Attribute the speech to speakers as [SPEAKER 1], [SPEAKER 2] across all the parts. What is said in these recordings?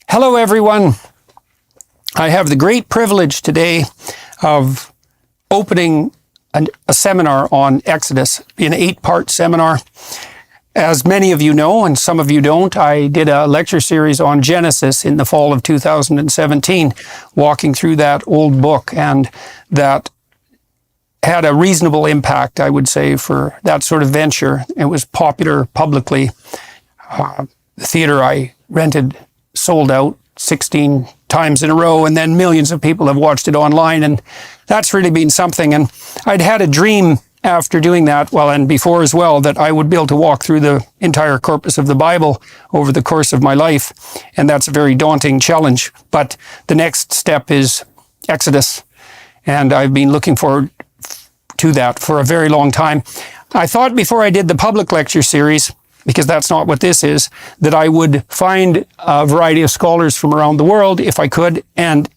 [SPEAKER 1] Hello, everyone. I have the great privilege today of opening a seminar on Exodus, an 8-part seminar. As many of you know, and some of you don't, I did a lecture series on Genesis in the fall of 2017, walking through that old book, and that had a reasonable impact, I would say, for that sort of venture. It was popular publicly. The theater I rented sold out 16 times in a row, and then millions of people have watched it online, and that's really been something. And I'd had a dream after doing that, well, and before as well, that I would be able to walk through the entire corpus of the Bible over the course of my life, and that's a very daunting challenge. But the next step is Exodus, and I've been looking forward to that for a very long time. I thought before I did the public lecture series, because that's not what this is, that I would find a variety of scholars from around the world, if I could, and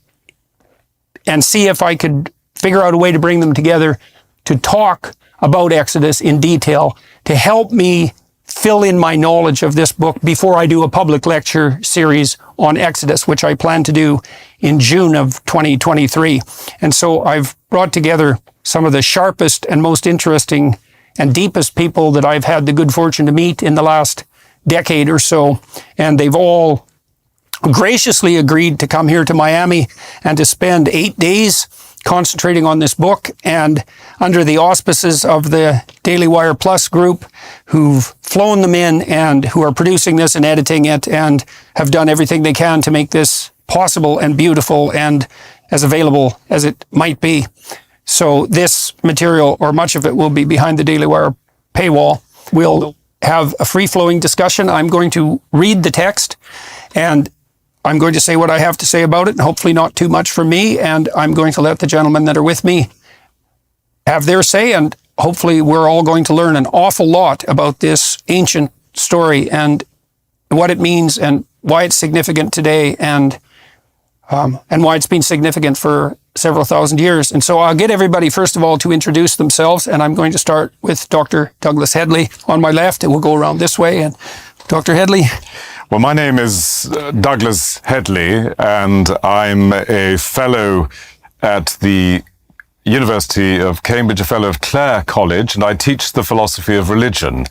[SPEAKER 1] see if I could figure out a way to bring them together to talk about Exodus in detail, to help me fill in my knowledge of this book before I do a public lecture series on Exodus, which I plan to do in June of 2023. And so I've brought together some of the sharpest and most interesting and deepest people that I've had the good fortune to meet in the last decade or so. And they've all graciously agreed to come here to Miami and to spend 8 days concentrating on this book, and under the auspices of the Daily Wire Plus group, who've flown them in and who are producing this and editing it and have done everything they can to make this possible and beautiful and as available as it might be. So this material, or much of it, will be behind the Daily Wire paywall. We'll have a free-flowing discussion. I'm going to read the text, and I'm going to say what I have to say about it, and hopefully not too much from me, and I'm going to let the gentlemen that are with me have their say, and hopefully we're all going to learn an awful lot about this ancient story and what it means and why it's significant today, and why it's been significant for several thousand years. And so I'll get everybody, first of all, to introduce themselves, and I'm going to start with Dr. Douglas Headley on my left, and we'll go around this way. And Dr. Headley.
[SPEAKER 2] Well, my name is Douglas Headley, and I'm a fellow at the University of Cambridge, a fellow of Clare College, and I teach the philosophy of religion.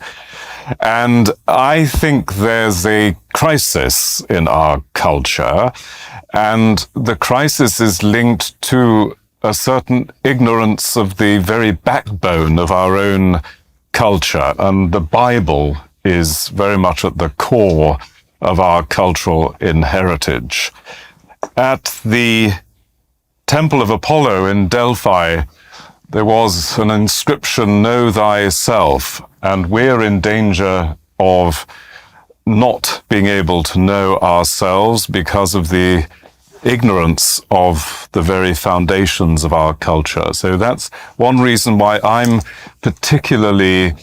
[SPEAKER 2] And I think there's a crisis in our culture, and the crisis is linked to a certain ignorance of the very backbone of our own culture, and the Bible is very much at the core of our cultural inheritage. At the Temple of Apollo in Delphi, there was an inscription, "Know thyself," and we're in danger of not being able to know ourselves because of the ignorance of the very foundations of our culture. So that's one reason why I'm particularly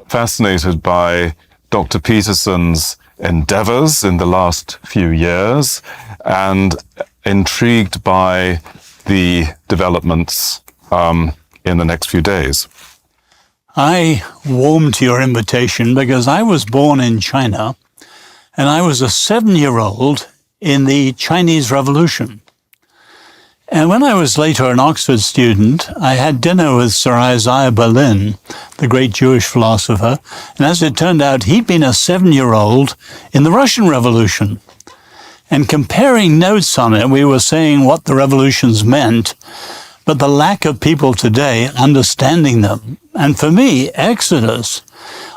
[SPEAKER 2] fascinated by Dr. Peterson's endeavors in the last few years, and intrigued by the developments in the next few days.
[SPEAKER 3] I warmed to your invitation because I was born in China, and I was a 7-year-old in the Chinese Revolution. And when I was later an Oxford student, I had dinner with Sir Isaiah Berlin, the great Jewish philosopher, and as it turned out, he'd been a 7-year-old in the Russian Revolution. And comparing notes on it, we were saying what the revolutions meant, but the lack of people today understanding them. And for me, Exodus,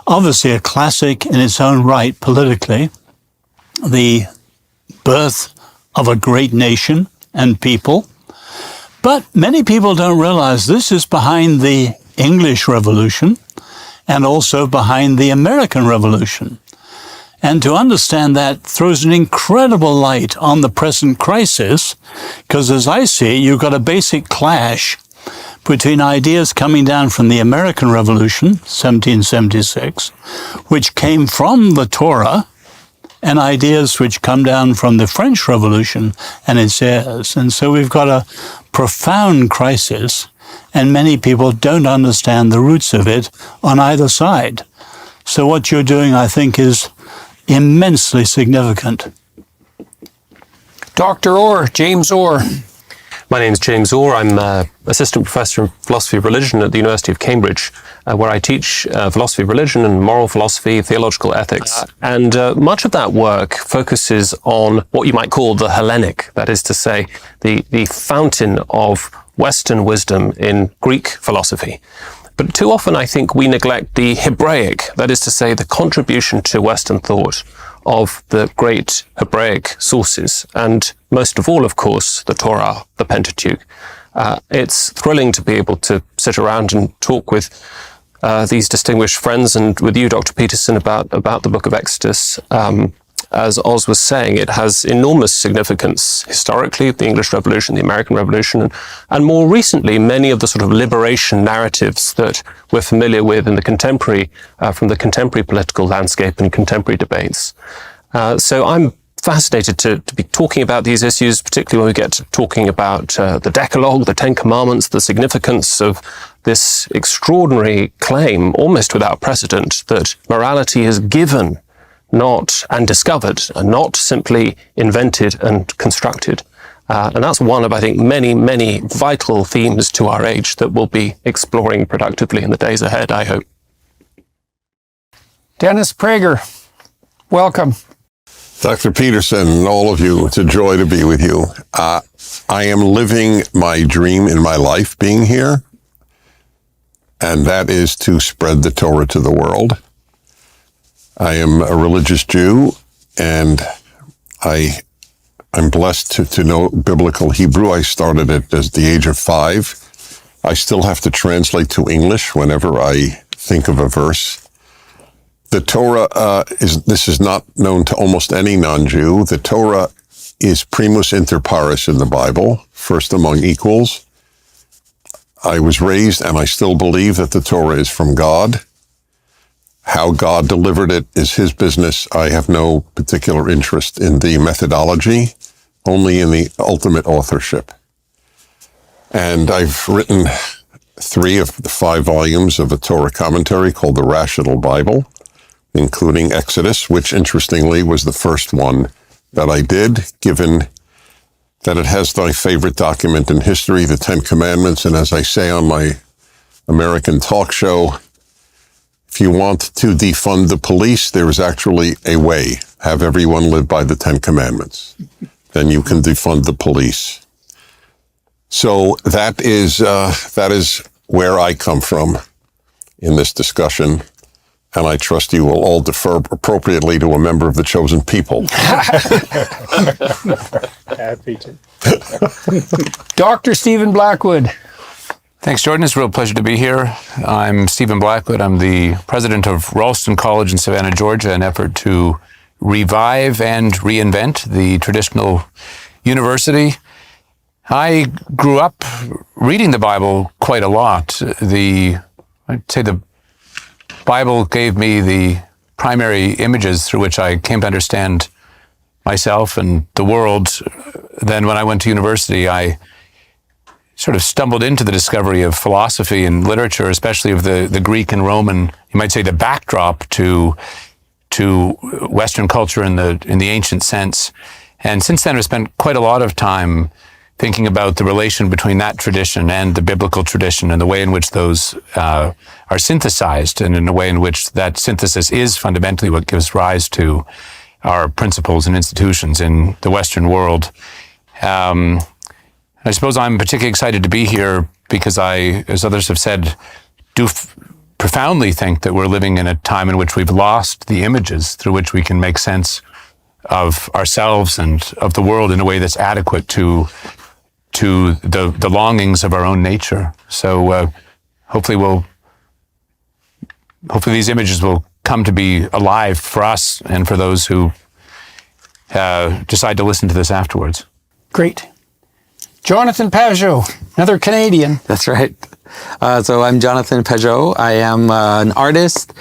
[SPEAKER 3] obviously a classic in its own right politically, the birth of a great nation and people. But many people don't realize this is behind the English Revolution and also behind the American Revolution. And to understand that throws an incredible light on the present crisis, because as I see it, you've got a basic clash between ideas coming down from the American Revolution, 1776, which came from the Torah, and ideas which come down from the French Revolution and its heirs. And so we've got a profound crisis, and many people don't understand the roots of it on either side. So what you're doing, I think, is immensely significant.
[SPEAKER 1] Dr. Orr, James Orr.
[SPEAKER 4] My name is James Orr. I'm Assistant Professor in Philosophy of Religion at the University of Cambridge, where I teach philosophy of religion and moral philosophy, theological ethics. And much of that work focuses on what you might call the Hellenic, that is to say, the fountain of Western wisdom in Greek philosophy. But too often I think we neglect the Hebraic, that is to say, the contribution to Western thought of the great Hebraic sources, and most of all, of course, the Torah, the Pentateuch. It's thrilling to be able to sit around and talk with these distinguished friends and with you, Dr. Peterson, about the book of Exodus. As Oz was saying, it has enormous significance historically, the English Revolution, the American Revolution, and more recently, many of the sort of liberation narratives that we're familiar with in the contemporary, from the contemporary political landscape and contemporary debates. So I'm fascinated to be talking about these issues, particularly when we get to talking about the Decalogue, the Ten Commandments, the significance of this extraordinary claim, almost without precedent, that morality is given, not and discovered, and not simply invented and constructed. And that's one of, I think, many, many vital themes to our age that we'll be exploring productively in the days ahead, I hope.
[SPEAKER 1] Dennis Prager, welcome.
[SPEAKER 5] Dr. Peterson and all of you, it's a joy to be with you. I am living my dream in my life being here, and that is to spread the Torah to the world. I am a religious Jew, and I'm blessed to know biblical Hebrew. I started at the age of 5. I still have to translate to English whenever I think of a verse. The Torah this is not known to almost any non-Jew. The Torah is primus inter pares in the Bible, first among equals. I was raised, and I still believe that the Torah is from God. How God delivered it is his business. I have no particular interest in the methodology, only in the ultimate authorship. And I've written 3 of the 5 volumes of a Torah commentary called the Rational Bible, including Exodus, which interestingly was the first one that I did, given that it has my favorite document in history, the Ten Commandments. And as I say on my American talk show, if you want to defund the police, there is actually a way. Have everyone live by the Ten Commandments. Then you can defund the police. So that is where I come from in this discussion. And I trust you will all defer appropriately to a member of the chosen people.
[SPEAKER 3] Happy to.
[SPEAKER 1] Dr. Stephen Blackwood.
[SPEAKER 6] Thanks, Jordan. It's a real pleasure to be here. I'm Stephen Blackwood. I'm the president of Ralston College in Savannah, Georgia, an effort to revive and reinvent the traditional university. I grew up reading the Bible quite a lot. I'd say the Bible gave me the primary images through which I came to understand myself and the world. Then when I went to university, I sort of stumbled into the discovery of philosophy and literature, especially of the Greek and Roman, you might say the backdrop to Western culture in the ancient sense. And since then, I've spent quite a lot of time thinking about the relation between that tradition and the biblical tradition and the way in which those are synthesized, and in the way in which that synthesis is fundamentally what gives rise to our principles and institutions in the Western world. I suppose I'm particularly excited to be here because I, as others have said, do profoundly think that we're living in a time in which we've lost the images through which we can make sense of ourselves and of the world in a way that's adequate to the longings of our own nature. So hopefully these images will come to be alive for us and for those who decide to listen to this afterwards.
[SPEAKER 1] Great. Jonathan Pajot, another Canadian.
[SPEAKER 7] That's right. So I'm Jonathan Pajot. I am an artist,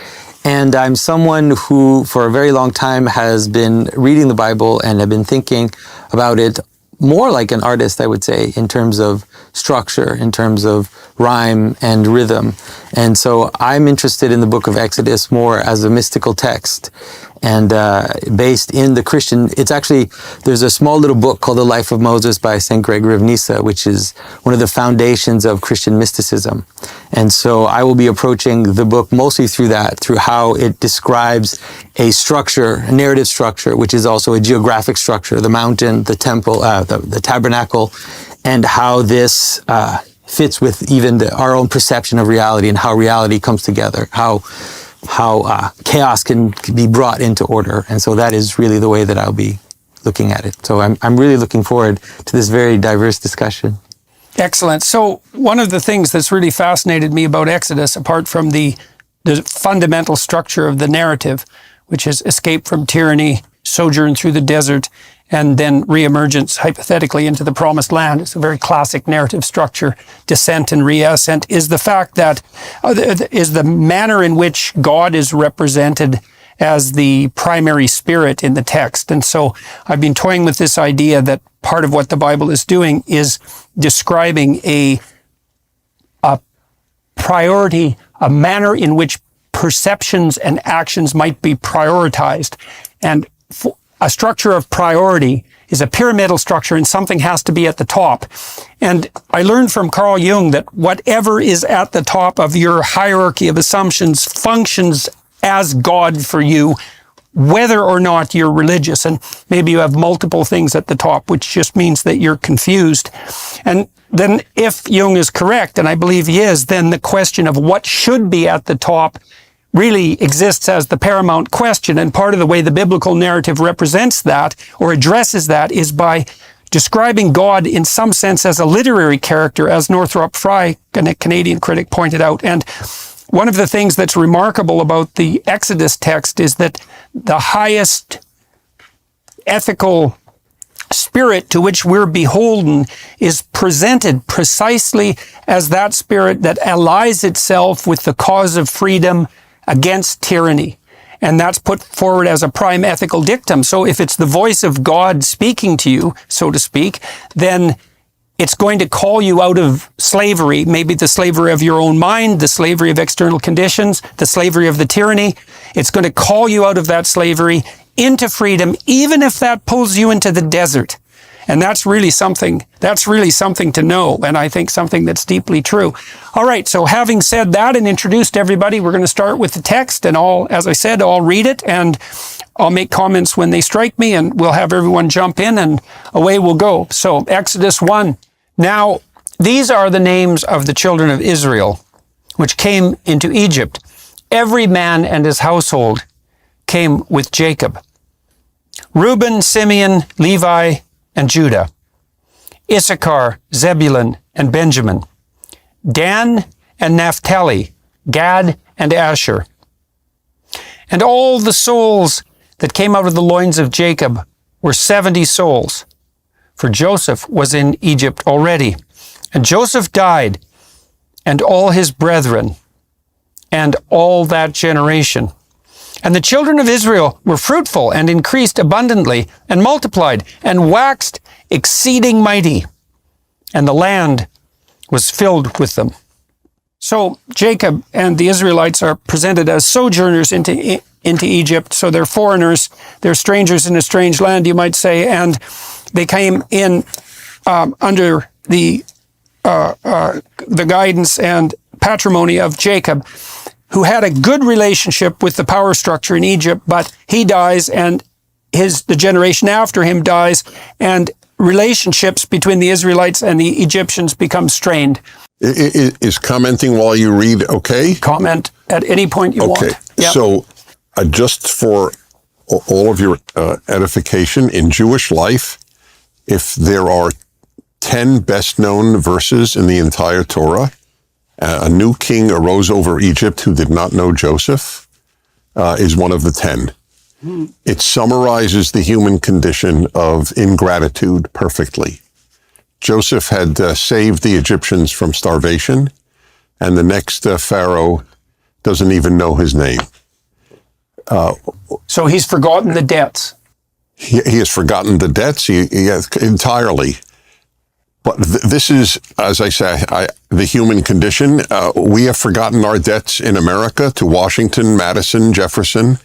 [SPEAKER 7] and I'm someone who for a very long time has been reading the Bible and have been thinking about it more like an artist, I would say, in terms of structure, in terms of rhyme and rhythm. And so I'm interested in the book of Exodus more as a mystical text. and based in the Christian. It's actually, there's a small little book called The Life of Moses by St. Gregory of Nyssa, which is one of the foundations of Christian mysticism. And so I will be approaching the book mostly through that, through how it describes a structure, a narrative structure, which is also a geographic structure, the mountain, the temple, the tabernacle, and how this fits with even our own perception of reality and how reality comes together, how chaos can be brought into order. And so that is really the way that I'll be looking at it. So I'm really looking forward to this very diverse discussion.
[SPEAKER 1] Excellent. So one of the things that's really fascinated me about Exodus, apart from the fundamental structure of the narrative, which is escape from tyranny, sojourn through the desert, and then reemergence, hypothetically, into the promised land. It's a very classic narrative structure, descent and reascent, is the fact that, is the manner in which God is represented as the primary spirit in the text. And so I've been toying with this idea that part of what the Bible is doing is describing a priority, a manner in which perceptions and actions might be prioritized. And a structure of priority is a pyramidal structure, and something has to be at the top. And I learned from Carl Jung that whatever is at the top of your hierarchy of assumptions functions as God for you, whether or not you're religious. And maybe you have multiple things at the top, which just means that you're confused. And then if Jung is correct, and I believe he is, then the question of what should be at the top really exists as the paramount question. And part of the way the biblical narrative represents that or addresses that is by describing God in some sense as a literary character, as Northrop Frye, a Canadian critic, pointed out. And one of the things that's remarkable about the Exodus text is that the highest ethical spirit to which we're beholden is presented precisely as that spirit that allies itself with the cause of freedom against tyranny. And that's put forward as a prime ethical dictum. So if it's the voice of God speaking to you, so to speak, then it's going to call you out of slavery, maybe the slavery of your own mind, the slavery of external conditions, the slavery of the tyranny. It's going to call you out of that slavery into freedom, even if that pulls you into the desert. And that's really something to know, and I think something that's deeply true. All right, so having said that and introduced everybody, we're going to start with the text, and as I said, I'll read it, and I'll make comments when they strike me, and we'll have everyone jump in, and away we'll go. So, Exodus 1. Now, these are the names of the children of Israel, which came into Egypt. Every man and his household came with Jacob. Reuben, Simeon, Levi, and Judah, Issachar, Zebulun, and Benjamin, Dan and Naphtali, Gad and Asher. And all the souls that came out of the loins of Jacob were 70 souls, for Joseph was in Egypt already. And Joseph died, and all his brethren, and all that generation. And the children of Israel were fruitful and increased abundantly and multiplied and waxed exceeding mighty. And the land was filled with them. So Jacob and the Israelites are presented as sojourners into Egypt. So they're foreigners, they're strangers in a strange land, you might say. And they came in under the guidance and patrimony of Jacob, who had a good relationship with the power structure in Egypt, but he dies and the generation after him dies, and relationships between the Israelites and the Egyptians become strained.
[SPEAKER 5] Is commenting while you read okay?
[SPEAKER 1] Comment at any point you want.
[SPEAKER 5] Okay,
[SPEAKER 1] Yep.
[SPEAKER 5] so just for all of your edification, in Jewish life, if there are 10 best-known verses in the entire Torah, a new king arose over Egypt who did not know Joseph, is one of the 10. It summarizes the human condition of ingratitude perfectly. Joseph had saved the Egyptians from starvation, and the next Pharaoh doesn't even know his name.
[SPEAKER 1] So he's forgotten the debts.
[SPEAKER 5] He has forgotten the debts he has entirely. But this is, as I say, the human condition. We have forgotten our debts in America to Washington, Madison, Jefferson.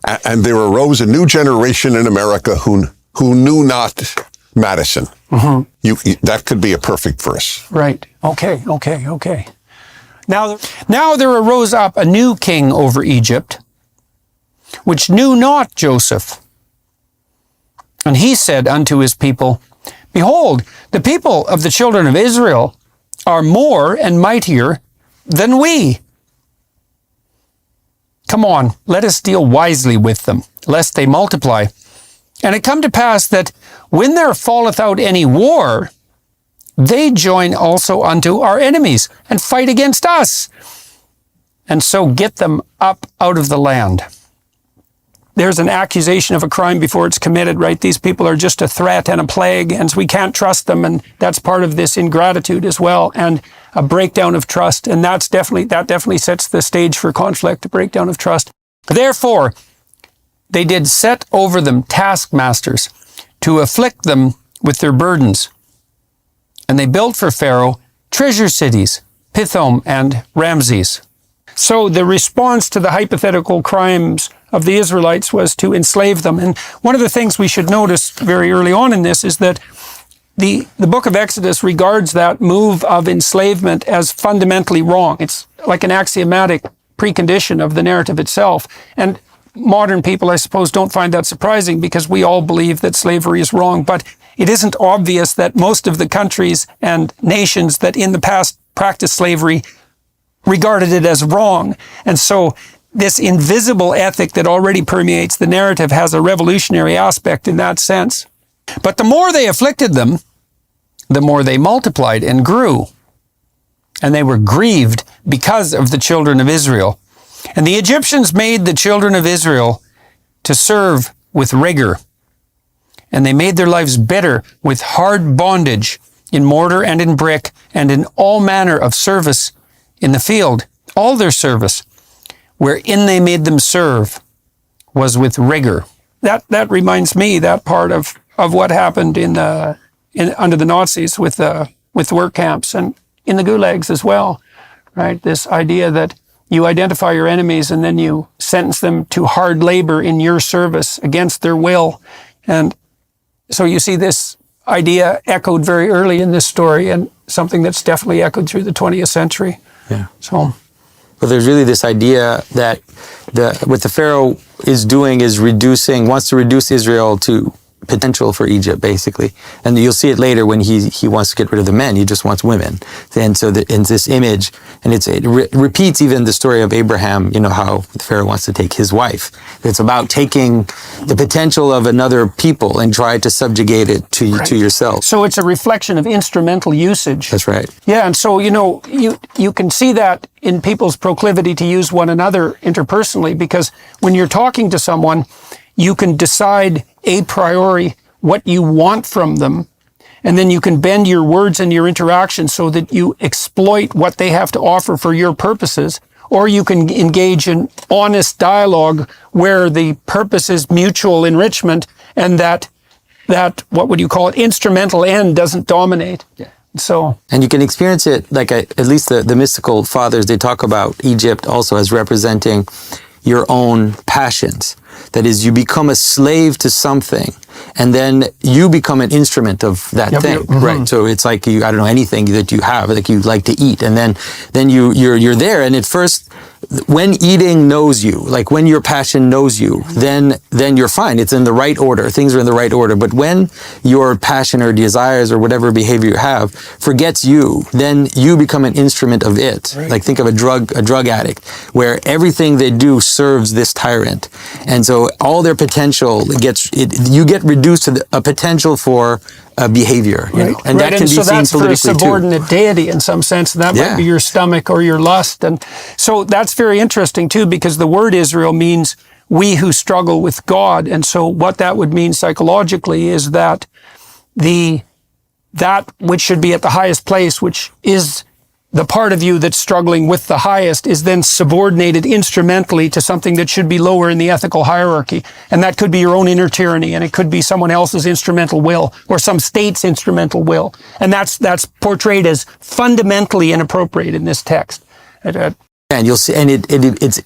[SPEAKER 5] and there arose a new generation in America who knew not Madison. That could be a perfect verse.
[SPEAKER 1] Right. Okay. Now there arose up a new king over Egypt, which knew not Joseph. And he said unto his people, Behold, the people of the children of Israel are more and mightier than we. Come on, let us deal wisely with them, lest they multiply. And it come to pass that when there falleth out any war, they join also unto our enemies and fight against us, and so get them up out of the land. There's an accusation of a crime before it's committed, right? These people are just a threat and a plague, and we can't trust them, and that's part of this ingratitude as well, and a breakdown of trust, and that definitely sets the stage for conflict, a breakdown of trust. Therefore, they did set over them taskmasters to afflict them with their burdens, and they built for Pharaoh treasure cities, Pithom and Ramses. So the response to the hypothetical crimes of the Israelites was to enslave them. And one of the things we should notice very early on in this is that the book of Exodus regards that move of enslavement as fundamentally wrong. It's like an axiomatic precondition of the narrative itself. And modern people, I suppose, don't find that surprising because we all believe that slavery is wrong. But it isn't obvious that most of the countries and nations that in the past practiced slavery regarded it as wrong. And so this invisible ethic that already permeates the narrative has a revolutionary aspect in that sense. But the more they afflicted them, the more they multiplied and grew. And they were grieved because of the children of Israel. And the Egyptians made the children of Israel to serve with rigor. And they made their lives bitter with hard bondage in mortar and in brick and in all manner of service in the field. All their service, wherein they made them serve, was with rigor. That reminds me, that part of what happened under the Nazis with work camps and in the gulags as well, right? This idea that you identify your enemies and then you sentence them to hard labor in your service against their will. And so you see this idea echoed very early in this story and something that's definitely echoed through the 20th century.
[SPEAKER 7] Yeah.
[SPEAKER 1] So,
[SPEAKER 7] but there's really this idea that what the Pharaoh is doing is wants to reduce Israel to potential for Egypt, basically. And you'll see it later when he wants to get rid of the men. He just wants women. And so in this image, and it repeats even the story of Abraham, how the Pharaoh wants to take his wife. It's about taking the potential of another people and try to subjugate it to yourself.
[SPEAKER 1] So it's a reflection of instrumental usage.
[SPEAKER 7] That's right.
[SPEAKER 1] Yeah, and so, you can see that in people's proclivity to use one another interpersonally, because when you're talking to someone, you can decide a priori what you want from them, and then you can bend your words and your interaction so that you exploit what they have to offer for your purposes, or you can engage in honest dialogue where the purpose is mutual enrichment and that what would you call it, instrumental end doesn't dominate. Yeah. So,
[SPEAKER 7] and you can experience it like at least the mystical fathers, they talk about Egypt also as representing your own passions. That is, you become a slave to something, and then you become an instrument of that thing, right? So it's like anything that you have, like you like to eat, and then you're there. And at first, when eating knows you, like when your passion knows you, then you're fine. It's in the right order. Things are in the right order. But when your passion or desires or whatever behavior you have forgets you, then you become an instrument of it. Right. Like think of a drug addict, where everything they do serves this tyrant, and so all their potential you get reduced to a potential for behavior, and that can be seen politically too. So that's for a subordinate
[SPEAKER 1] deity in some sense, and that might be your stomach or your lust. And so that's very interesting too, because the word Israel means we who struggle with God. And so what that would mean psychologically is that that which should be at the highest place, which is the part of you that's struggling with the highest, is then subordinated instrumentally to something that should be lower in the ethical hierarchy. And that could be your own inner tyranny, and it could be someone else's instrumental will, or some state's instrumental will. And that's portrayed as fundamentally inappropriate in this text.
[SPEAKER 7] And you'll see, and it's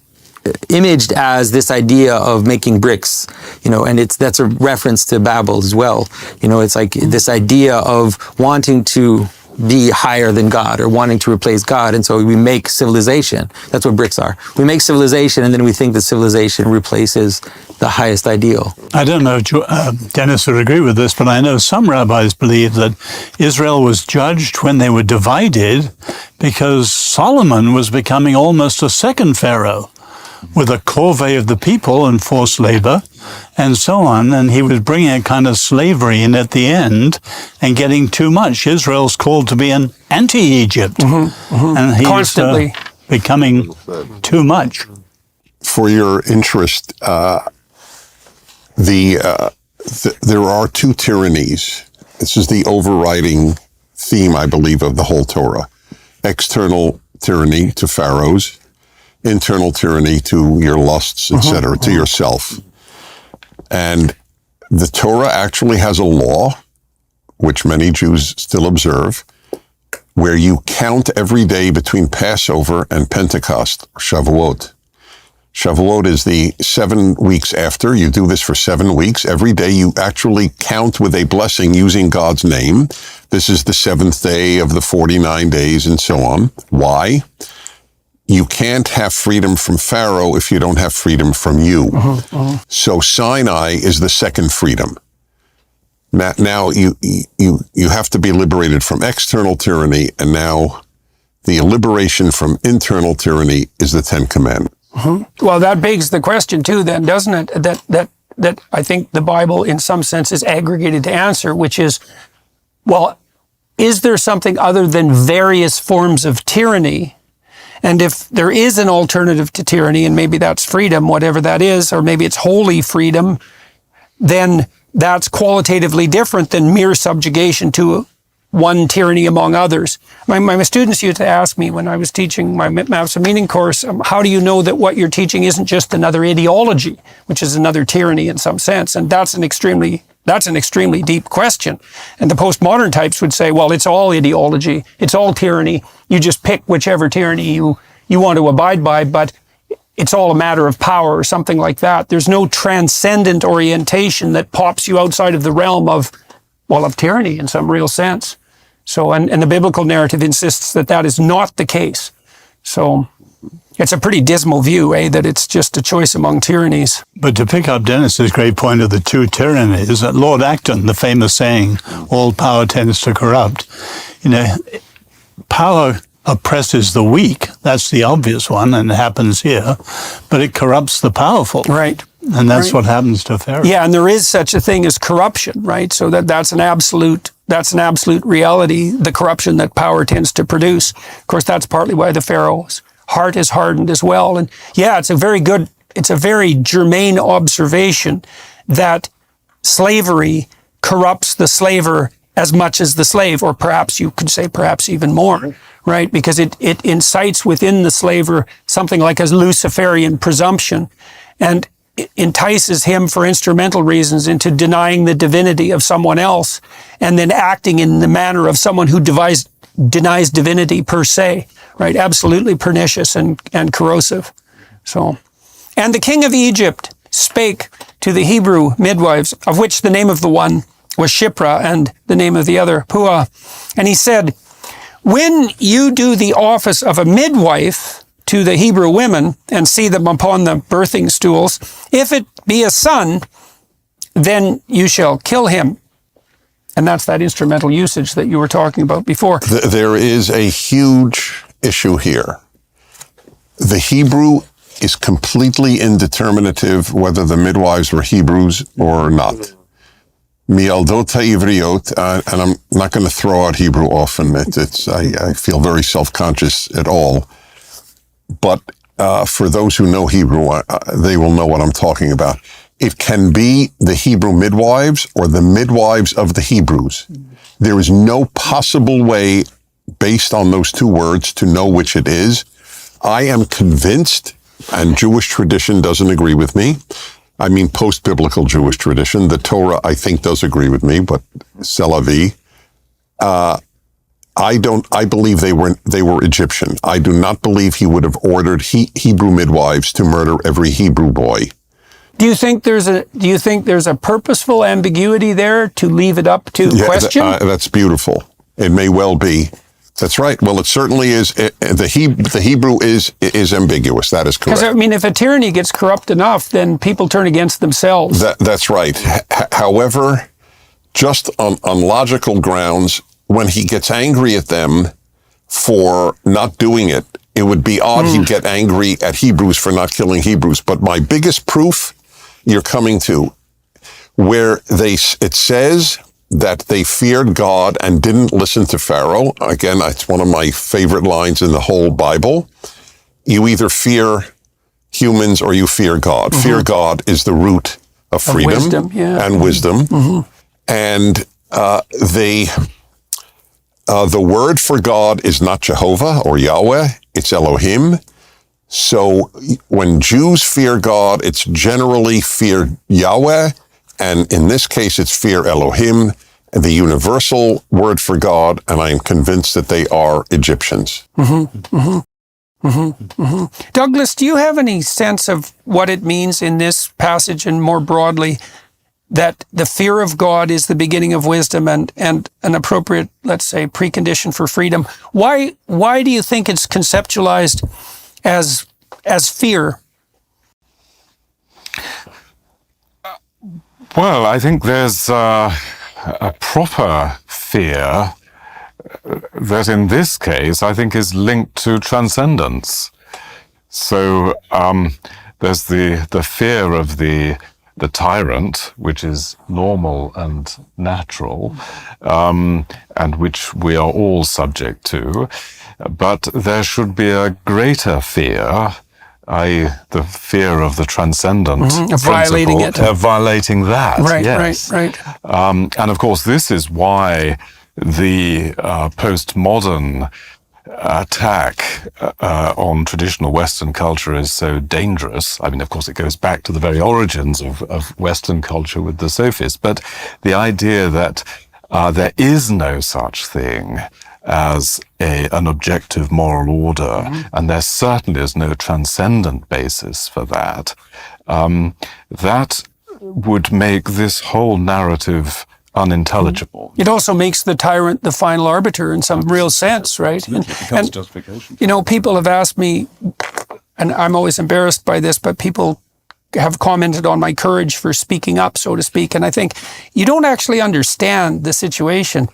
[SPEAKER 7] imaged as this idea of making bricks, and that's a reference to Babel as well. It's like this idea of wanting to be higher than God or wanting to replace God. And so we make civilization. That's what bricks are. We make civilization, and then we think that civilization replaces the highest ideal.
[SPEAKER 3] I don't know if Dennis would agree with this, but I know some rabbis believe that Israel was judged when they were divided because Solomon was becoming almost a second Pharaoh, with a corvée of the people and forced labor and so on. And he was bringing a kind of slavery in at the end and getting too much. Israel's called to be an anti-Egypt. And he's
[SPEAKER 1] Constantly
[SPEAKER 3] becoming too much.
[SPEAKER 5] For your interest, there are two tyrannies. This is the overriding theme, I believe, of the whole Torah. External tyranny to pharaohs, internal tyranny to your lusts, etc., to yourself. And the Torah actually has a law, which many Jews still observe, where you count every day between Passover and Pentecost, Shavuot. Shavuot is the 7 weeks after. You do this for 7 weeks. Every day you actually count with a blessing using God's name. This is the 7th day of the 49 days and so on. Why? You can't have freedom from Pharaoh if you don't have freedom from you. So Sinai is the second freedom. Now you have to be liberated from external tyranny, and now the liberation from internal tyranny is the Ten Commandments.
[SPEAKER 1] Well, that begs the question too, then, doesn't it? That I think the Bible, in some sense, is aggregated to answer, which is, well, is there something other than various forms of tyranny? And if there is an alternative to tyranny, and maybe that's freedom, whatever that is, or maybe it's holy freedom, then that's qualitatively different than mere subjugation to one tyranny among others. My students used to ask me when I was teaching my Maps of Meaning course, how do you know that what you're teaching isn't just another ideology, which is another tyranny in some sense? And that's an extremely deep question. And the postmodern types would say, well, it's all ideology, it's all tyranny. You just pick whichever tyranny you want to abide by, but it's all a matter of power or something like that. There's no transcendent orientation that pops you outside of the realm of tyranny in some real sense. So, and the biblical narrative insists that that is not the case. So it's a pretty dismal view, that it's just a choice among tyrannies.
[SPEAKER 3] But to pick up Dennis's great point of the two tyrannies, Lord Acton, the famous saying, all power tends to corrupt. Power oppresses the weak. That's the obvious one, and it happens here. But it corrupts the powerful.
[SPEAKER 1] Right.
[SPEAKER 3] And that's what happens to Pharaoh.
[SPEAKER 1] Yeah, and there is such a thing as corruption, right? So that's an absolute reality, the corruption that power tends to produce. Of course, that's partly why the Pharaoh's heart is hardened as well. And yeah, it's a very germane observation that slavery corrupts the slaver as much as the slave, or perhaps you could say perhaps even more, right? Because it incites within the slaver something like a Luciferian presumption, and it entices him for instrumental reasons into denying the divinity of someone else, and then acting in the manner of someone who denies divinity per se, right? Absolutely pernicious and corrosive. So, and the king of Egypt spake to the Hebrew midwives, of which the name of the one was Shipra and the name of the other Puah. And he said, when you do the office of a midwife to the Hebrew women and see them upon the birthing stools, if it be a son, then you shall kill him. And that's that instrumental usage that you were talking about before.
[SPEAKER 5] There is a huge issue here. The Hebrew is completely indeterminative whether the midwives were Hebrews or not. Mialdota Ivriot, and I'm not going to throw out Hebrew often. I feel very self-conscious at all. But for those who know Hebrew, they will know what I'm talking about. It can be the Hebrew midwives or the midwives of the Hebrews. There is no possible way, based on those two words, to know which it is. I am convinced, and Jewish tradition doesn't agree with me. I mean, post-biblical Jewish tradition. The Torah, I think, does agree with me, but c'est la vie. I believe they were Egyptian. I do not believe he would have ordered Hebrew midwives to murder every Hebrew boy.
[SPEAKER 1] Do you think there's a purposeful ambiguity there to leave it up to question?
[SPEAKER 5] That's beautiful. It may well be. That's right. Well, it certainly is. The Hebrew is ambiguous. That is correct.
[SPEAKER 1] Because, I mean, if a tyranny gets corrupt enough, then people turn against themselves.
[SPEAKER 5] That's right. However, just on logical grounds, when he gets angry at them for not doing it, it would be odd he'd get angry at Hebrews for not killing Hebrews. But my biggest proof you're coming to, where it says that they feared God and didn't listen to Pharaoh. Again, it's one of my favorite lines in the whole Bible. You either fear humans or you fear God. Fear God is the root of freedom and wisdom. And the word for God is not Jehovah or Yahweh, it's Elohim. So when Jews fear God, it's generally fear Yahweh. And in this case, it's fear Elohim, the universal word for God, and I am convinced that they are Egyptians.
[SPEAKER 1] Douglas, do you have any sense of what it means in this passage and more broadly that the fear of God is the beginning of wisdom and an appropriate, let's say, precondition for freedom? Why do you think it's conceptualized as fear?
[SPEAKER 2] Well, I think there's a proper fear that in this case, I think is linked to transcendence. So there's the fear of the tyrant, which is normal and natural, and which we are all subject to. But there should be a greater fear, i.e. the fear of the transcendent
[SPEAKER 1] of violating it.
[SPEAKER 2] Violating that,
[SPEAKER 1] right,
[SPEAKER 2] yes.
[SPEAKER 1] Right.
[SPEAKER 2] And of course, this is why the postmodern attack on traditional Western culture is so dangerous. I mean, of course, it goes back to the very origins of Western culture with the sophists, but the idea that there is no such thing as an objective moral order, and there certainly is no transcendent basis for that, that would make this whole narrative unintelligible.
[SPEAKER 1] It also makes the tyrant the final arbiter in some real sense, right?
[SPEAKER 2] It becomes justification.
[SPEAKER 1] You know, people have asked me, and I'm always embarrassed by this, but people have commented on my courage for speaking up, so to speak. And I think you don't actually understand the situation.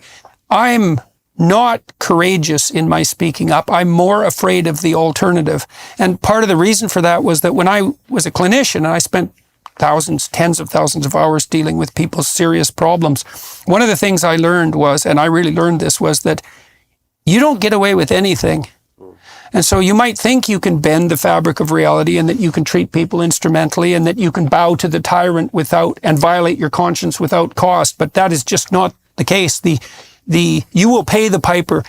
[SPEAKER 1] I'm not courageous in my speaking up. I'm more afraid of the alternative. And part of the reason for that was that when I was a clinician and I spent thousands, tens of thousands of hours dealing with people's serious problems, one of the things I learned was, and I really learned this, was that you don't get away with anything. And so you might think you can bend the fabric of reality and that you can treat people instrumentally and that you can bow to the tyrant without and violate your conscience without cost, but that is just not the case. You will pay the piper.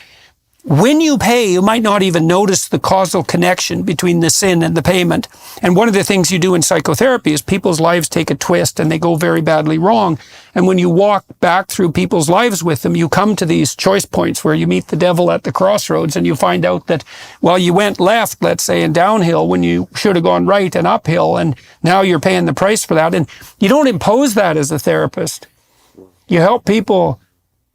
[SPEAKER 1] When you pay, you might not even notice the causal connection between the sin and the payment. And one of the things you do in psychotherapy is people's lives take a twist and they go very badly wrong. And when you walk back through people's lives with them, you come to these choice points where you meet the devil at the crossroads and you find out that, well, you went left, let's say, and downhill when you should have gone right and uphill. And now you're paying the price for that. And you don't impose that as a therapist. You help people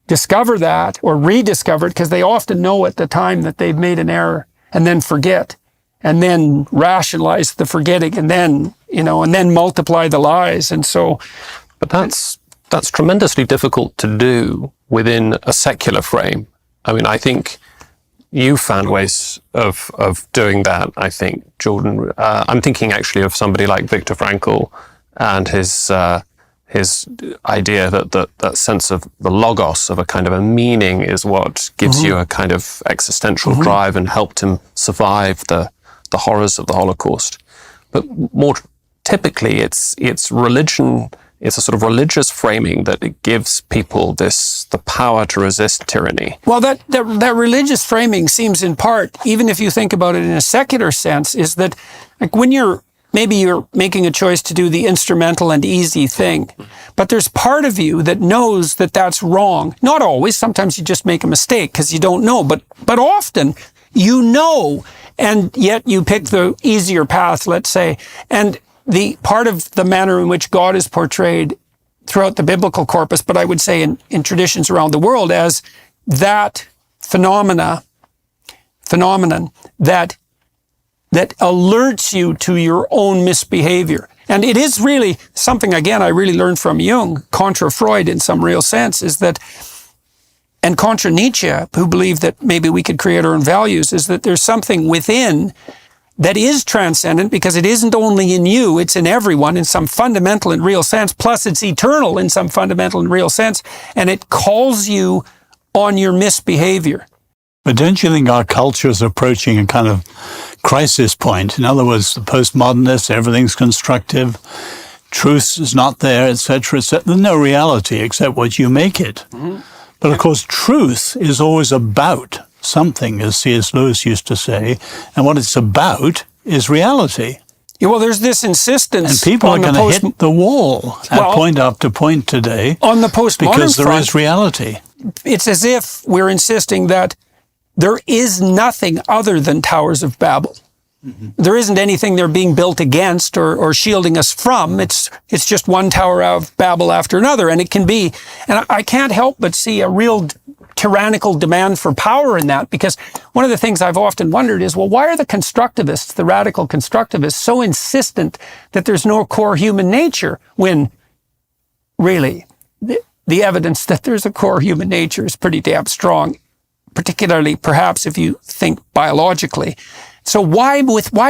[SPEAKER 1] discover that or rediscover it because they often know at the time that they've made an error and then forget and then rationalize the forgetting and then, and then multiply the lies. And so,
[SPEAKER 4] but that's tremendously difficult to do within a secular frame. I mean, I think you found ways of doing that, I think, Jordan. I'm thinking actually of somebody like Viktor Frankl and his idea that sense of the logos, of a kind of a meaning, is what gives you a kind of existential drive and helped him survive the horrors of the Holocaust. But more typically, it's religion. It's a sort of religious framing that it gives people the power to resist tyranny.
[SPEAKER 1] Well, that religious framing seems in part, even if you think about it in a secular sense, is that like when you're maybe you're making a choice to do the instrumental and easy thing, but there's part of you that knows that that's wrong. Not always. Sometimes you just make a mistake because you don't know, but often you know, and yet you pick the easier path, let's say. And the part of the manner in which God is portrayed throughout the biblical corpus, but I would say in traditions around the world, as that phenomenon that alerts you to your own misbehavior. And it is really something, again, I really learned from Jung, contra Freud in some real sense, is that, and contra Nietzsche, who believed that maybe we could create our own values, is that there's something within that is transcendent, because it isn't only in you, it's in everyone in some fundamental and real sense, plus it's eternal in some fundamental and real sense, and it calls you on your misbehavior.
[SPEAKER 3] But don't you think our culture is approaching a kind of crisis point? In other words, the postmodernists, everything's constructive, truth is not there, etc., etc. There's no reality except what you make it. Mm-hmm. But of course, truth is always about something, as C.S. Lewis used to say, and what it's about is reality.
[SPEAKER 1] Yeah, well, there's this insistence.
[SPEAKER 3] And people are going to hit the wall at point after point today
[SPEAKER 1] on the postmodern
[SPEAKER 3] because there
[SPEAKER 1] front,
[SPEAKER 3] is reality.
[SPEAKER 1] It's as if we're insisting that there is nothing other than Towers of Babel. Mm-hmm. There isn't anything they're being built against or shielding us from. It's just one Tower of Babel after another. And it can be, and I can't help but see a real tyrannical demand for power in that, because one of the things I've often wondered is, well, why are the constructivists, the radical constructivists, so insistent that there's no core human nature, when really the evidence that there's a core human nature is pretty damn strong, particularly perhaps if you think biologically. So why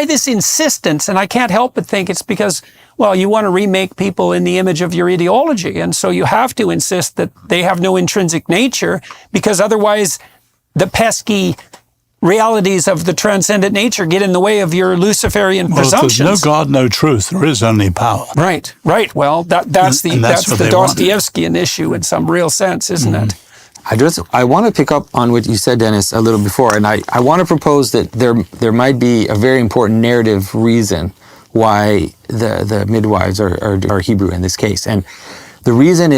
[SPEAKER 1] this insistence? And I can't help but think it's because, well, you want to remake people in the image of your ideology. And so you have to insist that they have no intrinsic nature, because otherwise the pesky realities of the transcendent nature get in the way of your Luciferian presumptions.
[SPEAKER 3] If there's no God, no truth, there is only power.
[SPEAKER 1] Right. Well, that's the Dostoevskian issue in some real sense, isn't it?
[SPEAKER 7] I want to pick up on what you said, Dennis, a little before, and I want to propose that there might be a very important narrative reason why the midwives are Hebrew in this case. And the reason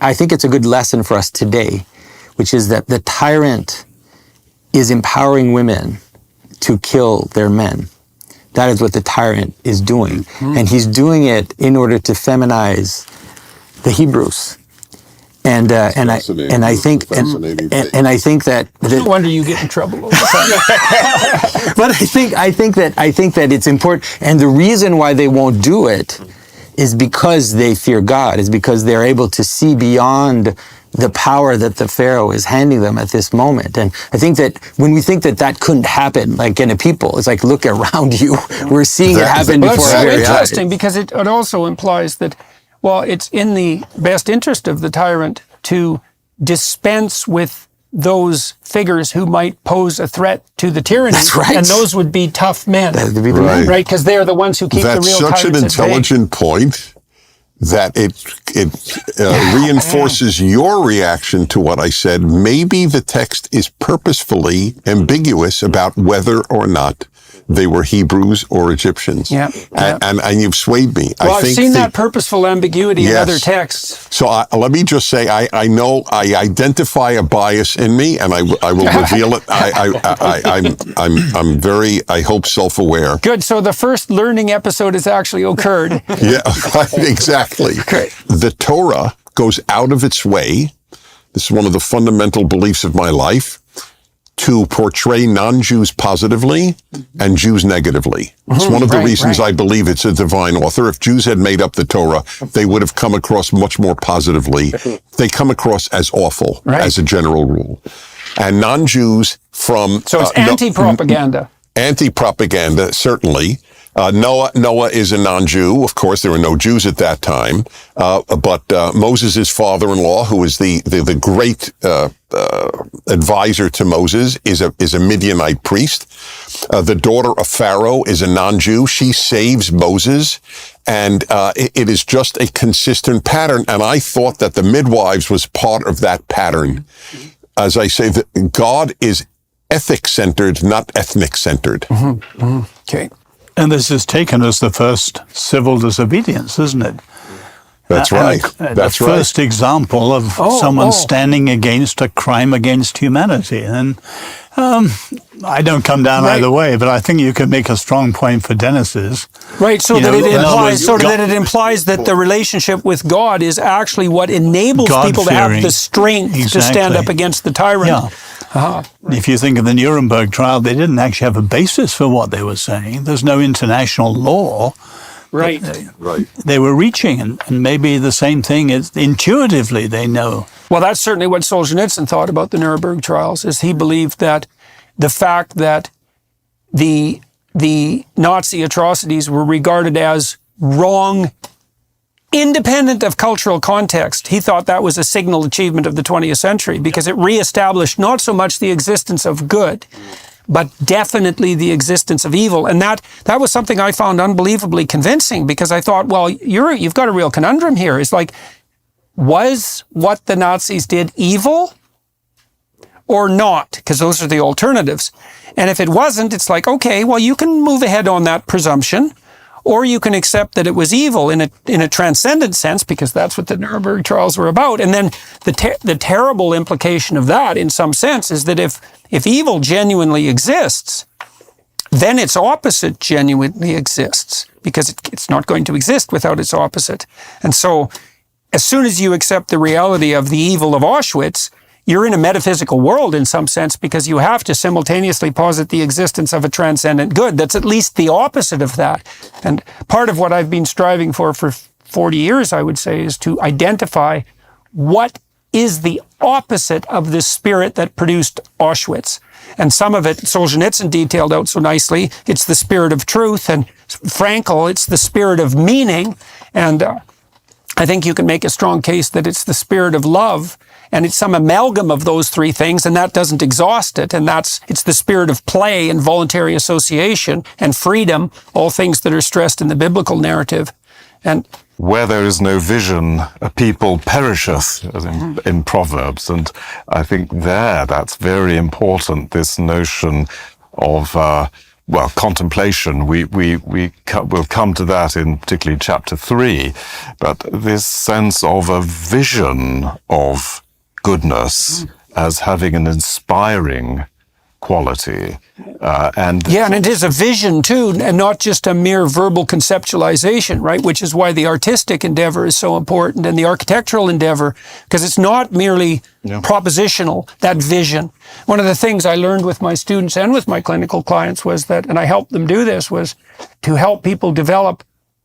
[SPEAKER 7] I think it's a good lesson for us today, which is that the tyrant is empowering women to kill their men. That is what the tyrant is doing. Mm-hmm. And he's doing it in order to feminize the Hebrews. And I think that
[SPEAKER 1] no wonder you get in trouble all the time.
[SPEAKER 7] But I think that it's important, and the reason why they won't do it is because they fear God, is because they're able to see beyond the power that the Pharaoh is handing them at this moment. And I think that when we think that couldn't happen, like in a people, it's like, look around you, we're seeing it happen before our very eyes.
[SPEAKER 1] It's so interesting, because it also implies that, well, it's in the best interest of the tyrant to dispense with those figures who might pose a threat to the tyranny.
[SPEAKER 7] That's right.
[SPEAKER 1] And those would be tough men.
[SPEAKER 7] That would be the men.
[SPEAKER 1] Right, because they're the ones who keep the real tyrants at bay.
[SPEAKER 5] That's such an intelligent point that it reinforces your reaction to what I said. Maybe the text is purposefully ambiguous about whether or not they were Hebrews or Egyptians.
[SPEAKER 1] Yeah.
[SPEAKER 5] And you've swayed me.
[SPEAKER 1] Well, I've seen that purposeful ambiguity in other texts.
[SPEAKER 5] So let me just say, I know I identify a bias in me, and I will reveal it. I'm very, I hope, self-aware.
[SPEAKER 1] Good. So the first learning episode has actually occurred.
[SPEAKER 5] Yeah, exactly.
[SPEAKER 1] Great.
[SPEAKER 5] The Torah goes out of its way. This is one of the fundamental beliefs of my life, to portray non-Jews positively and Jews negatively. It's one of the reasons I believe it's a divine author. If Jews had made up the Torah, they would have come across much more positively. They come across as awful, as a general rule. And non-Jews from...
[SPEAKER 1] So it's anti-propaganda.
[SPEAKER 5] Anti-propaganda, certainly. Noah is a non-Jew. Of course, there were no Jews at that time. But Moses' father-in-law, who is the great advisor to Moses, is a Midianite priest. The daughter of Pharaoh is a non-Jew. She saves Moses. And it is just a consistent pattern. And I thought that the midwives was part of that pattern. As I say, that God is ethic-centered, not ethnic-centered.
[SPEAKER 1] Mm-hmm. Mm-hmm. Okay.
[SPEAKER 3] And this is taken as the first civil disobedience, isn't it?
[SPEAKER 5] That's right. That's
[SPEAKER 3] the
[SPEAKER 5] right.
[SPEAKER 3] first example of someone standing against a crime against humanity. And I don't come down either way, but I think you could make a strong point for Dennis's.
[SPEAKER 1] Right, so that it implies that the relationship with God is actually what enables people to have the strength to stand up against the tyrant.
[SPEAKER 3] Yeah. If you think of the Nuremberg trial, they didn't actually have a basis for what they were saying. There's no international law.
[SPEAKER 1] Right.
[SPEAKER 3] They were reaching, and maybe the same thing is intuitively they know.
[SPEAKER 1] Well, that's certainly what Solzhenitsyn thought about the Nuremberg trials, is he believed that the fact that the Nazi atrocities were regarded as wrong, independent of cultural context. He thought that was a signal achievement of the 20th century because it reestablished not so much the existence of good, but definitely the existence of evil. And that was something I found unbelievably convincing, because I thought, well, you've got a real conundrum here. It's like, was what the Nazis did evil or not? Because those are the alternatives. And if it wasn't, it's like, okay, well, you can move ahead on that presumption, or you can accept that it was evil in a transcendent sense, because that's what the Nuremberg trials were about. And then the terrible implication of that, in some sense, is that if evil genuinely exists, then its opposite genuinely exists, because it's not going to exist without its opposite. And so, as soon as you accept the reality of the evil of Auschwitz, you're in a metaphysical world in some sense, because you have to simultaneously posit the existence of a transcendent good that's at least the opposite of that. And part of what I've been striving for 40 years, I would say, is to identify what is the opposite of this spirit that produced Auschwitz. And some of it Solzhenitsyn detailed out so nicely. It's the spirit of truth, and Frankl, it's the spirit of meaning. And I think you can make a strong case that it's the spirit of love, and it's some amalgam of those three things, and that doesn't exhaust it. And it's the spirit of play and voluntary association and freedom, all things that are stressed in the biblical narrative. And
[SPEAKER 2] where there is no vision, a people perisheth, as in Proverbs. And I think that's very important, this notion of, contemplation. We'll come to that in particularly chapter 3, but this sense of a vision of goodness as having an inspiring quality. And
[SPEAKER 1] it is a vision too, and not just a mere verbal conceptualization, right? Which is why the artistic endeavor is so important, and the architectural endeavor, because it's not merely propositional, that vision. One of the things I learned with my students and with my clinical clients was that, and I helped them do this, was to help people develop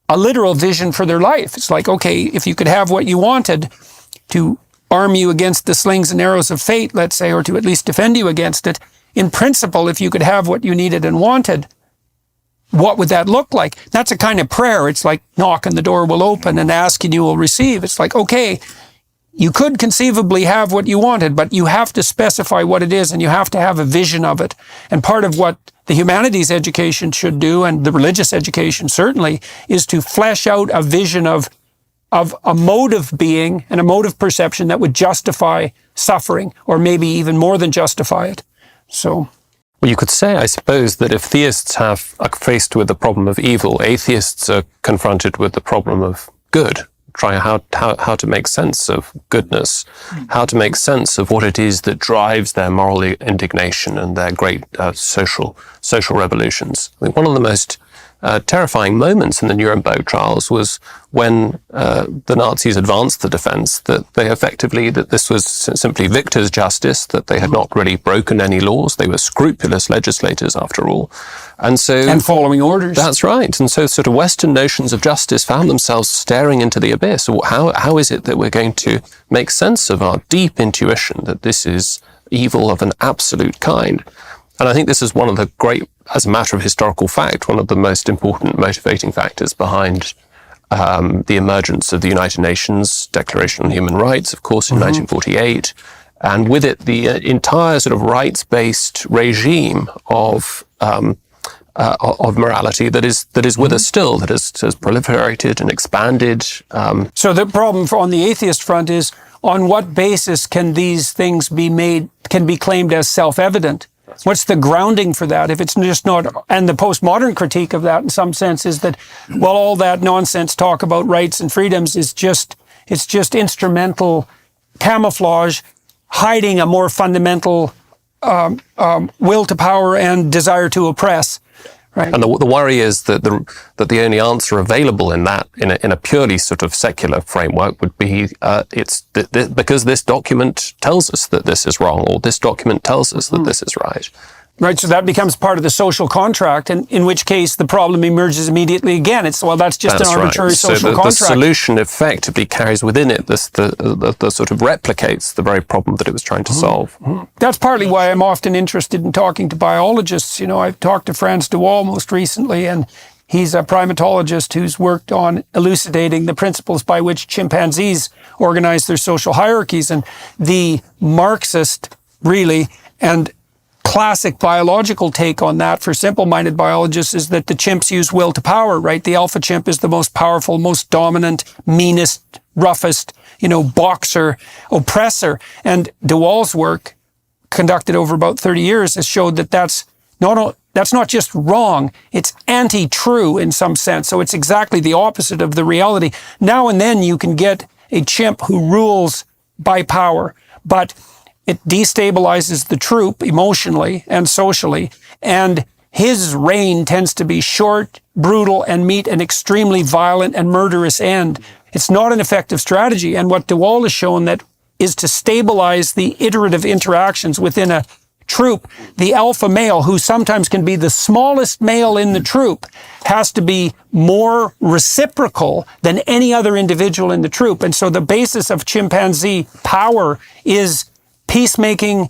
[SPEAKER 1] a literal vision for their life. It's like, okay, if you could have what you wanted to arm you against the slings and arrows of fate, let's say, or to at least defend you against it, in principle, if you could have what you needed and wanted, what would that look like? That's a kind of prayer. It's like knock and the door will open, and ask and you will receive. It's like, okay, you could conceivably have what you wanted, but you have to specify what it is, and you have to have a vision of it. And part of what the humanities education should do, and the religious education certainly, is to flesh out a vision of a mode of being and a mode of perception that would justify suffering, or maybe even more than justify it. So,
[SPEAKER 4] well, you could say, I suppose, that if theists are faced with the problem of evil, atheists are confronted with the problem of good. Trying how to make sense of goodness, how to make sense of what it is that drives their moral indignation and their great social revolutions. I think one of the most terrifying moments in the Nuremberg trials was when the Nazis advanced the defense that this was simply victor's justice, that they had not really broken any laws. They were scrupulous legislators, after all. And
[SPEAKER 1] following orders.
[SPEAKER 4] That's right. And so sort of Western notions of justice found themselves staring into the abyss. How is it that we're going to make sense of our deep intuition that this is evil of an absolute kind? And I think this is one of the great, as a matter of historical fact, one of the most important motivating factors behind the emergence of the United Nations Declaration on Human Rights, of course, in 1948, and with it the entire sort of rights-based regime of morality that is with us still, that has proliferated and expanded.
[SPEAKER 1] So the problem on the atheist front is, on what basis can these things be claimed as self-evident? What's the grounding for that? If it's just not, and the postmodern critique of that in some sense is that, well, all that nonsense talk about rights and freedoms is it's just instrumental camouflage, hiding a more fundamental will to power and desire to oppress. Right.
[SPEAKER 4] And the worry is that the only answer available in a purely sort of secular framework would be because this document tells us that this is wrong, or this document tells us that this is right.
[SPEAKER 1] Right, so that becomes part of the social contract, and in which case the problem emerges immediately again. That's just an arbitrary social contract.
[SPEAKER 4] The solution effectively carries within it the sort of replicates the very problem that it was trying to solve.
[SPEAKER 1] That's partly why I'm often interested in talking to biologists. I've talked to Frans de Waal most recently, and he's a primatologist who's worked on elucidating the principles by which chimpanzees organize their social hierarchies. And the Marxist, really, and classic biological take on that for simple-minded biologists is that the chimps use will to power, right? The alpha chimp is the most powerful, most dominant, meanest, roughest, boxer, oppressor. And de Waal's work, conducted over about 30 years, has showed that that's not just wrong, it's anti-true in some sense. So it's exactly the opposite of the reality. Now and then you can get a chimp who rules by power, but it destabilizes the troop emotionally and socially, and his reign tends to be short, brutal, and meet an extremely violent and murderous end. It's not an effective strategy, and what de Waal has shown that is to stabilize the iterative interactions within a troop. The alpha male, who sometimes can be the smallest male in the troop, has to be more reciprocal than any other individual in the troop. And so the basis of chimpanzee power is peacemaking,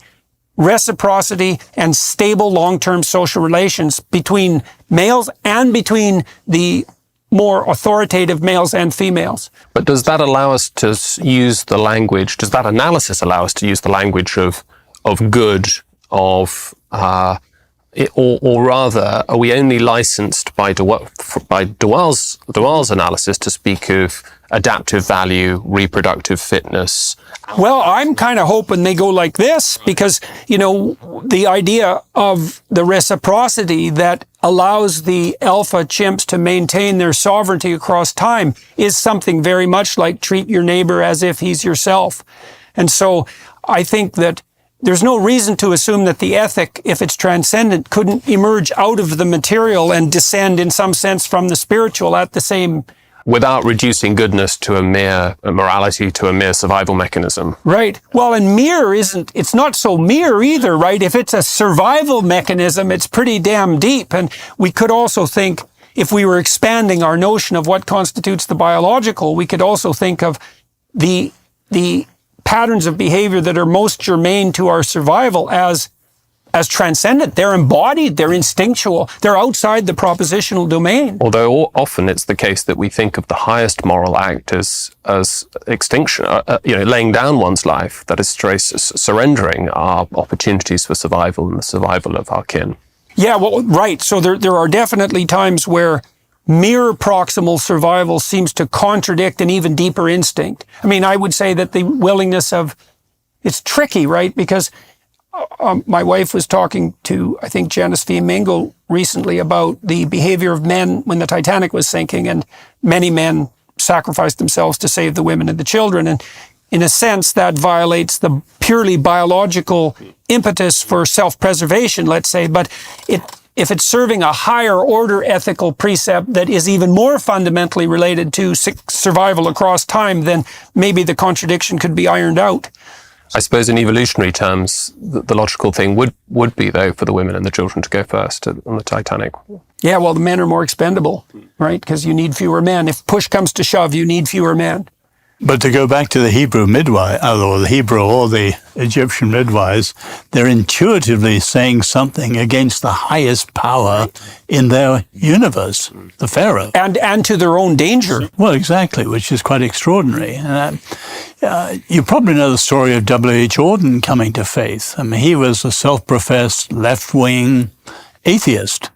[SPEAKER 1] reciprocity, and stable long-term social relations between males and between the more authoritative males and females.
[SPEAKER 4] But does that allow us to use the language, does that analysis allow us to use the language of good, or rather, are we only licensed by de Waal's analysis to speak of adaptive value, reproductive fitness?
[SPEAKER 1] Well, I'm kind of hoping they go like this because, the idea of the reciprocity that allows the alpha chimps to maintain their sovereignty across time is something very much like treat your neighbor as if he's yourself. And so I think that there's no reason to assume that the ethic, if it's transcendent, couldn't emerge out of the material and descend in some sense from the spiritual at the same.
[SPEAKER 4] Without reducing goodness to a mere morality, to a mere survival mechanism.
[SPEAKER 1] Right. Well, and it's not so mere either, right? If it's a survival mechanism, it's pretty damn deep. And we could also think, if we were expanding our notion of what constitutes the biological, we could also think of the patterns of behavior that are most germane to our survival as transcendent. They're embodied, they're instinctual, they're outside the propositional domain.
[SPEAKER 4] Although often it's the case that we think of the highest moral act as extinction, laying down one's life, that is surrendering our opportunities for survival and the survival of our kin.
[SPEAKER 1] Yeah, well, right. So there are definitely times where mere proximal survival seems to contradict an even deeper instinct. I mean, I would say that the willingness it's tricky, right? Because my wife was talking to, I think, Janice V. Mingo recently about the behavior of men when the Titanic was sinking, and many men sacrificed themselves to save the women and the children. And in a sense, that violates the purely biological impetus for self-preservation, let's say. But if it's serving a higher order ethical precept that is even more fundamentally related to survival across time, then maybe the contradiction could be ironed out.
[SPEAKER 4] I suppose in evolutionary terms, the logical thing would be, though, for the women and the children to go first on the Titanic.
[SPEAKER 1] Yeah, well, the men are more expendable, right? Because you need fewer men. If push comes to shove, you need fewer men.
[SPEAKER 3] But to go back to the Hebrew midwife, or the Hebrew or the Egyptian midwives, they're intuitively saying something against the highest power in their universe, the Pharaoh.
[SPEAKER 1] And to their own danger.
[SPEAKER 3] Well, exactly, which is quite extraordinary. You probably know the story of W.H. Auden coming to faith. I mean, he was a self-professed left-wing atheist.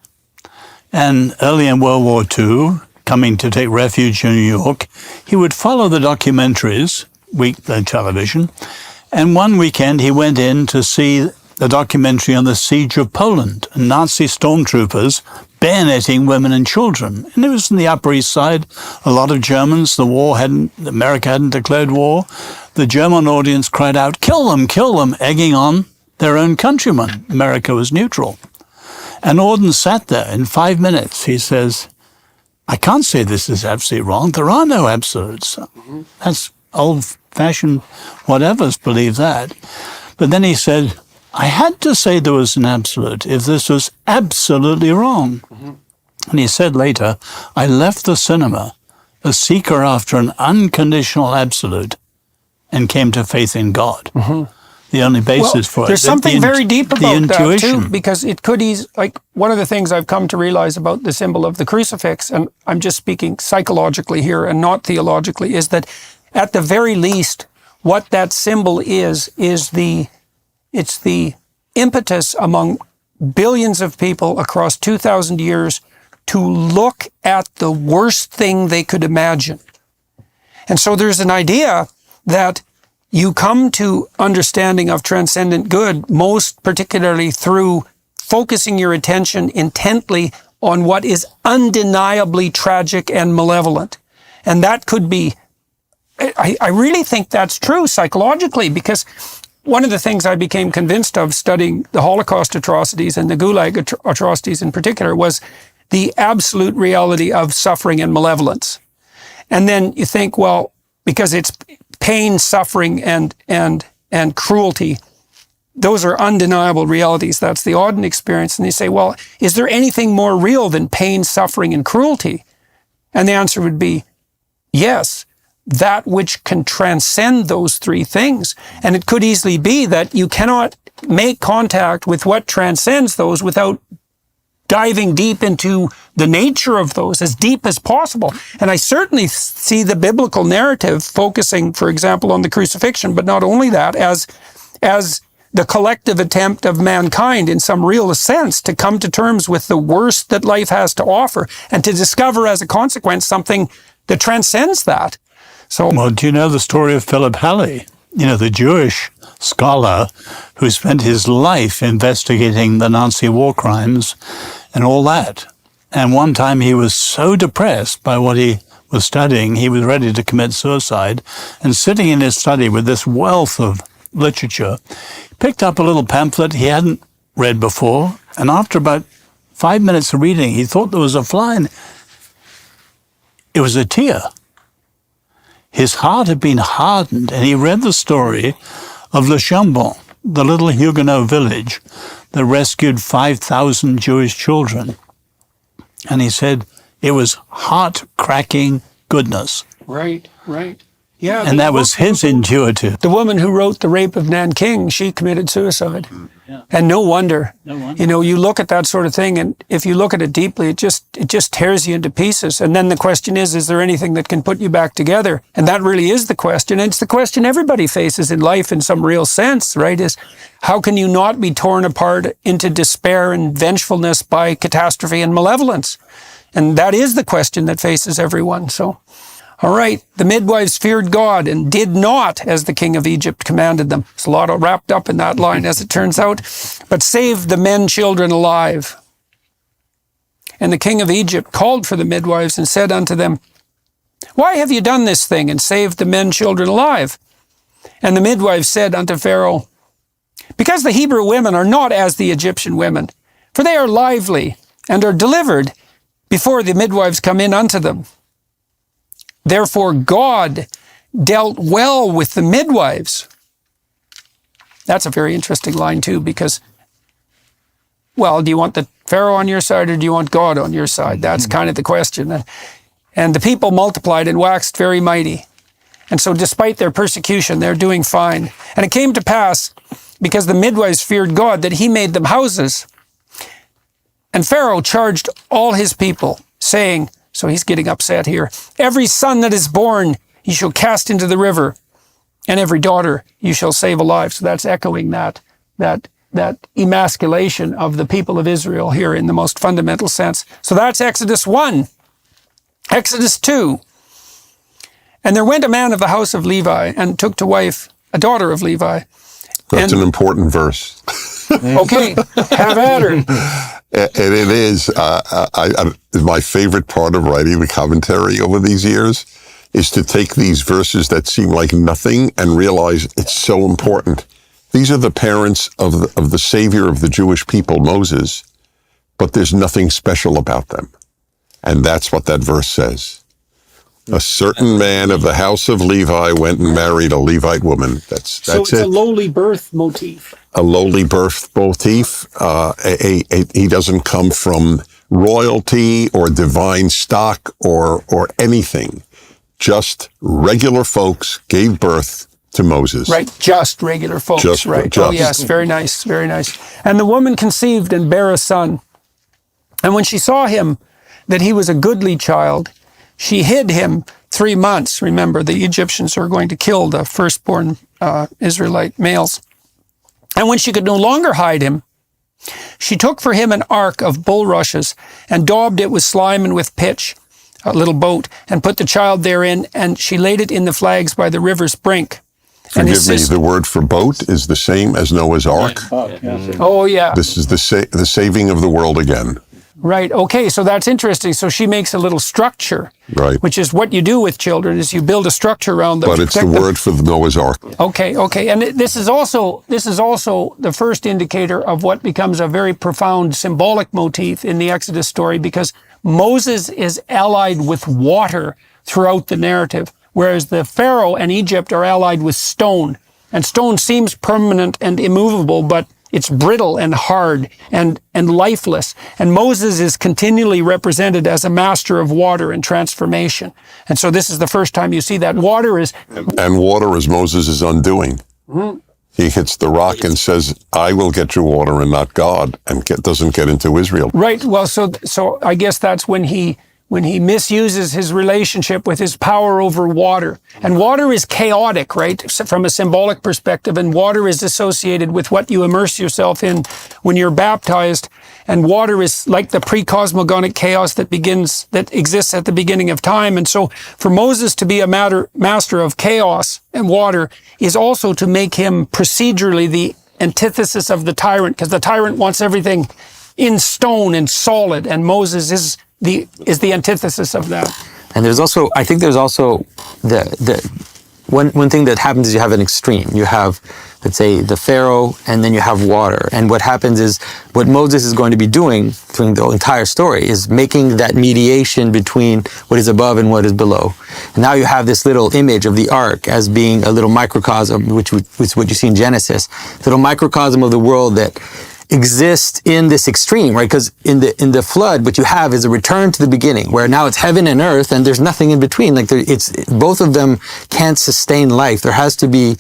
[SPEAKER 3] And early in World War II, coming to take refuge in New York, he would follow the documentaries, weekly television, and one weekend he went in to see the documentary on the siege of Poland and Nazi stormtroopers bayoneting women and children. And it was in the Upper East Side. A lot of Germans, America hadn't declared war. The German audience cried out, kill them, egging on their own countrymen. America was neutral. And Auden sat there in 5 minutes. He says, I can't say this is absolutely wrong. There are no absolutes. That's old-fashioned whatevers believe that. But then he said, I had to say there was an absolute if this was absolutely wrong. And he said later, I left the cinema a seeker after an unconditional absolute and came to faith in God. The only basis for it.
[SPEAKER 1] There's something very deep about that too, because it could like one of the things I've come to realize about the symbol of the crucifix, and I'm just speaking psychologically here and not theologically, is that at the very least, what that symbol is it's the impetus among billions of people across 2,000 years to look at the worst thing they could imagine. And so there's an idea that you come to understanding of transcendent good most particularly through focusing your attention intently on what is undeniably tragic and malevolent. And that could be, I really think that's true psychologically, because one of the things I became convinced of studying the Holocaust atrocities and the Gulag atrocities in particular was the absolute reality of suffering and malevolence. And then you think, well, because it's pain, suffering, and cruelty, those are undeniable realities. That's the Auden experience. And they say, well, is there anything more real than pain, suffering, and cruelty? And the answer would be yes. That which can transcend those three things. And it could easily be that you cannot make contact with what transcends those without diving deep into the nature of those, as deep as possible. And I certainly see the biblical narrative focusing, for example, on the crucifixion, but not only that, as the collective attempt of mankind in some real sense to come to terms with the worst that life has to offer and to discover as a consequence something that transcends that. So,
[SPEAKER 3] well, do you know the story of Philip Halley? You know, the Jewish scholar who spent his life investigating the Nazi war crimes and all that. And one time he was so depressed by what he was studying, he was ready to commit suicide. And sitting in his study with this wealth of literature, picked up a little pamphlet he hadn't read before. And after about 5 minutes of reading, he thought there was a fly in it. It was a tear. His heart had been hardened, and he read the story of Le Chambon, the little Huguenot village that rescued 5,000 Jewish children. And he said it was heart-cracking goodness.
[SPEAKER 1] Right. Yeah.
[SPEAKER 3] And that was his intuitive.
[SPEAKER 1] The woman who wrote The Rape of Nanking, she committed suicide. Yeah. And no wonder. You know, you look at that sort of thing, and if you look at it deeply, it just tears you into pieces. And then the question is there anything that can put you back together? And that really is the question. And it's the question everybody faces in life in some real sense, right? Is how can you not be torn apart into despair and vengefulness by catastrophe and malevolence? And that is the question that faces everyone. So, all right, the midwives feared God and did not, as the king of Egypt commanded them. There's a lot wrapped up in that line, as it turns out, but saved the men, children alive. And the king of Egypt called for the midwives and said unto them, why have you done this thing and saved the men, children alive? And the midwives said unto Pharaoh, because the Hebrew women are not as the Egyptian women, for they are lively and are delivered before the midwives come in unto them. Therefore God dealt well with the midwives. That's a very interesting line too, because, well, do you want the Pharaoh on your side or do you want God on your side? That's kind of the question. And the people multiplied and waxed very mighty. And so despite their persecution, they're doing fine. And it came to pass, because the midwives feared God, that he made them houses. And Pharaoh charged all his people, saying, so he's getting upset here, every son that is born you shall cast into the river, and every daughter you shall save alive. So that's echoing that emasculation of the people of Israel here in the most fundamental sense. So that's Exodus 1. Exodus 2. And there went a man of the house of Levi and took to wife a daughter of Levi.
[SPEAKER 5] That's an important verse.
[SPEAKER 1] Okay, have at her.
[SPEAKER 5] And it is, my favorite part of writing the commentary over these years is to take these verses that seem like nothing and realize it's so important. These are the parents of the savior of the Jewish people, Moses, but there's nothing special about them. And that's what that verse says. A certain man of the house of Levi went and married a Levite woman. That's
[SPEAKER 1] So it's
[SPEAKER 5] it.
[SPEAKER 1] a lowly birth motif.
[SPEAKER 5] A lowly birth motif. He doesn't come from royalty or divine stock or anything. Just regular folks gave birth to Moses.
[SPEAKER 1] Right, just regular folks.
[SPEAKER 5] Just-
[SPEAKER 1] right.
[SPEAKER 5] just.
[SPEAKER 1] Oh, yes, very nice, very nice. And the woman conceived and bare a son. And when she saw him, that he was a goodly child, she hid him 3 months. Remember, the Egyptians are going to kill the firstborn Israelite males. And when she could no longer hide him, she took for him an ark of bulrushes and daubed it with slime and with pitch, a little boat, and put the child therein, and she laid it in the flags by the river's brink. And his
[SPEAKER 5] Forgive me,
[SPEAKER 1] sister-
[SPEAKER 5] the word for boat is the same as Noah's Ark.
[SPEAKER 1] Oh, yeah.
[SPEAKER 5] This is the saving of the world again.
[SPEAKER 1] Right. Okay. So that's interesting. So she makes a little structure,
[SPEAKER 5] Right.
[SPEAKER 1] which is what you do with children: is you build a structure around them.
[SPEAKER 5] But
[SPEAKER 1] to
[SPEAKER 5] it's the
[SPEAKER 1] protect them.
[SPEAKER 5] word for the Noah's Ark.
[SPEAKER 1] Okay. Okay. And this is also the first indicator of what becomes a very profound symbolic motif in the Exodus story, because Moses is allied with water throughout the narrative, whereas the Pharaoh and Egypt are allied with stone. And stone seems permanent and immovable, but it's brittle and hard and lifeless. And Moses is continually represented as a master of water and transformation. And so this is the first time you see that. Water is...
[SPEAKER 5] And water is Moses' undoing. He hits the rock and says, I will get you water and not God, and doesn't get into Israel.
[SPEAKER 1] Right. Well, so I guess that's when he misuses his relationship with his power over water. And water is chaotic, right, from a symbolic perspective, and water is associated with what you immerse yourself in when you're baptized. And water is like the pre-cosmogonic chaos that exists at the beginning of time. And so for Moses to be a master of chaos and water is also to make him procedurally the antithesis of the tyrant, because the tyrant wants everything in stone and solid, and Moses is the antithesis of that.
[SPEAKER 7] And I think there's also one thing that happens is you have an extreme. You have, let's say, the Pharaoh, and then you have water. And what happens is, what Moses is going to be doing through the entire story is making that mediation between what is above and what is below. And now you have this little image of the ark as being a little microcosm, which is what you see in Genesis, little microcosm of the world that exist in this extreme, right? Because in the flood, what you have is a return to the beginning, where now it's heaven and earth, and there's nothing in between. Like it's both of them can't sustain life. There has to be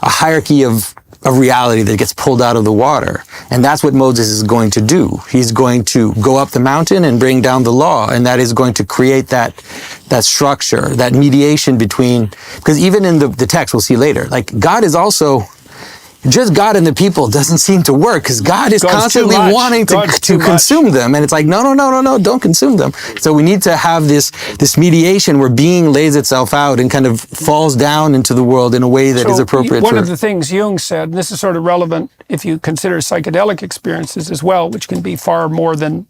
[SPEAKER 7] a hierarchy of reality that gets pulled out of the water, and that's what Moses is going to do. He's going to go up the mountain and bring down the law, and that is going to create that structure, that mediation between. Because even in the text, we'll see later, like God is also. Just God and the people doesn't seem to work, because God is constantly wanting to consume them. And it's like, no, don't consume them. So we need to have this mediation where being lays itself out and kind of falls down into the world in a way that is appropriate.
[SPEAKER 1] One of the things Jung said, and this is sort of relevant if you consider psychedelic experiences as well, which can be far more than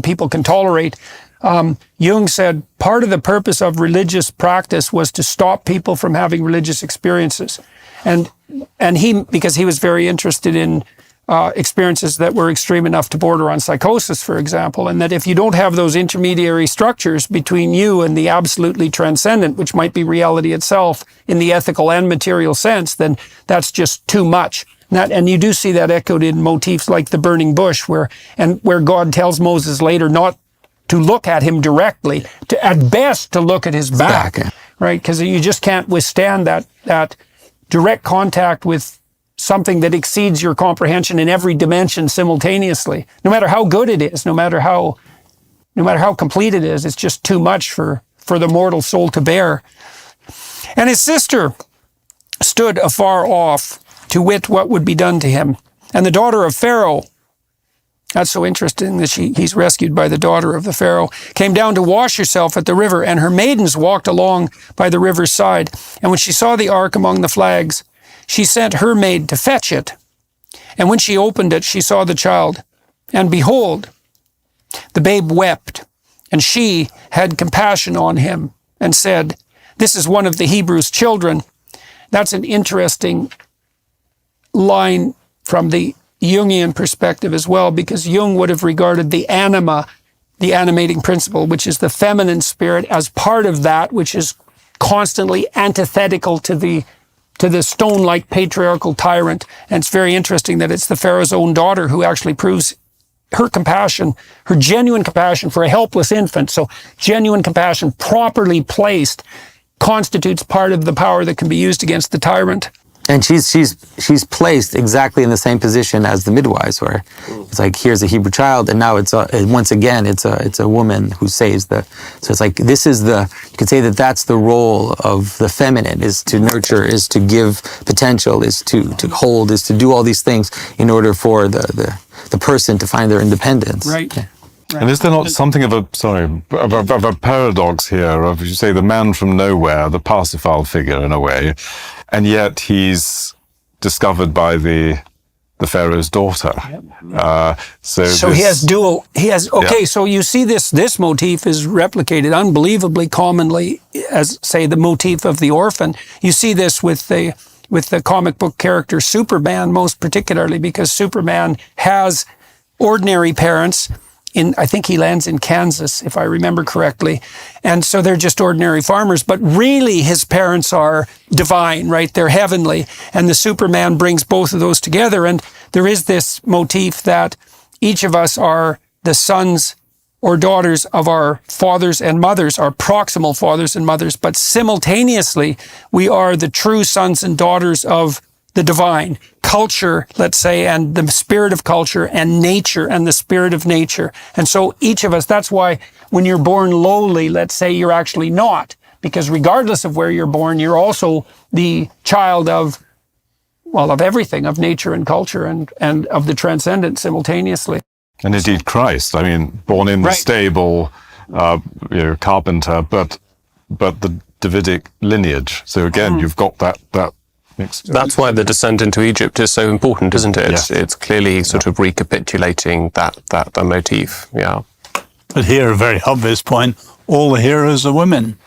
[SPEAKER 1] people can tolerate. Jung said part of the purpose of religious practice was to stop people from having religious experiences. And he, because he was very interested in experiences that were extreme enough to border on psychosis, for example, and that if you don't have those intermediary structures between you and the absolutely transcendent, which might be reality itself in the ethical and material sense, then that's just too much. And you do see that echoed in motifs like the burning bush, where God tells Moses later not to look at him directly, at best to look at his back. Right? Because you just can't withstand that direct contact with something that exceeds your comprehension in every dimension simultaneously. No matter how good it is, no matter how complete it is, it's just too much for the mortal soul to bear. And his sister stood afar off to wit what would be done to him. And the daughter of Pharaoh, that's so interesting that he's rescued by the daughter of the Pharaoh, came down to wash herself at the river, and her maidens walked along by the river's side. And when she saw the ark among the flags, she sent her maid to fetch it. And when she opened it, she saw the child. And behold, the babe wept. And she had compassion on him and said, this is one of the Hebrews' children. That's an interesting line from the Jungian perspective as well, because Jung would have regarded the anima, the animating principle, which is the feminine spirit, as part of that which is constantly antithetical to the stone-like patriarchal tyrant. And it's very interesting that it's the Pharaoh's own daughter who actually proves her compassion, her genuine compassion for a helpless infant. So genuine compassion properly placed constitutes part of the power that can be used against the tyrant.
[SPEAKER 7] And she's placed exactly in the same position as the midwives, where it's like, here's a Hebrew child, and now it's once again it's a woman who saves the. So it's like, this is you could say that that's the role of the feminine, is to nurture, is to give potential, is to hold, is to do all these things in order for the person to find their independence.
[SPEAKER 1] Right.
[SPEAKER 7] Yeah.
[SPEAKER 2] And is there not something of a paradox here of, you say, the man from nowhere, the Parsifal figure in a way, and yet he's discovered by the Pharaoh's daughter. So
[SPEAKER 1] he has so you see this motif is replicated unbelievably commonly as, say, the motif of the orphan. You see this with the comic book character Superman, most particularly, because Superman has ordinary parents. I think he lands in Kansas, if I remember correctly. And so they're just ordinary farmers, but really his parents are divine, right? They're heavenly. And the Superman brings both of those together. And there is this motif that each of us are the sons or daughters of our fathers and mothers, our proximal fathers and mothers, but simultaneously we are the true sons and daughters of the divine, culture, let's say, and the spirit of culture, and nature and the spirit of nature. And so each of us, that's why when you're born lowly, let's say, you're actually not, because regardless of where you're born, you're also the child of everything, of nature and culture and of the transcendent simultaneously.
[SPEAKER 2] And indeed Christ, I mean, born in the stable, carpenter, but the Davidic lineage. So again, you've got that
[SPEAKER 4] That's why the descent into Egypt is so important, isn't it?
[SPEAKER 2] Yes.
[SPEAKER 4] It's clearly sort of recapitulating that motif. Yeah.
[SPEAKER 3] But here, a very obvious point, all the heroes are women.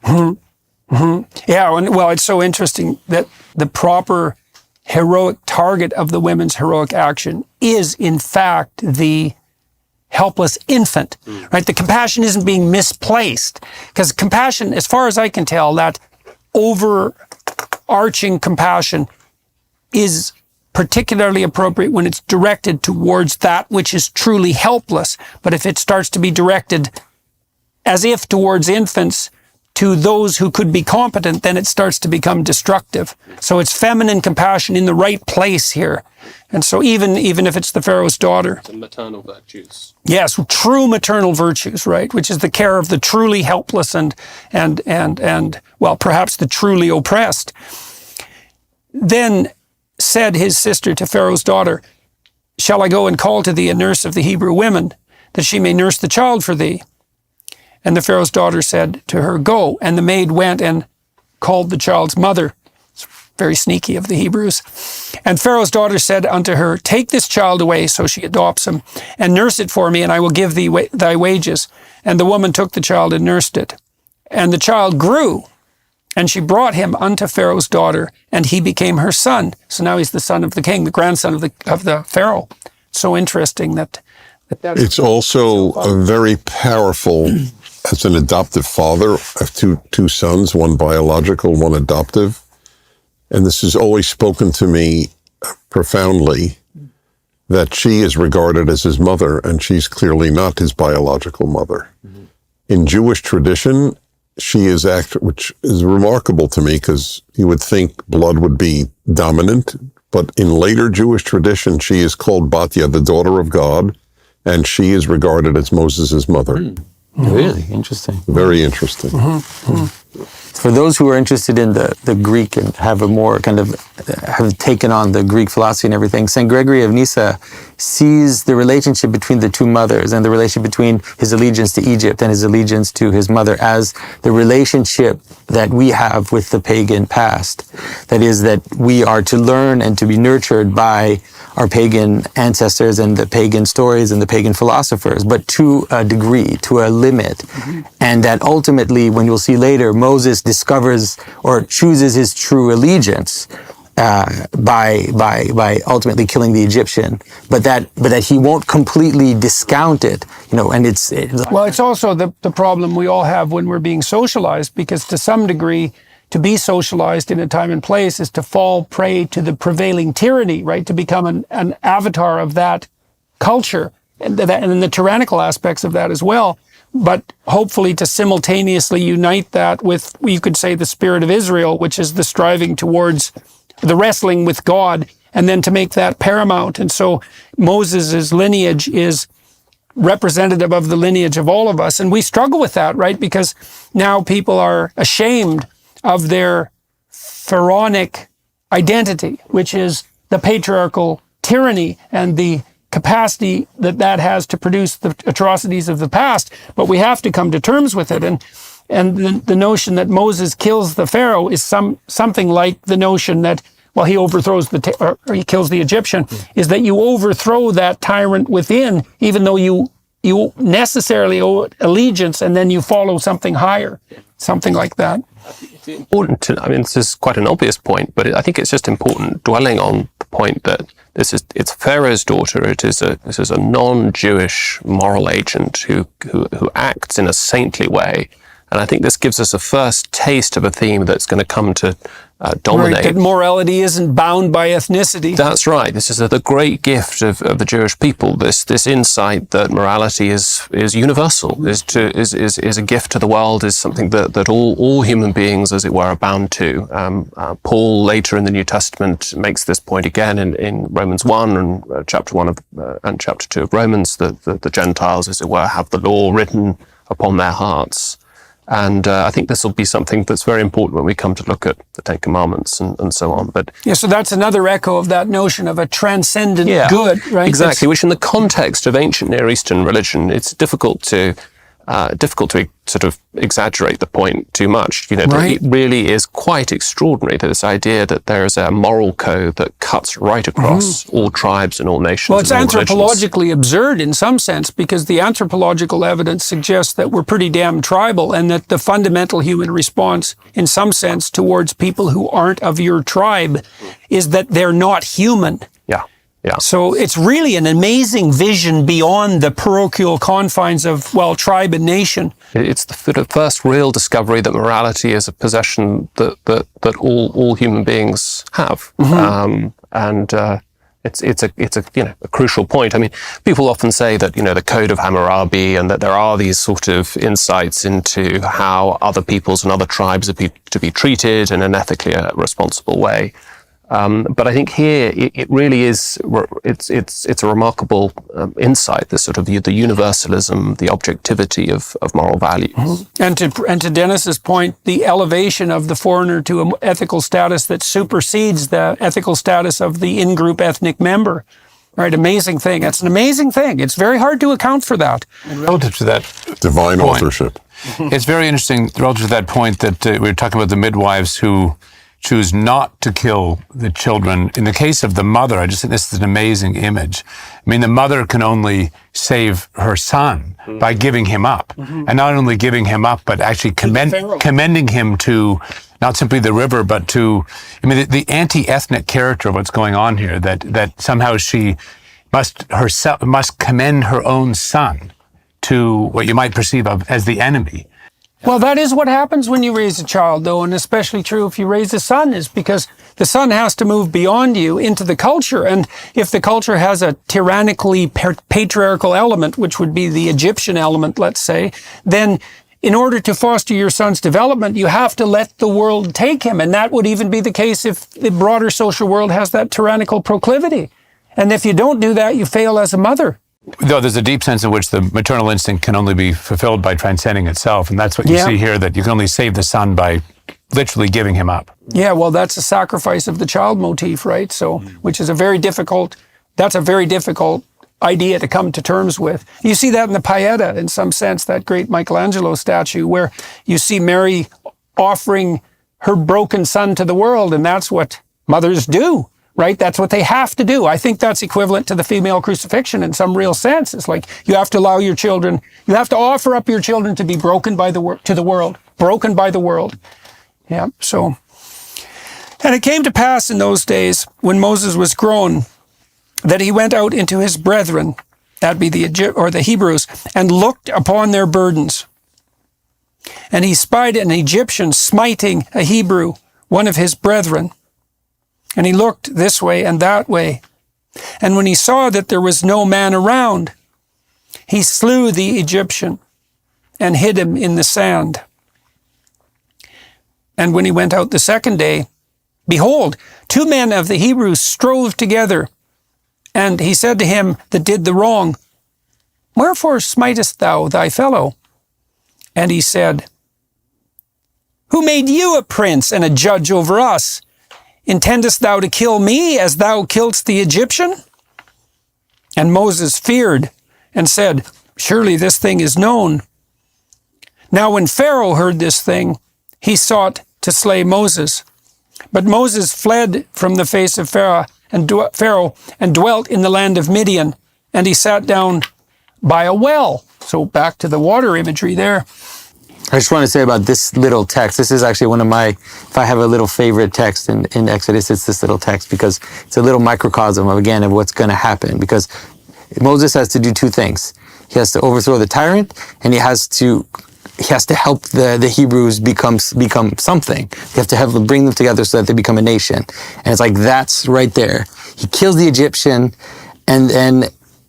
[SPEAKER 1] Yeah, well, it's so interesting that the proper heroic target of the women's heroic action is, in fact, the helpless infant, right? The compassion isn't being misplaced, because compassion, as far as I can tell, that overarching compassion is particularly appropriate when it's directed towards that which is truly helpless. But if it starts to be directed as if towards infants, to those who could be competent, then it starts to become destructive. So it's feminine compassion in the right place here. And so even if it's the Pharaoh's daughter.
[SPEAKER 4] The maternal virtues.
[SPEAKER 1] Yes, true maternal virtues, right? Which is the care of the truly helpless and well, perhaps the truly oppressed. Then said his sister to Pharaoh's daughter, "Shall I go and call to thee a nurse of the Hebrew women, that she may nurse the child for thee?" And the Pharaoh's daughter said to her, "Go." And the maid went and called the child's mother. It's very sneaky of the Hebrews. And Pharaoh's daughter said unto her, "Take this child away," so she adopts him, "and nurse it for me, and I will give thee thy wages." And the woman took the child and nursed it. And the child grew, and she brought him unto Pharaoh's daughter, and he became her son. So now he's the son of the king, the grandson of the Pharaoh. So interesting that
[SPEAKER 5] it's also a very powerful. As an adoptive father, I have two sons, one biological, one adoptive. And this has always spoken to me profoundly, that she is regarded as his mother, and she's clearly not his biological mother. Mm-hmm. In Jewish tradition, she is which is remarkable to me, because you would think blood would be dominant. But in later Jewish tradition, she is called Batya, the daughter of God, and she is regarded as Moses' mother.
[SPEAKER 7] Really interesting.
[SPEAKER 5] Very interesting.
[SPEAKER 1] Mm-hmm. Mm-hmm.
[SPEAKER 7] For those who are interested in the Greek and have a more kind of, have taken on the Greek philosophy and everything, St. Gregory of Nyssa sees the relationship between the two mothers and the relationship between his allegiance to Egypt and his allegiance to his mother as the relationship that we have with the pagan past. That is, that we are to learn and to be nurtured by our pagan ancestors and the pagan stories and the pagan philosophers, but to a degree, to a limit. And that ultimately, when you'll see later, Moses discovers or chooses his true allegiance by ultimately killing the Egyptian, but that he won't completely discount it, and it's
[SPEAKER 1] Well, it's also the problem we all have when we're being socialized, because to some degree, to be socialized in a time and place is to fall prey to the prevailing tyranny, right? To become an avatar of that culture and the tyrannical aspects of that as well. But hopefully to simultaneously unite that with, you could say, the spirit of Israel, which is the striving towards the wrestling with God, and then to make that paramount. And so Moses' lineage is representative of the lineage of all of us. And we struggle with that, right? Because now people are ashamed of their pharaonic identity, which is the patriarchal tyranny and the capacity that has to produce the atrocities of the past. But we have to come to terms with it. And the notion that Moses kills the Pharaoh is something like the notion that, well, he overthrows or he kills the Egyptian, is that you overthrow that tyrant within, even though you necessarily owe allegiance, and then you follow something higher, something like that.
[SPEAKER 4] It's important to, this is quite an obvious point, but I think it's just important dwelling on the point that it's Pharaoh's daughter. This is a non-Jewish moral agent who acts in a saintly way. And I think this gives us a first taste of a theme that's going to come to dominate.
[SPEAKER 1] Right, that morality isn't bound by ethnicity.
[SPEAKER 4] That's right. This is the great gift of the Jewish people. This insight that morality is universal, is a gift to the world, is something that all human beings, as it were, are bound to. Paul later in the New Testament makes this point again in Romans 1 and chapter 1 and chapter 2 of Romans, that the Gentiles, as it were, have the law written upon their hearts. And I think this will be something that's very important when we come to look at the Ten Commandments and so on. But
[SPEAKER 1] yeah, so that's another echo of that notion of a transcendent good, right?
[SPEAKER 4] Exactly, which in the context of ancient Near Eastern religion, it's difficult to sort of exaggerate the point too much. It really is quite extraordinary, that this idea that there is a moral code that cuts right across all tribes and all nations.
[SPEAKER 1] Well, it's anthropologically absurd in some sense, because the anthropological evidence suggests that we're pretty damn tribal, and that the fundamental human response, in some sense, towards people who aren't of your tribe is that they're not human.
[SPEAKER 4] Yeah.
[SPEAKER 1] So it's really an amazing vision beyond the parochial confines of, well, tribe and nation.
[SPEAKER 4] It's the first real discovery that morality is a possession that all human beings have. It's a crucial point. People often say that, the Code of Hammurabi, and that there are these sort of insights into how other peoples and other tribes are to be treated in an ethically responsible way. But I think here it really is. It's a remarkable insight. This sort of the universalism, the objectivity of moral values.
[SPEAKER 1] And to Dennis's point, the elevation of the foreigner to an ethical status that supersedes the ethical status of the in-group ethnic member. Right, amazing thing. That's an amazing thing. It's very hard to account for that.
[SPEAKER 6] And relative to that
[SPEAKER 5] divine
[SPEAKER 6] point,
[SPEAKER 5] authorship.
[SPEAKER 6] It's very interesting relative to that point that we were talking about the midwives who choose not to kill the children. In the case of the mother, I just think this is an amazing image. The mother can only save her son by giving him up. And not only giving him up, but actually commending him to not simply the river, but to, the anti-ethnic character of what's going on here, that somehow she must commend her own son to what you might perceive of as the enemy.
[SPEAKER 1] Well, that is what happens when you raise a child, though, and especially true if you raise a son, is because the son has to move beyond you into the culture. And if the culture has a tyrannically patriarchal element, which would be the Egyptian element, let's say, then in order to foster your son's development, you have to let the world take him. And that would even be the case if the broader social world has that tyrannical proclivity. And if you don't do that, you fail as a mother.
[SPEAKER 6] Though there's a deep sense in which the maternal instinct can only be fulfilled by transcending itself. And that's what you
[SPEAKER 1] Yeah.
[SPEAKER 6] see here, that you can only save the son by literally giving him up.
[SPEAKER 1] Yeah, well, that's a sacrifice of the child motif, right? So, which is a very difficult idea to come to terms with. You see that in the Pieta, in some sense, that great Michelangelo statue, where you see Mary offering her broken son to the world, and that's what mothers do, right? That's what they have to do. I think that's equivalent to the female crucifixion in some real sense. It's like you have to allow your children, you have to offer up your children to be broken by to the world, broken by the world. Yeah, so. And it came to pass in those days, when Moses was grown, that he went out into his brethren, that be the Hebrews, and looked upon their burdens. And he spied an Egyptian smiting a Hebrew, one of his brethren. And he looked this way and that way. And when he saw that there was no man around, he slew the Egyptian and hid him in the sand. And when he went out the second day, behold, 2 men of the Hebrews strove together. And he said to him that did the wrong, Wherefore smitest thou thy fellow? And he said, Who made you a prince and a judge over us? Intendest thou to kill me as thou killedst the Egyptian? And Moses feared and said, Surely this thing is known. Now when Pharaoh heard this thing, he sought to slay Moses. But Moses fled from the face of Pharaoh and dwelt in the land of Midian, and he sat down by a well. So back to the water imagery there.
[SPEAKER 7] I just want to say about this little text. This is actually one of my, if I have a little favorite text in Exodus, it's this little text, because it's a little microcosm of what's going to happen. Because Moses has to do 2 things. He has to overthrow the tyrant, and he has to help the Hebrews become something. You have to bring them together so that they become a nation. And it's like, that's right there. He kills the Egyptian, and then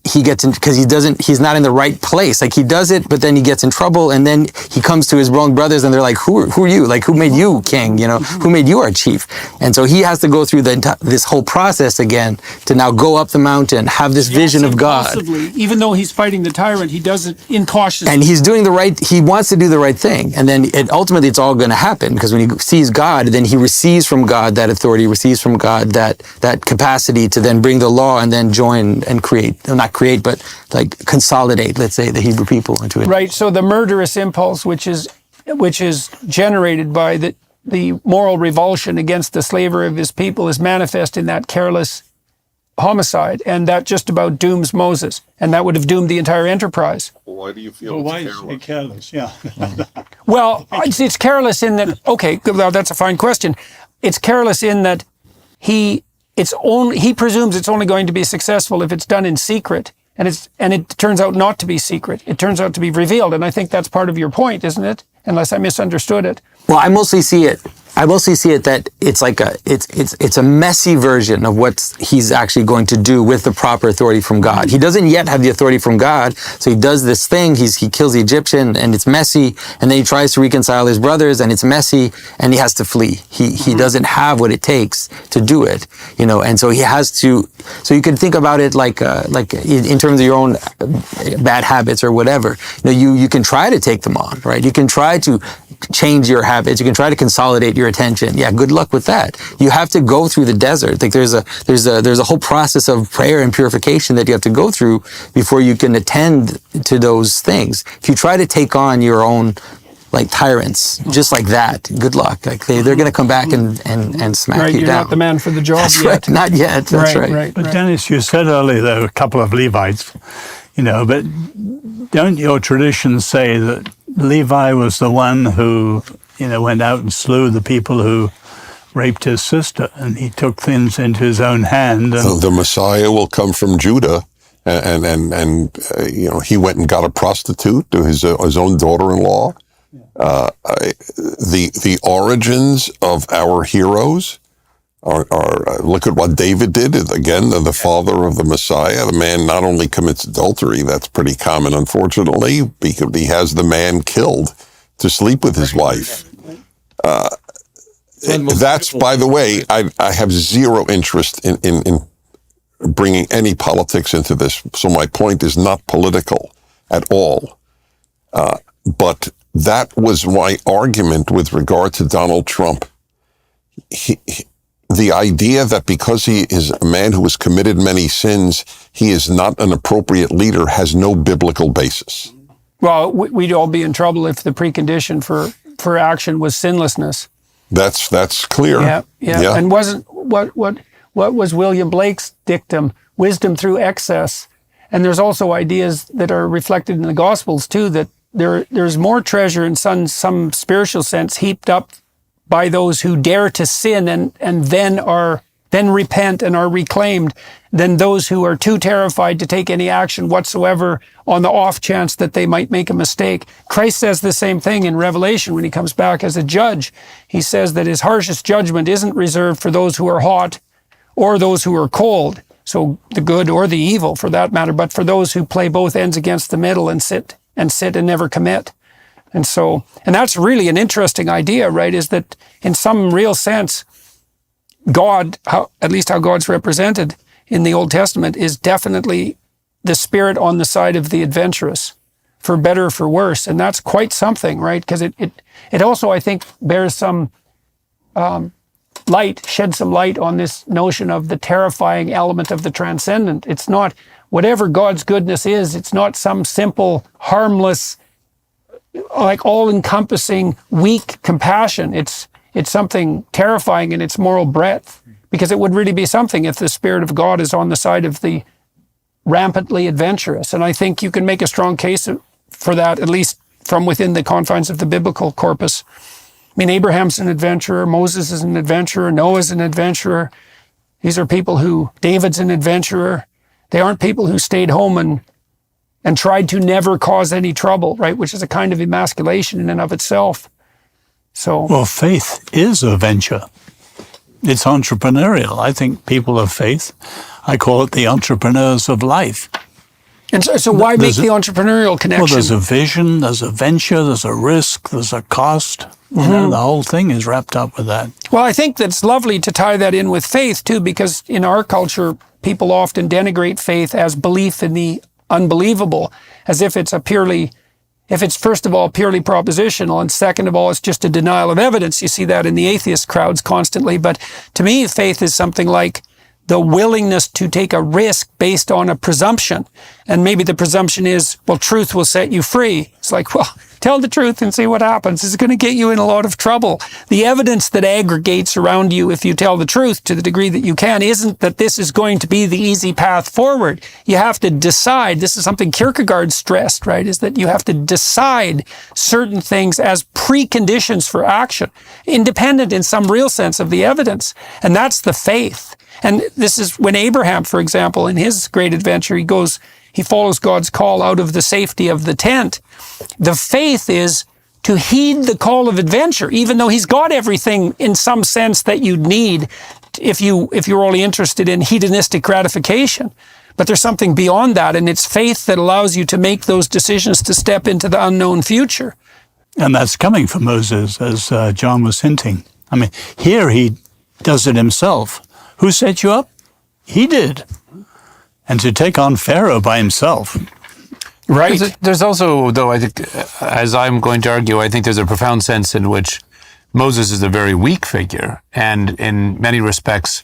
[SPEAKER 7] he gets in, because he's not in the right place. Like, he does it, but then he gets in trouble, and then he comes to his wrong brothers, and they're like, who are you? Like, who made you king? Who made you our chief? And so he has to go through this whole process again to now go up the mountain, have this vision of God.
[SPEAKER 1] Even though he's fighting the tyrant, he does it incautiously.
[SPEAKER 7] And he wants to do the right thing. And then ultimately it's all going to happen, because when he sees God, then he receives from God that authority, receives from God that capacity to then bring the law and then join and but like consolidate, let's say, the Hebrew people into it.
[SPEAKER 1] Right. So the murderous impulse, which is generated by the moral revulsion against the slavery of his people, is manifest in that careless homicide, and that just about dooms Moses, and that would have doomed the entire enterprise.
[SPEAKER 5] Why do you feel
[SPEAKER 3] Why is he careless? Yeah.
[SPEAKER 1] Well, it's careless in that. Okay, well, that's a fine question. It's careless in that he presumes it's only going to be successful if it's done in secret, and it turns out not to be secret. It turns out to be revealed, and I think that's part of your point, isn't it? Unless I misunderstood it.
[SPEAKER 7] Well, I mostly see it that it's like it's a messy version of what he's actually going to do with the proper authority from God. He doesn't yet have the authority from God, so he does this thing. He kills the Egyptian, and it's messy, and then he tries to reconcile his brothers, and it's messy, and he has to flee. He doesn't have what it takes to do it, and so he has to. So you can think about it like in terms of your own bad habits or whatever. You can try to take them on, right? You can try to change your habits. You can try to consolidate your attention. Yeah, good luck with that. You have to go through the desert. Like there's a whole process of prayer and purification that you have to go through before you can attend to those things. If you try to take on your own like tyrants, just like that, good luck. Like they're going to come back and smack you
[SPEAKER 1] you're
[SPEAKER 7] down.
[SPEAKER 1] Not the man for the job
[SPEAKER 7] That's
[SPEAKER 1] yet.
[SPEAKER 7] right. Not yet. That's right.
[SPEAKER 3] But Dennis, you said earlier there were a couple of Levites, but don't your traditions say that Levi was the one who, went out and slew the people who raped his sister, and he took things into his own hand? And
[SPEAKER 5] The Messiah will come from Judah, and he went and got a prostitute to his own daughter-in-law. The origins of our heroes are look at what David did. Again, the father of the Messiah. The man not only commits adultery, that's pretty common, unfortunately, because he has the man killed to sleep with his wife. That's, by the way, I have zero interest in bringing any politics into this. So my point is not political at all. But that was my argument with regard to Donald Trump. The idea that because he is a man who has committed many sins, he is not an appropriate leader has no biblical basis.
[SPEAKER 1] Well, we'd all be in trouble if the precondition for action was sinlessness.
[SPEAKER 5] That's clear.
[SPEAKER 1] Yeah. And wasn't what was William Blake's dictum? Wisdom through excess. And there's also ideas that are reflected in the Gospels too, that there's more treasure in some spiritual sense heaped up by those who dare to sin and then repent and are reclaimed than those who are too terrified to take any action whatsoever on the off chance that they might make a mistake. Christ says the same thing in Revelation when he comes back as a judge. He says that his harshest judgment isn't reserved for those who are hot or those who are cold, so the good or the evil for that matter, but for those who play both ends against the middle and sit and never commit. And that's really an interesting idea, right? Is that in some real sense, God, at least how God's represented in the Old Testament, is definitely the spirit on the side of the adventurous, for better or for worse. And that's quite something, right? Because it also, I think, bears some sheds some light on this notion of the terrifying element of the transcendent. It's not, whatever God's goodness is, it's not some simple, harmless, like all-encompassing, weak compassion. It's something terrifying in its moral breadth, because it would really be something if the Spirit of God is on the side of the rampantly adventurous. And I think you can make a strong case for that, at least from within the confines of the biblical corpus. I mean, Abraham's an adventurer, Moses is an adventurer, Noah's an adventurer. These are people David's an adventurer. They aren't people who stayed home and tried to never cause any trouble, right? Which is a kind of emasculation in and of itself. Well,
[SPEAKER 3] faith is a venture. It's entrepreneurial. I think people of faith, I call it the entrepreneurs of life.
[SPEAKER 1] And so why make the entrepreneurial connection?
[SPEAKER 3] Well, there's a vision, there's a venture, there's a risk, there's a cost. Mm-hmm. You know, the whole thing is wrapped up with that.
[SPEAKER 1] Well, I think that's lovely to tie that in with faith, too, because in our culture, people often denigrate faith as belief in the unbelievable, as if it's first of all purely propositional, and second of all it's just a denial of evidence. You see that in the atheist crowds constantly. But to me, faith is something like the willingness to take a risk based on a presumption. And maybe the presumption is, well, truth will set you free. It's like, well, tell the truth and see what happens. It's going to get you in a lot of trouble. The evidence that aggregates around you if you tell the truth to the degree that you can isn't that this is going to be the easy path forward. You have to decide. This is something Kierkegaard stressed, right? Is that you have to decide certain things as preconditions for action, independent in some real sense of the evidence. And that's the faith. And this is when Abraham, for example, in his great adventure, he follows God's call out of the safety of the tent. The faith is to heed the call of adventure, even though he's got everything in some sense that you'd need if you're only interested in hedonistic gratification. But there's something beyond that, and it's faith that allows you to make those decisions to step into the unknown future.
[SPEAKER 3] And that's coming from Moses, as John was hinting. I mean, here he does it himself. Who set you up? He did. And to take on Pharaoh by himself.
[SPEAKER 1] Right.
[SPEAKER 6] There's also, though, I think, as I'm going to argue, I think there's a profound sense in which Moses is a very weak figure. And in many respects,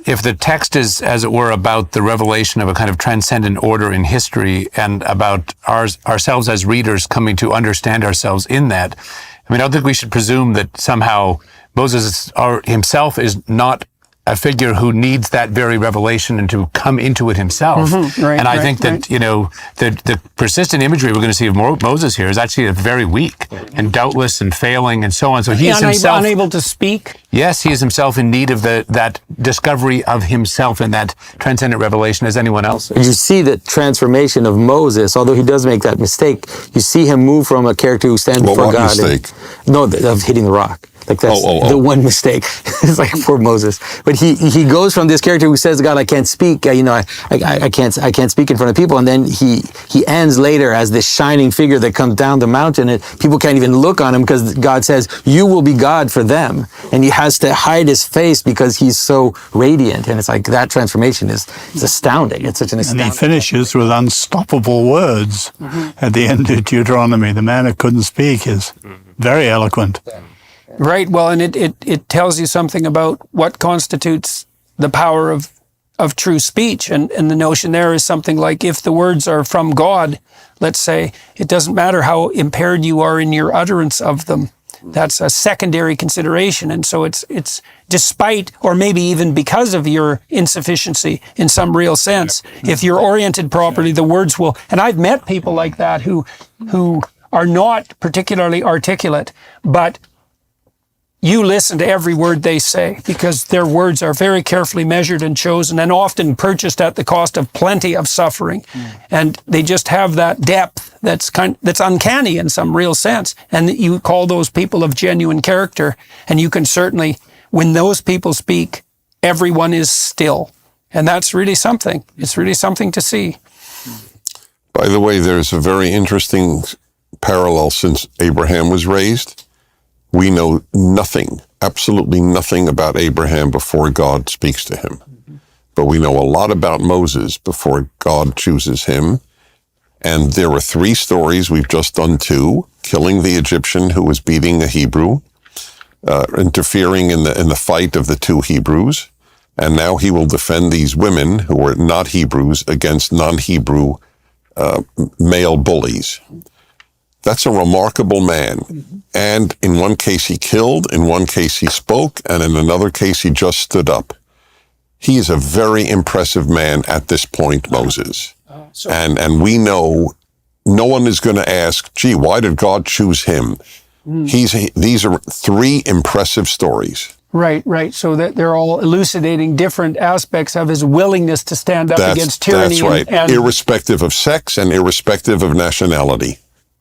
[SPEAKER 6] if the text is, as it were, about the revelation of a kind of transcendent order in history and about ourselves as readers coming to understand ourselves in that, I mean, I don't think we should presume that somehow Moses himself is not a figure who needs that very revelation and to come into it himself. Mm-hmm, right, and I think that, the persistent imagery we're going to see of Moses here is actually very weak and doubtless and failing and so on. So he is himself
[SPEAKER 1] unable to speak.
[SPEAKER 6] Yes, he is himself in need of that discovery of himself and that transcendent revelation as anyone else is.
[SPEAKER 7] You see the transformation of Moses, although he does make that mistake. You see him move from a character who stands before God.
[SPEAKER 5] What mistake?
[SPEAKER 7] Of hitting the rock. Like that's the one mistake. It's like poor Moses. But he goes from this character who says to God, I can't speak, I can't speak in front of people. And then he ends later as this shining figure that comes down the mountain, and people can't even look on him because God says, you will be God for them. And he has to hide his face because he's so radiant. And it's like that transformation is astounding. It's such an astounding.
[SPEAKER 3] And he finishes with unstoppable words at the end of Deuteronomy. The man who couldn't speak is very eloquent.
[SPEAKER 1] Right. Well, and it tells you something about what constitutes the power of true speech. And the notion there is something like, if the words are from God, let's say, it doesn't matter how impaired you are in your utterance of them. That's a secondary consideration. And so it's despite, or maybe even because of your insufficiency in some real sense, if you're oriented properly, the words will, and I've met people like that who are not particularly articulate, but you listen to every word they say because their words are very carefully measured and chosen and often purchased at the cost of plenty of suffering. And they just have that depth that's uncanny in some real sense. And you call those people of genuine character, and you can certainly, when those people speak, everyone is still. And that's really something. It's really something to see.
[SPEAKER 5] By the way, there's a very interesting parallel since Abraham was raised. We know nothing, absolutely nothing about Abraham before God speaks to him. But we know a lot about Moses before God chooses him. And there were 3 stories. We've just done 2. Killing the Egyptian who was beating a Hebrew, interfering in the fight of the 2 Hebrews. And now he will defend these women who are not Hebrews against non-Hebrew male bullies. That's a remarkable man. And in one case he killed, in one case he spoke, and in another case he just stood up. He is a very impressive man at this point, Moses. And we know no one is going to ask, gee, why did God choose him? These are 3 impressive stories.
[SPEAKER 1] Right. So that they're all elucidating different aspects of his willingness to stand up against tyranny.
[SPEAKER 5] That's right.
[SPEAKER 1] And
[SPEAKER 5] irrespective of sex and irrespective of nationality.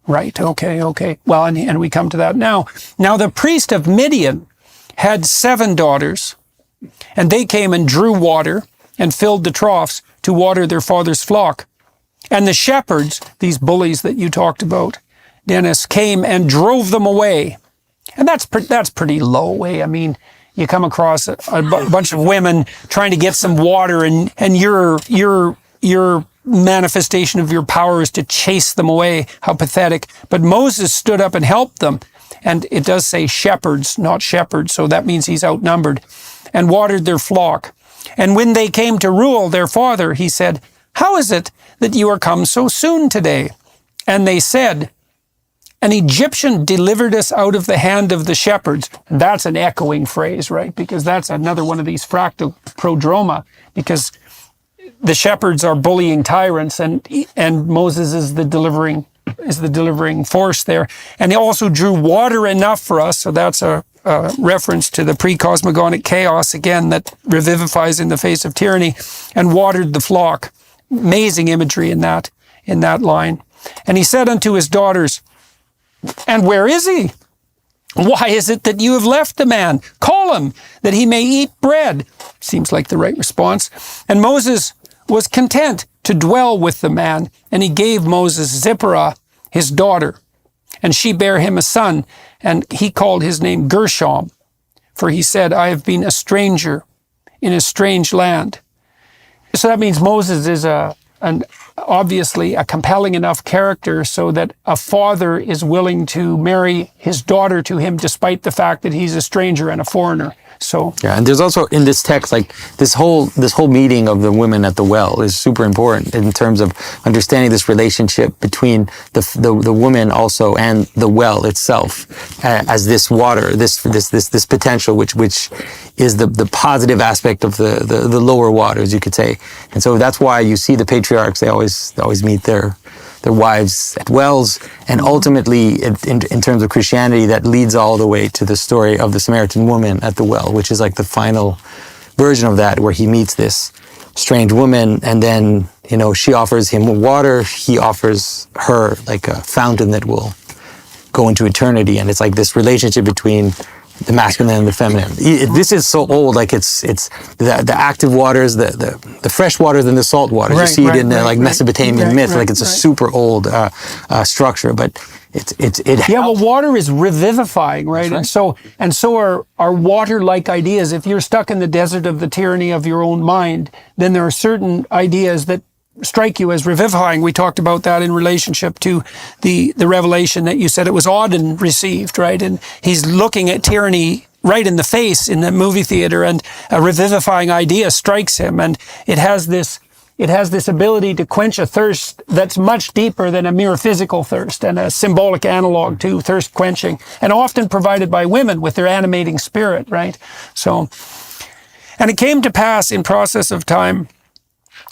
[SPEAKER 1] Right. Okay. Well, and we come to that now. Now, the priest of Midian had 7 daughters, and they came and drew water and filled the troughs to water their father's flock. And the shepherds, these bullies that you talked about, Dennis, came and drove them away. And that's pretty low way. I mean, you come across a bunch of women trying to get some water, and your manifestation of your power is to chase them away. How pathetic. But Moses stood up and helped them. And it does say shepherds, not shepherds. So that means he's outnumbered. And watered their flock. And when they came to rule their father, he said, how is it that you are come so soon today? And they said, an Egyptian delivered us out of the hand of the shepherds. And that's an echoing phrase, right? Because that's another one of these fractal prodroma. Because the shepherds are bullying tyrants, and Moses is the delivering force there. And he also drew water enough for us. So that's a reference to the pre-cosmogonic chaos again that revivifies in the face of tyranny, and watered the flock. Amazing imagery in that line. And he said unto his daughters, and where is he? Why is it that you have left the man? Call him, that he may eat bread. Seems like the right response. And Moses was content to dwell with the man, and he gave Moses Zipporah, his daughter. And she bare him a son, and he called his name Gershom, for he said, I have been a stranger in a strange land. So that means Moses is obviously a compelling enough character so that a father is willing to marry his daughter to him despite the fact that he's a stranger and a foreigner. So
[SPEAKER 7] yeah, and there's also in this text, like this whole meeting of the women at the well is super important in terms of understanding this relationship between the woman also and the well itself as this water, this potential which is the positive aspect of the lower waters, you could say. And so that's why you see the patriarchs, they always meet their wives at wells, and ultimately, in terms of Christianity, that leads all the way to the story of the Samaritan woman at the well, which is like the final version of that, where he meets this strange woman, and then, she offers him water, he offers her like a fountain that will go into eternity, and it's like this relationship between the masculine and the feminine. This is so old, like it's the active waters, the fresh waters and the salt waters. You see it in the Mesopotamian myth, like it's a super old structure, but
[SPEAKER 1] yeah, well, water is revivifying, right? And so are water-like ideas. If you're stuck in the desert of the tyranny of your own mind, then there are certain ideas that strike you as revivifying. We talked about that in relationship to the revelation that you said it was Auden received, right? And he's looking at tyranny right in the face in the movie theater, and a revivifying idea strikes him, and it has this ability to quench a thirst that's much deeper than a mere physical thirst, and a symbolic analog to thirst quenching, and often provided by women with their animating spirit, right? So, and it came to pass in process of time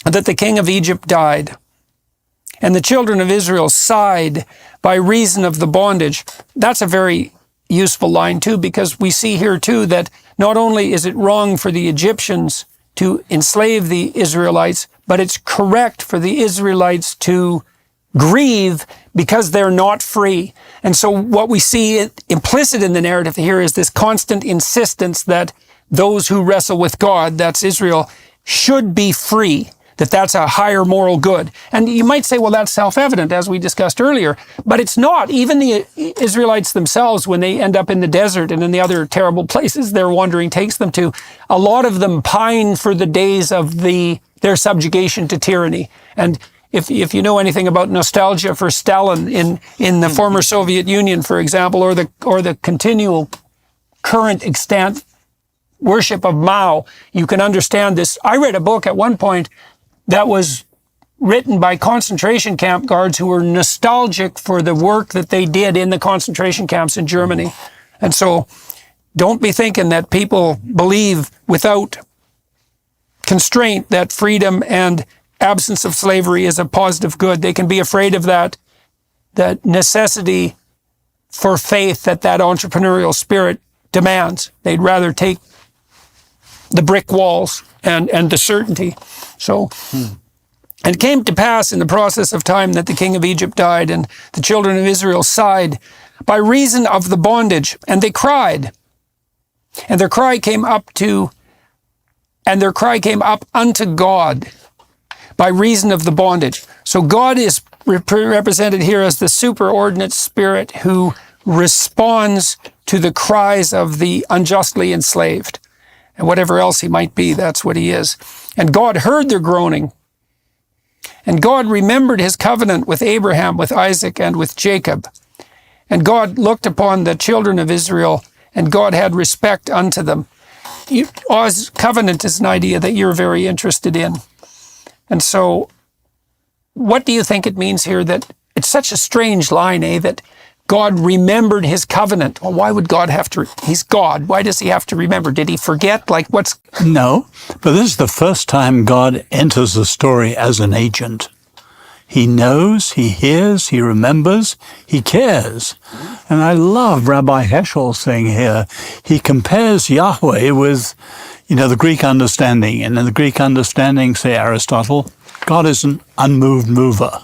[SPEAKER 1] that the king of Egypt died, and the children of Israel sighed by reason of the bondage. That's a very useful line too, because we see here too that not only is it wrong for the Egyptians to enslave the Israelites, but it's correct for the Israelites to grieve because they're not free. And so what we see implicit in the narrative here is this constant insistence that those who wrestle with God, that's Israel, should be free, that that's a higher moral good. And you might say, well, that's self-evident, as we discussed earlier, but it's not. Even the Israelites themselves, when they end up in the desert and in the other terrible places their wandering takes them to, a lot of them pine for the days of their subjugation to tyranny. And if you know anything about nostalgia for Stalin in the former Soviet Union, for example, or the continual current extant worship of Mao, you can understand this. I read a book at one point that was written by concentration camp guards who were nostalgic for the work that they did in the concentration camps in Germany. And so don't be thinking that people believe without constraint that freedom and absence of slavery is a positive good. They can be afraid of that necessity for faith that entrepreneurial spirit demands. They'd rather take the brick walls and the certainty. So, and it came to pass in the process of time that the king of Egypt died, and the children of Israel sighed by reason of the bondage, and they cried, and their cry came up unto God by reason of the bondage. So God is represented here as the superordinate spirit who responds to the cries of the unjustly enslaved. And whatever else he might be, that's what he is. And God heard their groaning. And God remembered his covenant with Abraham, with Isaac, and with Jacob. And God looked upon the children of Israel, and God had respect unto them. Oz, covenant is an idea that you're very interested in. And so, what do you think it means here that it's such a strange line, that God remembered his covenant? Well, why would God have to? He's God. Why does he have to remember? Did he forget?
[SPEAKER 3] No, but this is the first time God enters the story as an agent. He knows, he hears, he remembers, he cares. And I love Rabbi Heschel's thing here. He compares Yahweh with, the Greek understanding. And in the Greek understanding, say Aristotle, God is an unmoved mover.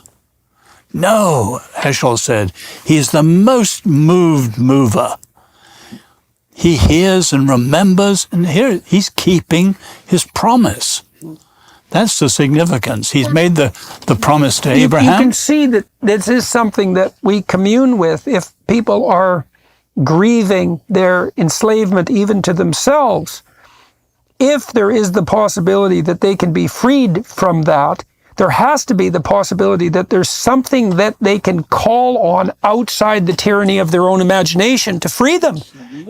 [SPEAKER 3] No, Heschel said, he's the most moved mover. He hears and remembers, and here he's keeping his promise. That's the significance. He's made the promise to Abraham.
[SPEAKER 1] You can see that this is something that we commune with if people are grieving their enslavement even to themselves. If there is the possibility that they can be freed from that, there has to be the possibility that there's something that they can call on outside the tyranny of their own imagination to free them.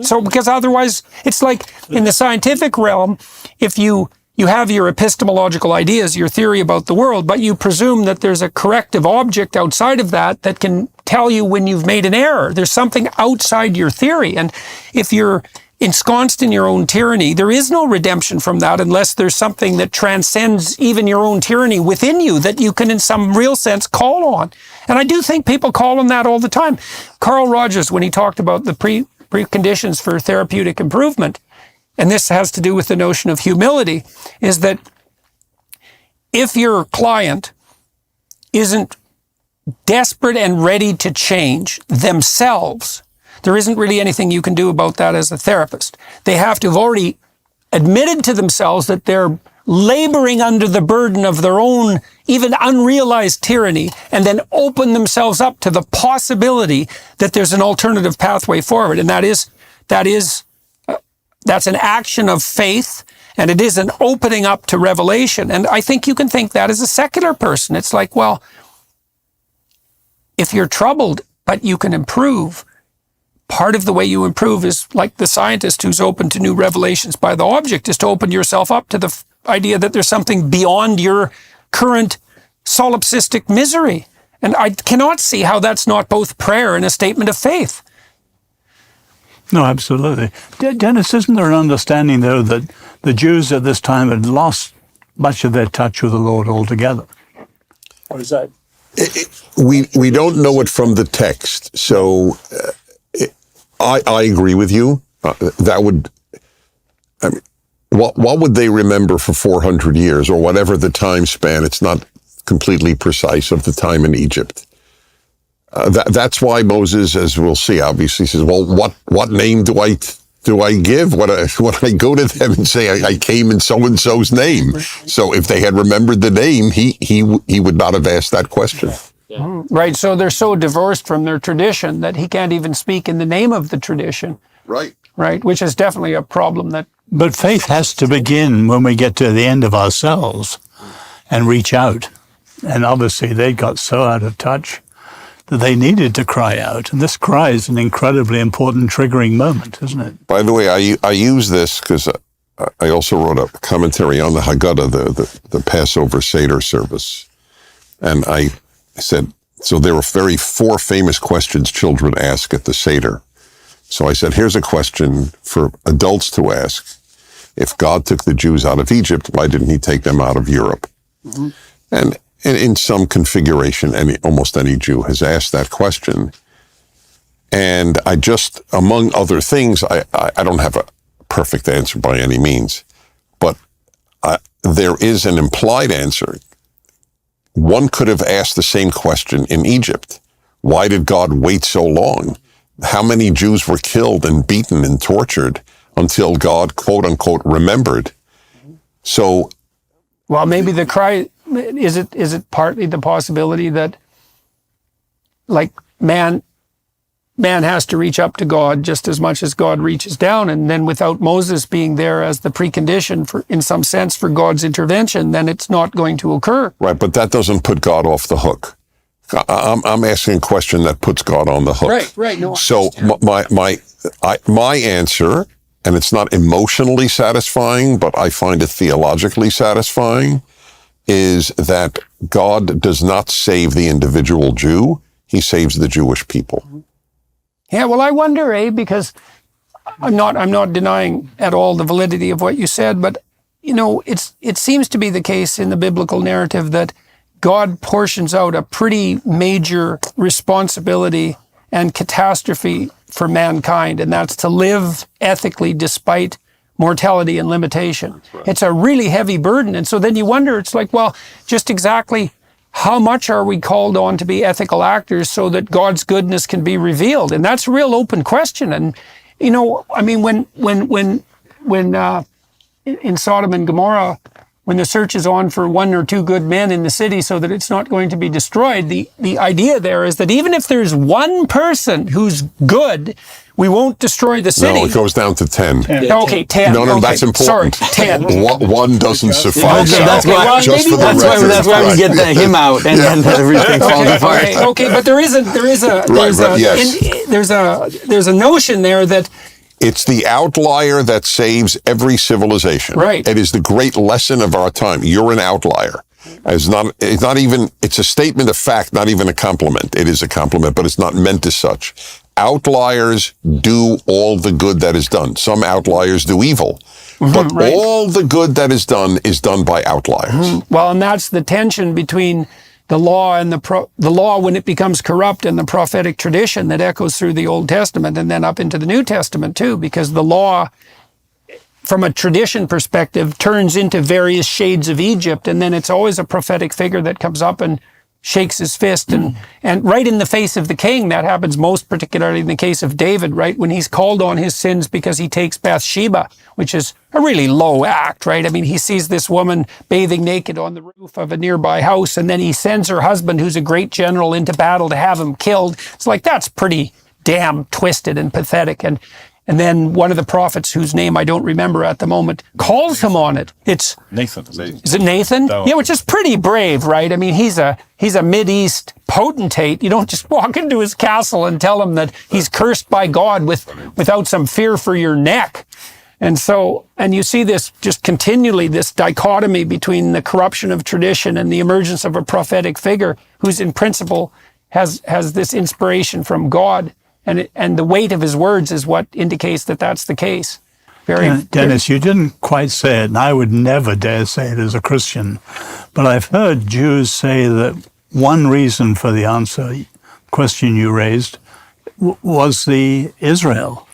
[SPEAKER 1] So, because otherwise, it's like in the scientific realm, if you have your epistemological ideas, your theory about the world, but you presume that there's a corrective object outside of that can tell you when you've made an error. There's something outside your theory. And if you're ensconced in your own tyranny, there is no redemption from that unless there's something that transcends even your own tyranny within you that you can in some real sense call on. And I do think people call on that all the time. Carl Rogers, when he talked about the preconditions for therapeutic improvement, and this has to do with the notion of humility, is that if your client isn't desperate and ready to change themselves, there isn't really anything you can do about that as a therapist. They have to have already admitted to themselves that they're laboring under the burden of their own even unrealized tyranny, and then open themselves up to the possibility that there's an alternative pathway forward. And that's an action of faith, and it is an opening up to revelation. And I think you can think that as a secular person. It's like, well, if you're troubled, but you can improve, part of the way you improve is like the scientist who's open to new revelations by the object, is to open yourself up to the idea that there's something beyond your current solipsistic misery. And I cannot see how that's not both prayer and a statement of faith.
[SPEAKER 3] No, absolutely. Dennis, isn't there an understanding, though, that the Jews at this time had lost much of their touch with the Lord altogether? Or is that?
[SPEAKER 5] We don't know it from the text, so I agree with you. That would, I mean, what would they remember for 400 years, or whatever the time span? It's not completely precise of the time in Egypt. That's why Moses, as we'll see, obviously says, "Well, what name do I give when I go to them and say I came in so and so's name?" So if they had remembered the name, he would not have asked that question.
[SPEAKER 1] Yeah. Right. So they're so divorced from their tradition that he can't even speak in the name of the tradition.
[SPEAKER 5] Right.
[SPEAKER 1] Right. Which is definitely a problem that.
[SPEAKER 3] But faith has to begin when we get to the end of ourselves and reach out. And obviously they got so out of touch that they needed to cry out. And this cry is an incredibly important triggering moment, isn't it?
[SPEAKER 5] By the way, I use this because I also wrote a commentary on the Haggadah, the Passover Seder service. And I said, so there are four famous questions children ask at the Seder. So I said, here's a question for adults to ask. If God took the Jews out of Egypt, why didn't he take them out of Europe? Mm-hmm. And in some configuration, almost any Jew has asked that question. And I just, among other things, I don't have a perfect answer by any means, but there is an implied answer. One could have asked the same question in Egypt. Why did God wait so long? How many Jews were killed and beaten and tortured until God, quote unquote, remembered? So,
[SPEAKER 1] well, maybe the cry, is it partly the possibility that, like, man has to reach up to God just as much as God reaches down, and then without Moses being there as the precondition for, in some sense, for God's intervention, then it's not going to occur.
[SPEAKER 5] Right, but that doesn't put God off the hook. I'm asking a question that puts God on the hook.
[SPEAKER 1] Right. No.
[SPEAKER 5] So my answer, and it's not emotionally satisfying, but I find it theologically satisfying, is that God does not save the individual Jew; he saves the Jewish people.
[SPEAKER 1] Yeah, well, I wonder, because I'm not denying at all the validity of what you said, but it seems to be the case in the biblical narrative that God portions out a pretty major responsibility and catastrophe for mankind, and that's to live ethically despite mortality and limitation. Right. It's a really heavy burden, and so then you wonder, it's like, well, just exactly how much are we called on to be ethical actors so that God's goodness can be revealed? And that's a real open question. And, I mean, when in Sodom and Gomorrah, when the search is on for one or two good men in the city so that it's not going to be destroyed, the idea there is that even if there's one person who's good, we won't destroy the city.
[SPEAKER 5] No, it goes down to 10.
[SPEAKER 1] Okay, 10.
[SPEAKER 5] No,
[SPEAKER 1] okay.
[SPEAKER 5] That's important.
[SPEAKER 1] Sorry, 10.
[SPEAKER 5] One doesn't suffice.
[SPEAKER 7] That's why we get him out and then everything falls apart.
[SPEAKER 1] Okay, but there's a notion there that
[SPEAKER 5] it's the outlier that saves every civilization.
[SPEAKER 1] Right.
[SPEAKER 5] It is the great lesson of our time. You're an outlier. It's a statement of fact, not even a compliment. It is a compliment, but it's not meant as such. Outliers do all the good that is done. Some outliers do evil, but right. All the good that is done by outliers. Mm-hmm.
[SPEAKER 1] Well, and that's the tension between the law and the law when it becomes corrupt, and the prophetic tradition that echoes through the Old Testament and then up into the New Testament too, because the law, from a tradition perspective, turns into various shades of Egypt, and then it's always a prophetic figure that comes up and shakes his fist and right in the face of the king. That happens most particularly in the case of David, right? When he's called on his sins because he takes Bathsheba, which is a really low act, right? I mean, he sees this woman bathing naked on the roof of a nearby house, and then he sends her husband, who's a great general, into battle to have him killed. It's like, that's pretty damn twisted and pathetic. And then one of the prophets, whose name I don't remember at the moment, calls him on it. It's
[SPEAKER 8] Nathan.
[SPEAKER 1] Is it Nathan?
[SPEAKER 8] No.
[SPEAKER 1] Yeah, which is pretty brave, right? I mean, he's a Mideast potentate. You don't just walk into his castle and tell him that he's cursed by God without some fear for your neck. And so, and you see this just continually, this dichotomy between the corruption of tradition and the emergence of a prophetic figure who's in principle has this inspiration from God. And the weight of his words is what indicates that that's the case.
[SPEAKER 3] Dennis, you didn't quite say it, and I would never dare say it as a Christian, but I've heard Jews say that one reason for the question you raised was the Israel.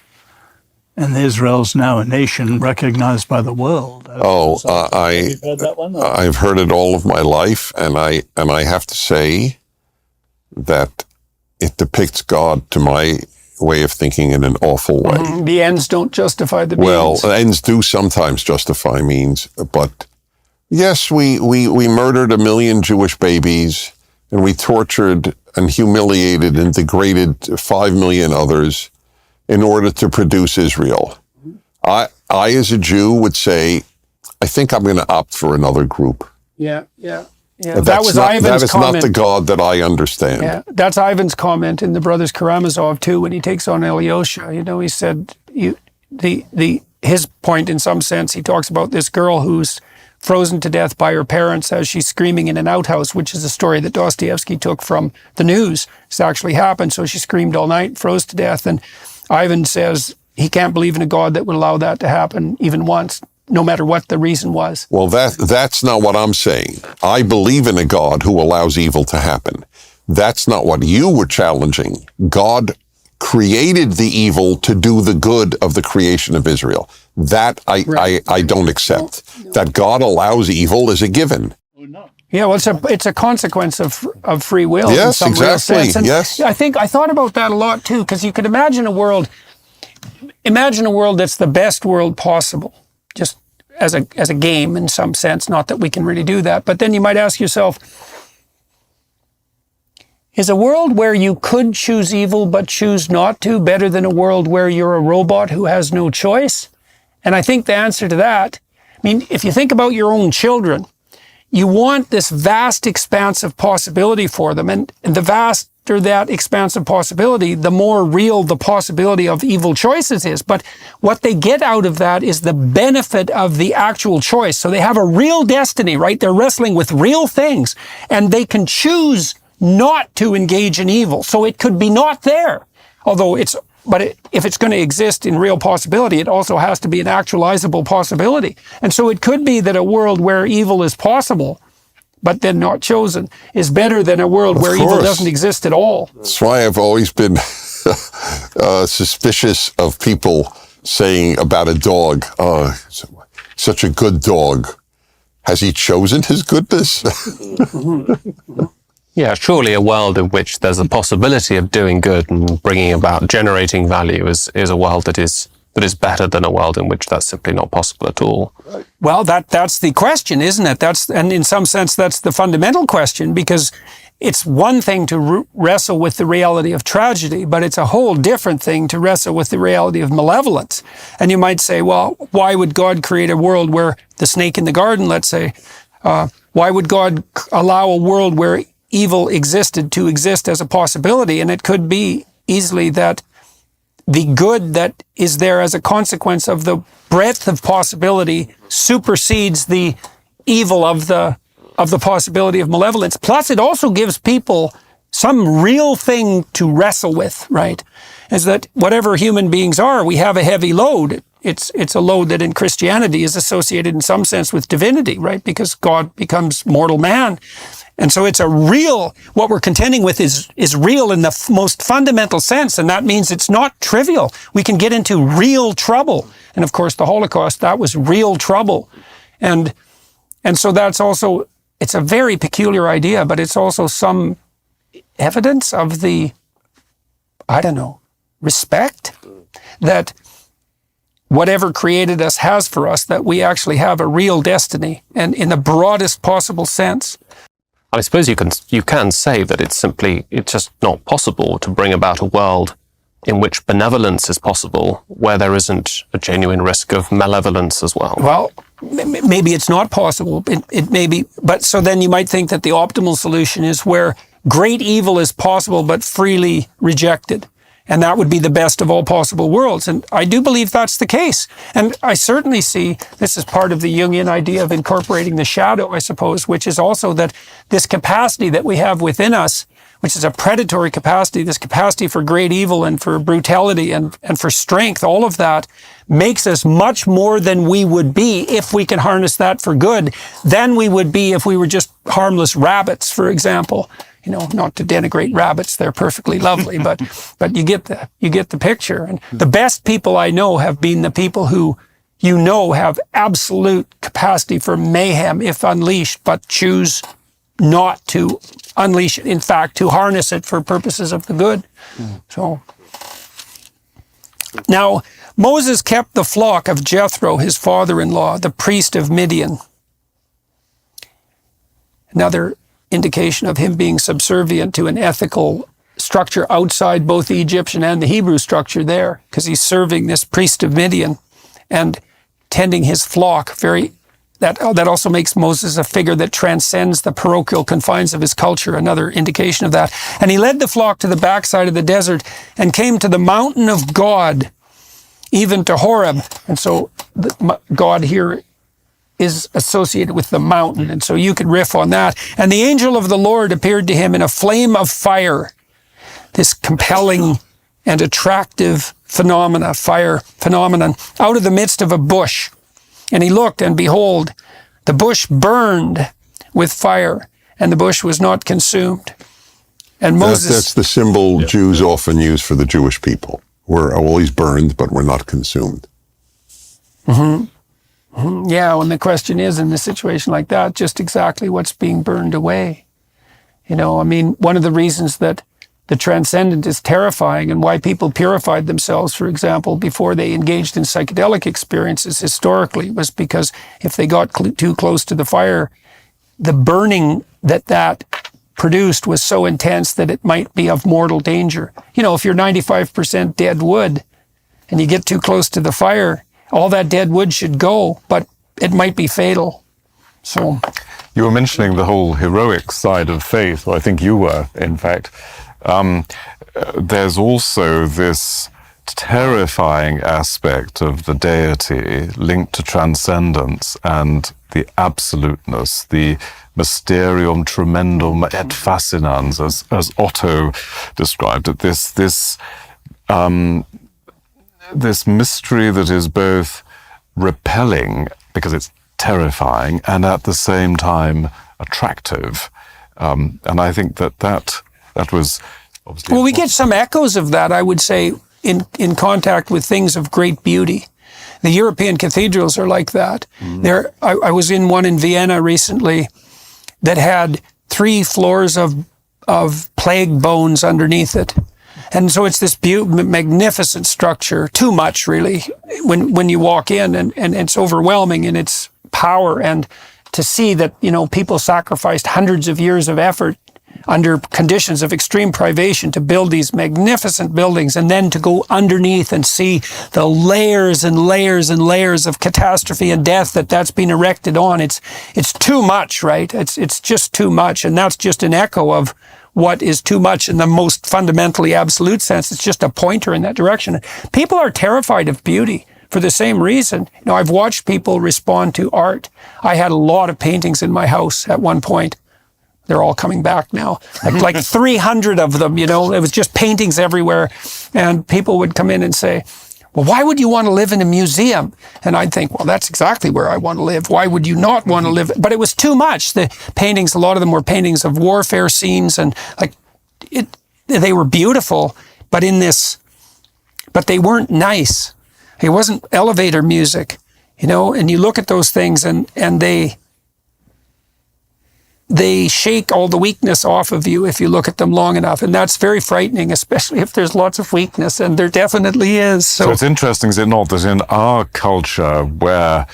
[SPEAKER 3] And Israel's now a nation recognized by the world. Have you heard that one?
[SPEAKER 5] I've heard it all of my life, and I have to say that it depicts God, to my way of thinking, in an awful way.
[SPEAKER 1] The ends don't justify the means.
[SPEAKER 5] Well, ends do sometimes justify means, but yes, we murdered 1 million Jewish babies, and we tortured and humiliated and degraded 5 million others in order to produce Israel. I as a Jew would say, I think I'm going to opt for another group.
[SPEAKER 1] Yeah. That was Ivan's comment.
[SPEAKER 5] That is not the God that I understand.
[SPEAKER 1] Yeah, that's Ivan's comment in the Brothers Karamazov too, when he takes on Alyosha. You know, he said his point, in some sense, he talks about this girl who's frozen to death by her parents as she's screaming in an outhouse, which is a story that Dostoevsky took from the news. It's actually happened. So she screamed all night, froze to death, and Ivan says he can't believe in a God that would allow that to happen even once, no matter what the reason was.
[SPEAKER 5] Well, that's not what I'm saying. I believe in a God who allows evil to happen. That's not what you were challenging. God created the evil to do the good of the creation of Israel. That I don't accept. No. That God allows evil is a given.
[SPEAKER 1] Yeah, well, it's a consequence of free will.
[SPEAKER 5] Yes,
[SPEAKER 1] in some
[SPEAKER 5] exactly.
[SPEAKER 1] Real sense. And
[SPEAKER 5] yes,
[SPEAKER 1] I thought about that a lot too, because you could imagine a world that's the best world possible, just as a game in some sense. Not that we can really do that, but then you might ask yourself, is a world where you could choose evil but choose not to better than a world where you're a robot who has no choice? And I think the answer to that, I mean, if you think about your own children, you want this vast expanse of possibility for them. And the vaster that expanse of possibility, the more real the possibility of evil choices is. But what they get out of that is the benefit of the actual choice. So they have a real destiny, right? They're wrestling with real things, and they can choose not to engage in evil. So it could be not there. If it's going to exist in real possibility, it also has to be an actualizable possibility. And so it could be that a world where evil is possible, but then not chosen, is better than a world where evil doesn't exist at all.
[SPEAKER 5] That's why I've always been suspicious of people saying about a dog, oh, such a good dog. Has he chosen his goodness?
[SPEAKER 4] Yeah, surely a world in which there's a possibility of doing good and bringing about generating value is a world that is better than a world in which that's simply not possible at all.
[SPEAKER 1] Well, that's the question, isn't it? And in some sense, that's the fundamental question, because it's one thing to wrestle with the reality of tragedy, but it's a whole different thing to wrestle with the reality of malevolence. And you might say, well, why would God create a world where the snake in the garden, let's say, why would God allow a world where evil existed to exist as a possibility? And it could be easily that the good that is there as a consequence of the breadth of possibility supersedes the evil of the possibility of malevolence. Plus, it also gives people some real thing to wrestle with, right? Is that whatever human beings are, we have a heavy load. It's a load that in Christianity is associated in some sense with divinity, right? Because God becomes mortal man. And so it's what we're contending with is real in the most fundamental sense, and that means it's not trivial. We can get into real trouble. And of course, the Holocaust, that was real trouble. And so that's also it's a very peculiar idea, but it's also some evidence of the, I don't know, respect that whatever created us has for us, that we actually have a real destiny, and in the broadest possible sense.
[SPEAKER 4] I suppose you can say that it's just not possible to bring about a world in which benevolence is possible, where there isn't a genuine risk of malevolence as well.
[SPEAKER 1] Well, maybe it's not possible. It may be, but so then you might think that the optimal solution is where great evil is possible but freely rejected. And that would be the best of all possible worlds. And I do believe that's the case. And I certainly see this is part of the Jungian idea of incorporating the shadow, I suppose, which is also that this capacity that we have within us, which is a predatory capacity, this capacity for great evil and for brutality and for strength, all of that makes us much more than we would be if we can harness that for good than we would be if we were just harmless rabbits, for example. You know, not to denigrate rabbits, they're perfectly lovely, but you get the picture. And the best people I know have been the people who, you know, have absolute capacity for mayhem if unleashed, but choose not to unleash it. In fact, to harness it for purposes of the good. So now Moses kept the flock of Jethro, his father-in-law, the priest of Midian. Another indication of him being subservient to an ethical structure outside both the Egyptian and the Hebrew structure there, because he's serving this priest of Midian and tending his flock. That also makes Moses a figure that transcends the parochial confines of his culture, another indication of that. And he led the flock to the backside of the desert and came to the mountain of God, even to Horeb. And so God here is associated with the mountain, and so you could riff on that. And the angel of the Lord appeared to him in a flame of fire, this compelling and attractive fire phenomenon, out of the midst of a bush. And he looked, and behold, the bush burned with fire, and the bush was not consumed. And Moses...
[SPEAKER 5] That's the symbol Jews often use for the Jewish people. We're always burned, but we're not consumed.
[SPEAKER 1] Mm-hmm. Yeah, and the question is, in a situation like that, just exactly what's being burned away. You know, I mean, one of the reasons that the transcendent is terrifying and why people purified themselves, for example, before they engaged in psychedelic experiences historically, was because if they got too close to the fire, the burning that produced was so intense that it might be of mortal danger. You know, if you're 95% dead wood and you get too close to the fire, all that dead wood should go, but it might be fatal. So,
[SPEAKER 2] you were mentioning the whole heroic side of faith, or I think you were, in fact. There's also this terrifying aspect of the deity linked to transcendence and the absoluteness, the mysterium tremendum et fascinans, as Otto described it, this mystery that is both repelling because it's terrifying and at the same time attractive. And I think that was obviously...
[SPEAKER 1] Well, we get some echoes of that, I would say, in contact with things of great beauty. The European cathedrals are like that. I was in one in Vienna recently that had 3 floors of plague bones underneath it. And so it's this magnificent structure, too much really, when you walk in, and it's overwhelming in its power. And to see that, you know, people sacrificed hundreds of years of effort under conditions of extreme privation to build these magnificent buildings, and then to go underneath and see the layers and layers and layers of catastrophe and death that's been erected on. It's too much, right? It's just too much. And that's just an echo of what is too much in the most fundamentally absolute sense. It's just a pointer in that direction. People are terrified of beauty for the same reason. You know, I've watched people respond to art. I had a lot of paintings in my house at one point. They're all coming back now. Like 300 of them, you know, it was just paintings everywhere. And people would come in and say, well, why would you want to live in a museum? And I'd think, well, that's exactly where I want to live. Why would you not want to live? But it was too much. The paintings, a lot of them were paintings of warfare scenes, and they were beautiful, but but they weren't nice. It wasn't elevator music, you know, and you look at those things and they shake all the weakness off of you if you look at them long enough. And that's very frightening, especially if there's lots of weakness, and there definitely is.
[SPEAKER 2] So it's interesting, is it not, that in our culture, where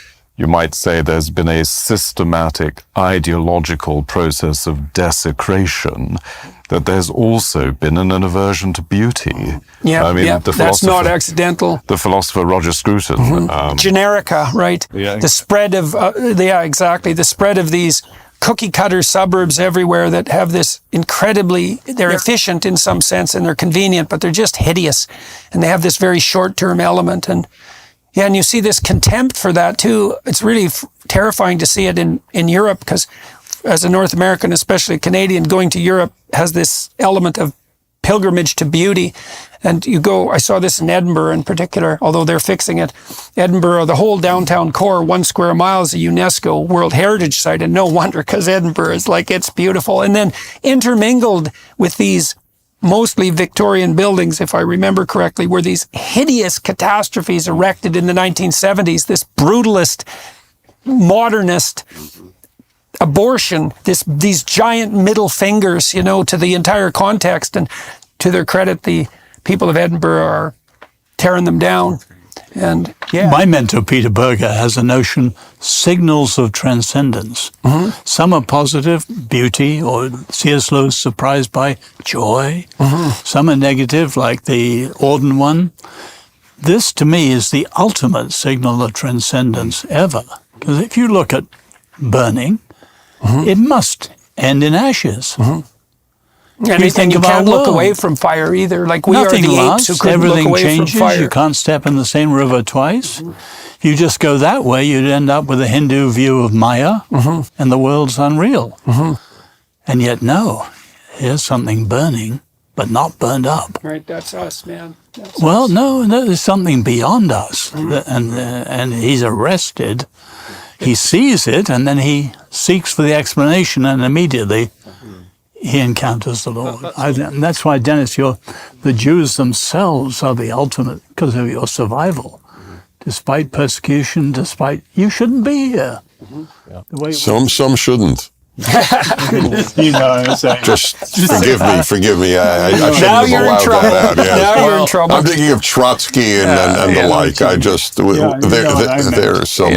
[SPEAKER 2] you might say there's been a systematic ideological process of desecration, that there's also been an aversion to beauty.
[SPEAKER 1] Yeah,
[SPEAKER 2] I mean,
[SPEAKER 1] that's not accidental.
[SPEAKER 2] The philosopher Roger Scruton.
[SPEAKER 1] Generica, right?
[SPEAKER 2] Yeah.
[SPEAKER 1] The spread of, exactly. The spread of these cookie cutter suburbs everywhere that have this they're efficient in some sense and they're convenient, but they're just hideous. And they have this very short-term element. And you see this contempt for that too. It's really terrifying to see it in Europe, because as a North American, especially a Canadian, going to Europe has this element of pilgrimage to beauty. And I saw this in Edinburgh in particular, although they're fixing it. Edinburgh, the whole downtown core, 1 square mile, is a UNESCO World Heritage Site, and no wonder, because Edinburgh is it's beautiful. And then intermingled with these mostly Victorian buildings, if I remember correctly, were these hideous catastrophes erected in the 1970s, this brutalist, modernist abortion, these giant middle fingers, to the entire context. And to their credit, the people of Edinburgh are tearing them down. And
[SPEAKER 3] my mentor, Peter Berger, has a notion, signals of transcendence. Some are positive, beauty, or C.S. Lewis, surprised by joy. Some are negative, like the Auden one. This, to me, is the ultimate signal of transcendence ever. Because if you look at burning, it must end in ashes.
[SPEAKER 1] And you can't look away from fire either. Like we
[SPEAKER 3] Nothing
[SPEAKER 1] are the
[SPEAKER 3] lasts.
[SPEAKER 1] apes who couldn't
[SPEAKER 3] Everything
[SPEAKER 1] look away
[SPEAKER 3] changes.
[SPEAKER 1] from fire.
[SPEAKER 3] You can't step in the same river twice. If you just go that way, you'd end up with a Hindu view of Maya, and the world's unreal. And yet, no, here's something burning, but not burned up.
[SPEAKER 1] Right, that's us, man. That's
[SPEAKER 3] us. No, there's something beyond us, and he's arrested. He sees it, and then he seeks for the explanation, and immediately he encounters the Lord. And that's why, Dennis, the Jews themselves are the ultimate, because of your survival. Despite persecution, you shouldn't be here.
[SPEAKER 5] Some shouldn't.
[SPEAKER 3] You know what I'm saying.
[SPEAKER 5] Just forgive me. I shouldn't
[SPEAKER 1] Now
[SPEAKER 5] have
[SPEAKER 1] you're in
[SPEAKER 5] allowed
[SPEAKER 1] trouble.
[SPEAKER 5] that out. Yeah.
[SPEAKER 1] Now you're in trouble.
[SPEAKER 5] I'm thinking of Trotsky and the like. I just there's some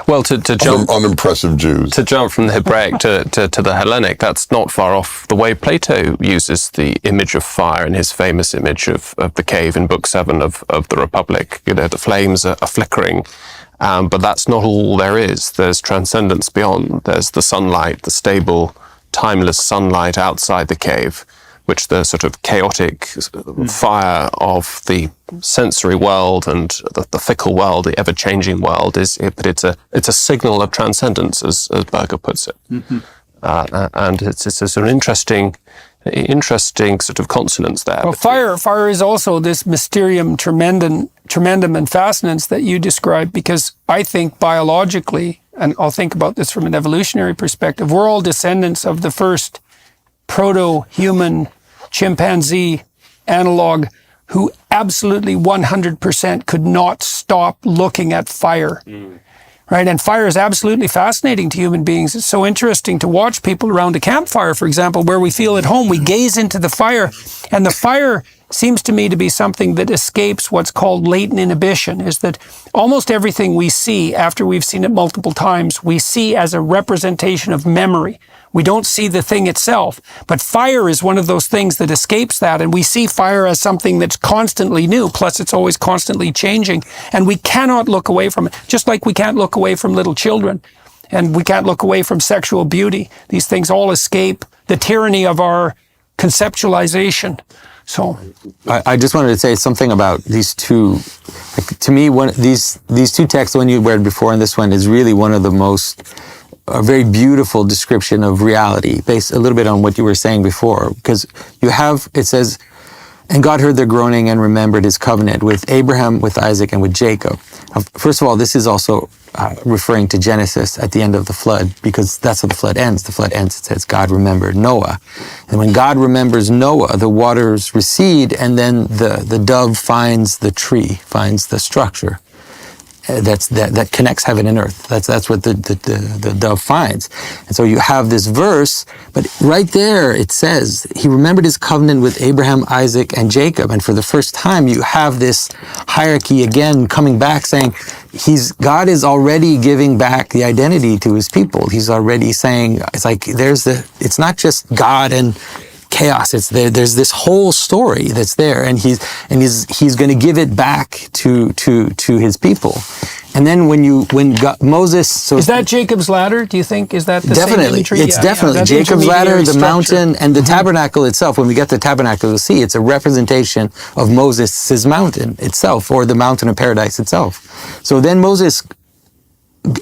[SPEAKER 4] Well, to jump
[SPEAKER 5] unimpressive Jews.
[SPEAKER 4] To jump from the Hebraic to the Hellenic, that's not far off the way Plato uses the image of fire in his famous image of the cave in Book 7 of the Republic. The flames are flickering, but that's not all there is. There's transcendence beyond. There's the sunlight, the stable, timeless sunlight outside the cave, which the sort of chaotic fire of the sensory world and the fickle world, the ever-changing world, but it's a signal of transcendence, as Berger puts it. And it's an interesting sort of consonance there.
[SPEAKER 1] Well, fire is also this mysterium tremendum and fascinance that you describe, because I think biologically, and I'll think about this from an evolutionary perspective, we're all descendants of the first proto-human chimpanzee analog who absolutely 100% could not stop looking at fire. Right? And fire is absolutely fascinating to human beings. It's so interesting to watch people around a campfire, for example, where we feel at home. We gaze into the fire, and the fire seems to me to be something that escapes what's called latent inhibition, is that almost everything we see after we've seen it multiple times, we see as a representation of memory. We don't see the thing itself, but fire is one of those things that escapes that, and we see fire as something that's constantly new, plus it's always constantly changing, and we cannot look away from it, just like we can't look away from little children, and we can't look away from sexual beauty. These things all escape the tyranny of our conceptualization. So
[SPEAKER 7] I just wanted to say something about these two. Like, to me, these two texts, the one you read before and this one, is really one of the most a very beautiful description of reality, based a little bit on what you were saying before. Because it says, and God heard their groaning and remembered his covenant with Abraham, with Isaac, and with Jacob. First of all, this is also referring to Genesis at the end of the flood, because that's how the flood ends. The flood ends, it says, God remembered Noah. And when God remembers Noah, the waters recede, and then the dove finds the tree, finds the structure. that connects heaven and earth. That's what the dove finds. And so you have this verse, but right there it says he remembered his covenant with Abraham, Isaac, and Jacob. And for the first time, you have this hierarchy again coming back, saying God is already giving back the identity to his people. He's already saying it's not just God and chaos. It's there. There's this whole story that's there, and he's going to give it back to his people. And then Moses, so
[SPEAKER 1] is that Jacob's ladder? Do you think is that the
[SPEAKER 7] definitely?
[SPEAKER 1] Same imagery?
[SPEAKER 7] It's definitely
[SPEAKER 1] that
[SPEAKER 7] Jacob's ladder, the
[SPEAKER 1] intermediary
[SPEAKER 7] mountain, and the tabernacle itself. When we get to the tabernacle, you'll see it's a representation of Moses' mountain itself, or the mountain of paradise itself. So then Moses,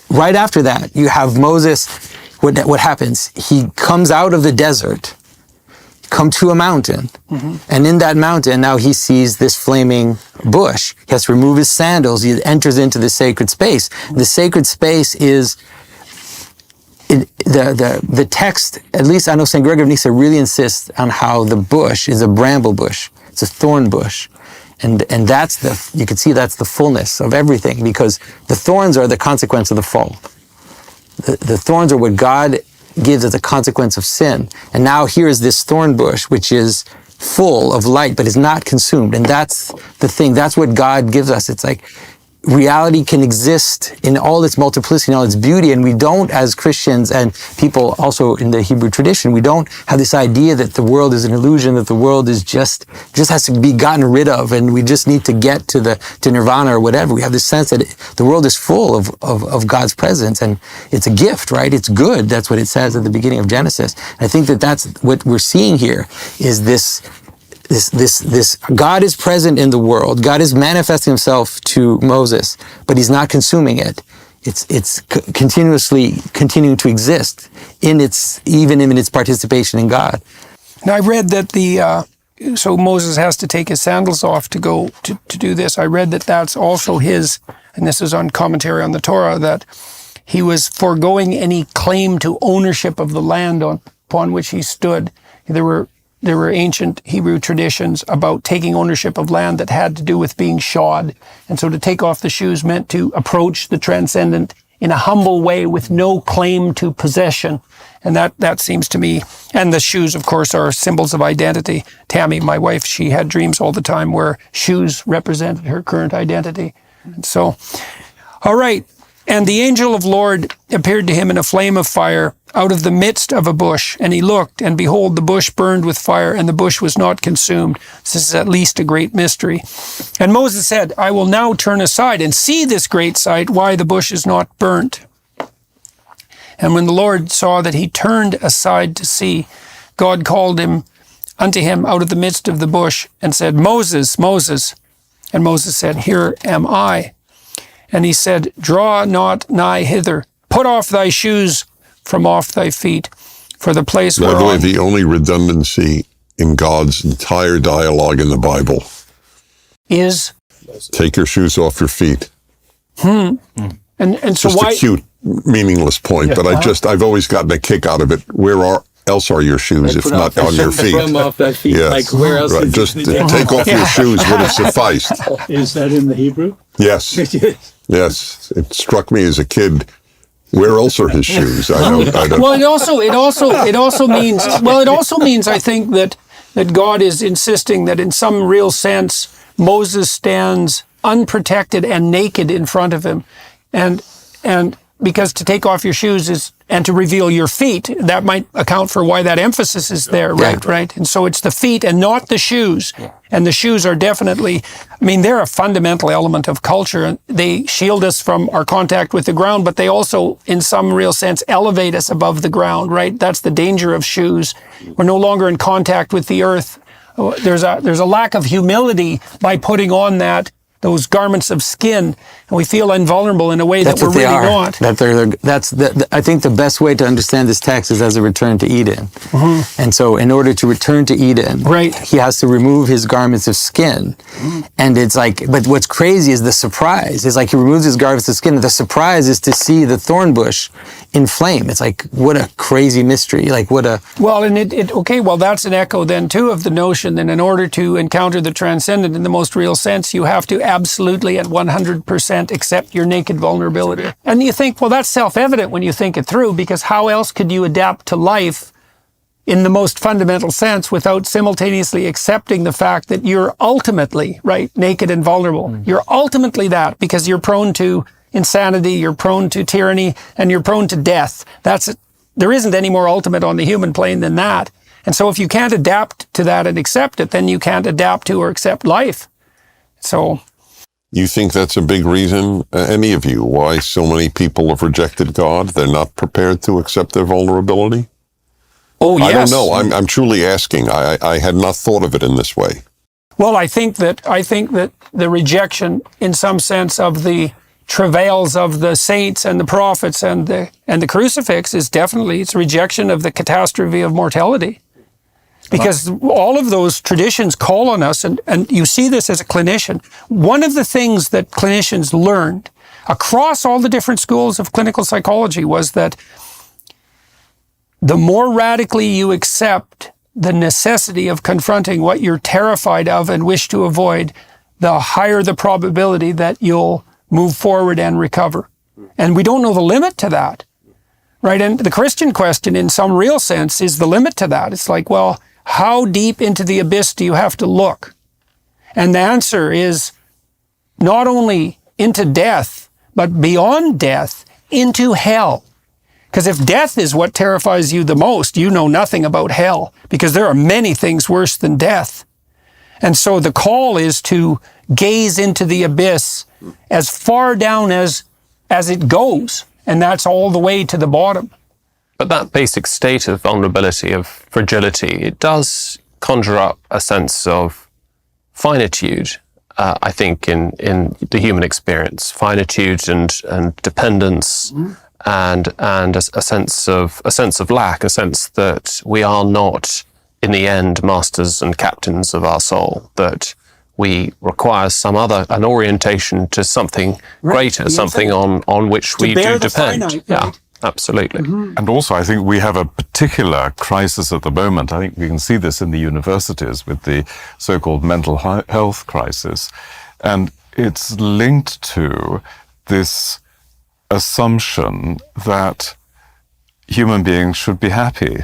[SPEAKER 7] right after that, you have Moses. What happens? He comes out of the desert, come to a mountain, and in that mountain, now he sees this flaming bush. He has to remove his sandals. He enters into the sacred space. The sacred space is the text. At least I know St. Gregory of Nyssa really insists on how the bush is a bramble bush. It's a thorn bush. And that's you can see that's the fullness of everything, because the thorns are the consequence of the fall. The thorns are what God gives as a consequence of sin. And now here is this thorn bush, which is full of light, but is not consumed. And that's the thing. That's what God gives us. It's like reality can exist in all its multiplicity, in all its beauty. And we don't, as Christians and people also in the Hebrew tradition, we don't have this idea that the world is an illusion, that the world is just has to be gotten rid of, and we just need to get to nirvana or whatever. We have this sense that the world is full of God's presence, and it's a gift, right? It's good. That's what it says at the beginning of Genesis. And I think that that's what we're seeing here is this God is present in the world. God is manifesting himself to Moses, but he's not consuming it. It's continuously continuing to exist even in its participation in God.
[SPEAKER 1] Now I read that so Moses has to take his sandals off to go to do this. I read that that's also his, and this is on commentary on the Torah, that he was foregoing any claim to ownership of the land upon which he stood. There were ancient Hebrew traditions about taking ownership of land that had to do with being shod. And so to take off the shoes meant to approach the transcendent in a humble way with no claim to possession. And that seems to me, and the shoes, of course, are symbols of identity. Tammy, my wife, she had dreams all the time where shoes represented her current identity. And so, all right. And the angel of Lord appeared to him in a flame of fire out of the midst of a bush. And he looked, and behold, the bush burned with fire, and the bush was not consumed. This is at least a great mystery. And Moses said, I will now turn aside and see this great sight, why the bush is not burnt. And when the Lord saw that he turned aside to see, God called him unto him out of the midst of the bush, and said, Moses, Moses. And Moses said, Here am I. And he said, Draw not nigh hither. Put off thy shoes from off thy feet, for the place whereon...
[SPEAKER 5] By the way, the only redundancy in God's entire dialogue in the Bible
[SPEAKER 1] is...
[SPEAKER 5] Take your shoes off your feet.
[SPEAKER 1] And so
[SPEAKER 5] just
[SPEAKER 1] why...
[SPEAKER 5] a cute, meaningless point, but I've always gotten a kick out of it. Else are your shoes if not on your feet?
[SPEAKER 7] From off thy feet.
[SPEAKER 5] Yes.
[SPEAKER 7] Like where else?
[SPEAKER 5] Right. Just take off your shoes would have sufficed.
[SPEAKER 3] Is that in the Hebrew?
[SPEAKER 5] Yes. Yes. It struck me as a kid. Where else are his shoes? I don't.
[SPEAKER 1] Well, it also means I think that God is insisting that in some real sense Moses stands unprotected and naked in front of him, and because to take off your shoes is and to reveal your feet, that might account for why that emphasis is there, right? And so it's the feet and not the shoes. Yeah. And the shoes are definitely, they're a fundamental element of culture, and they shield us from our contact with the ground, but they also, in some real sense, elevate us above the ground, right? That's the danger of shoes. We're no longer in contact with the earth. There's a lack of humility by putting on those garments of skin, and we feel invulnerable in a way that we're really not.
[SPEAKER 7] I think the best way to understand this text is as a return to Eden. Mm-hmm. And so in order to return to Eden, he has to remove his garments of skin. Mm-hmm. And it's like, but what's crazy is the surprise. It's like he removes his garments of skin, and the surprise is to see the thorn bush in flame. It's like, what a crazy mystery. Like, what a...
[SPEAKER 1] Well, and that's an echo then too of the notion that in order to encounter the transcendent in the most real sense, you have to absolutely at 100% accept your naked vulnerability. And you think, well, that's self-evident when you think it through, because how else could you adapt to life in the most fundamental sense without simultaneously accepting the fact that you're ultimately, right, naked and vulnerable. You're ultimately that, because you're prone to insanity, you're prone to tyranny, and you're prone to death. There isn't any more ultimate on the human plane than that. And so if you can't adapt to that and accept it, then you can't adapt to or accept life. So
[SPEAKER 5] You think that's a big reason, any of you, why so many people have rejected God? They're not prepared to accept their vulnerability?
[SPEAKER 1] Oh, yes.
[SPEAKER 5] I don't know. I'm truly asking. I had not thought of it in this way.
[SPEAKER 1] Well, I think that the rejection, in some sense, of the travails of the saints and the prophets and the crucifix is definitely, it's a rejection of the catastrophe of mortality. Because all of those traditions call on us, and you see this as a clinician. One of the things that clinicians learned across all the different schools of clinical psychology was that the more radically you accept the necessity of confronting what you're terrified of and wish to avoid, the higher the probability that you'll move forward and recover. And we don't know the limit to that, right? And the Christian question, in some real sense, is the limit to that. It's like, well, how deep into the abyss do you have to look? And the answer is not only into death, but beyond death, into hell. Because if death is what terrifies you the most, you know nothing about hell, because there are many things worse than death. And so the call is to gaze into the abyss as far down as it goes, and that's all the way to the bottom.
[SPEAKER 4] But that basic state of vulnerability, of fragility, it does conjure up a sense of finitude, I think, in the human experience. Finitude and dependence, and a sense of lack, a sense that we are not, in the end, masters and captains of our soul, that we require an orientation to something greater, something on which we do depend.
[SPEAKER 1] Finite,
[SPEAKER 4] yeah,
[SPEAKER 1] right?
[SPEAKER 4] absolutely.
[SPEAKER 2] And also, I think we have a particular crisis at the moment. I think we can see this in the universities with the so-called mental health crisis. And it's linked to this assumption that human beings should be happy.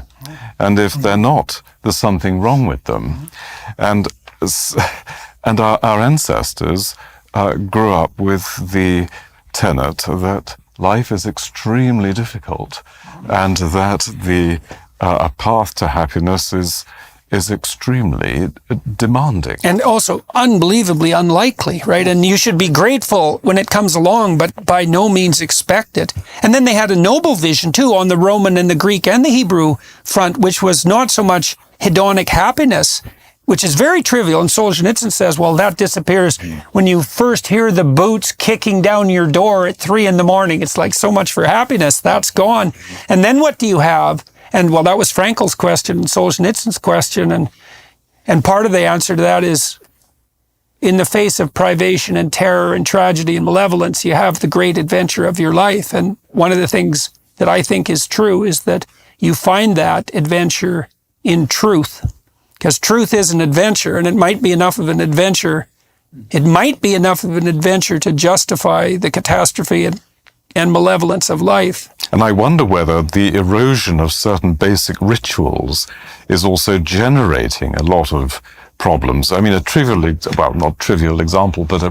[SPEAKER 2] And if they're not, there's something wrong with them. And our ancestors grew up with the tenet that life is extremely difficult, and that a path to happiness is extremely demanding.
[SPEAKER 1] And also unbelievably unlikely, right? And you should be grateful when it comes along, but by no means expect it. And then they had a noble vision too on the Roman and the Greek and the Hebrew front, which was not so much hedonic happiness, which is very trivial. And Solzhenitsyn says, well, that disappears when you first hear the boots kicking down your door at 3 a.m. It's like, so much for happiness, that's gone. And then what do you have? And well, that was Frankl's question and Solzhenitsyn's question. And part of the answer to that is, in the face of privation and terror and tragedy and malevolence, you have the great adventure of your life. And one of the things that I think is true is that you find that adventure in truth. Because truth is an adventure, and it might be enough of an adventure. It might be enough of an adventure to justify the catastrophe and malevolence of life.
[SPEAKER 2] And I wonder whether the erosion of certain basic rituals is also generating a lot of problems. I mean, not trivial example, but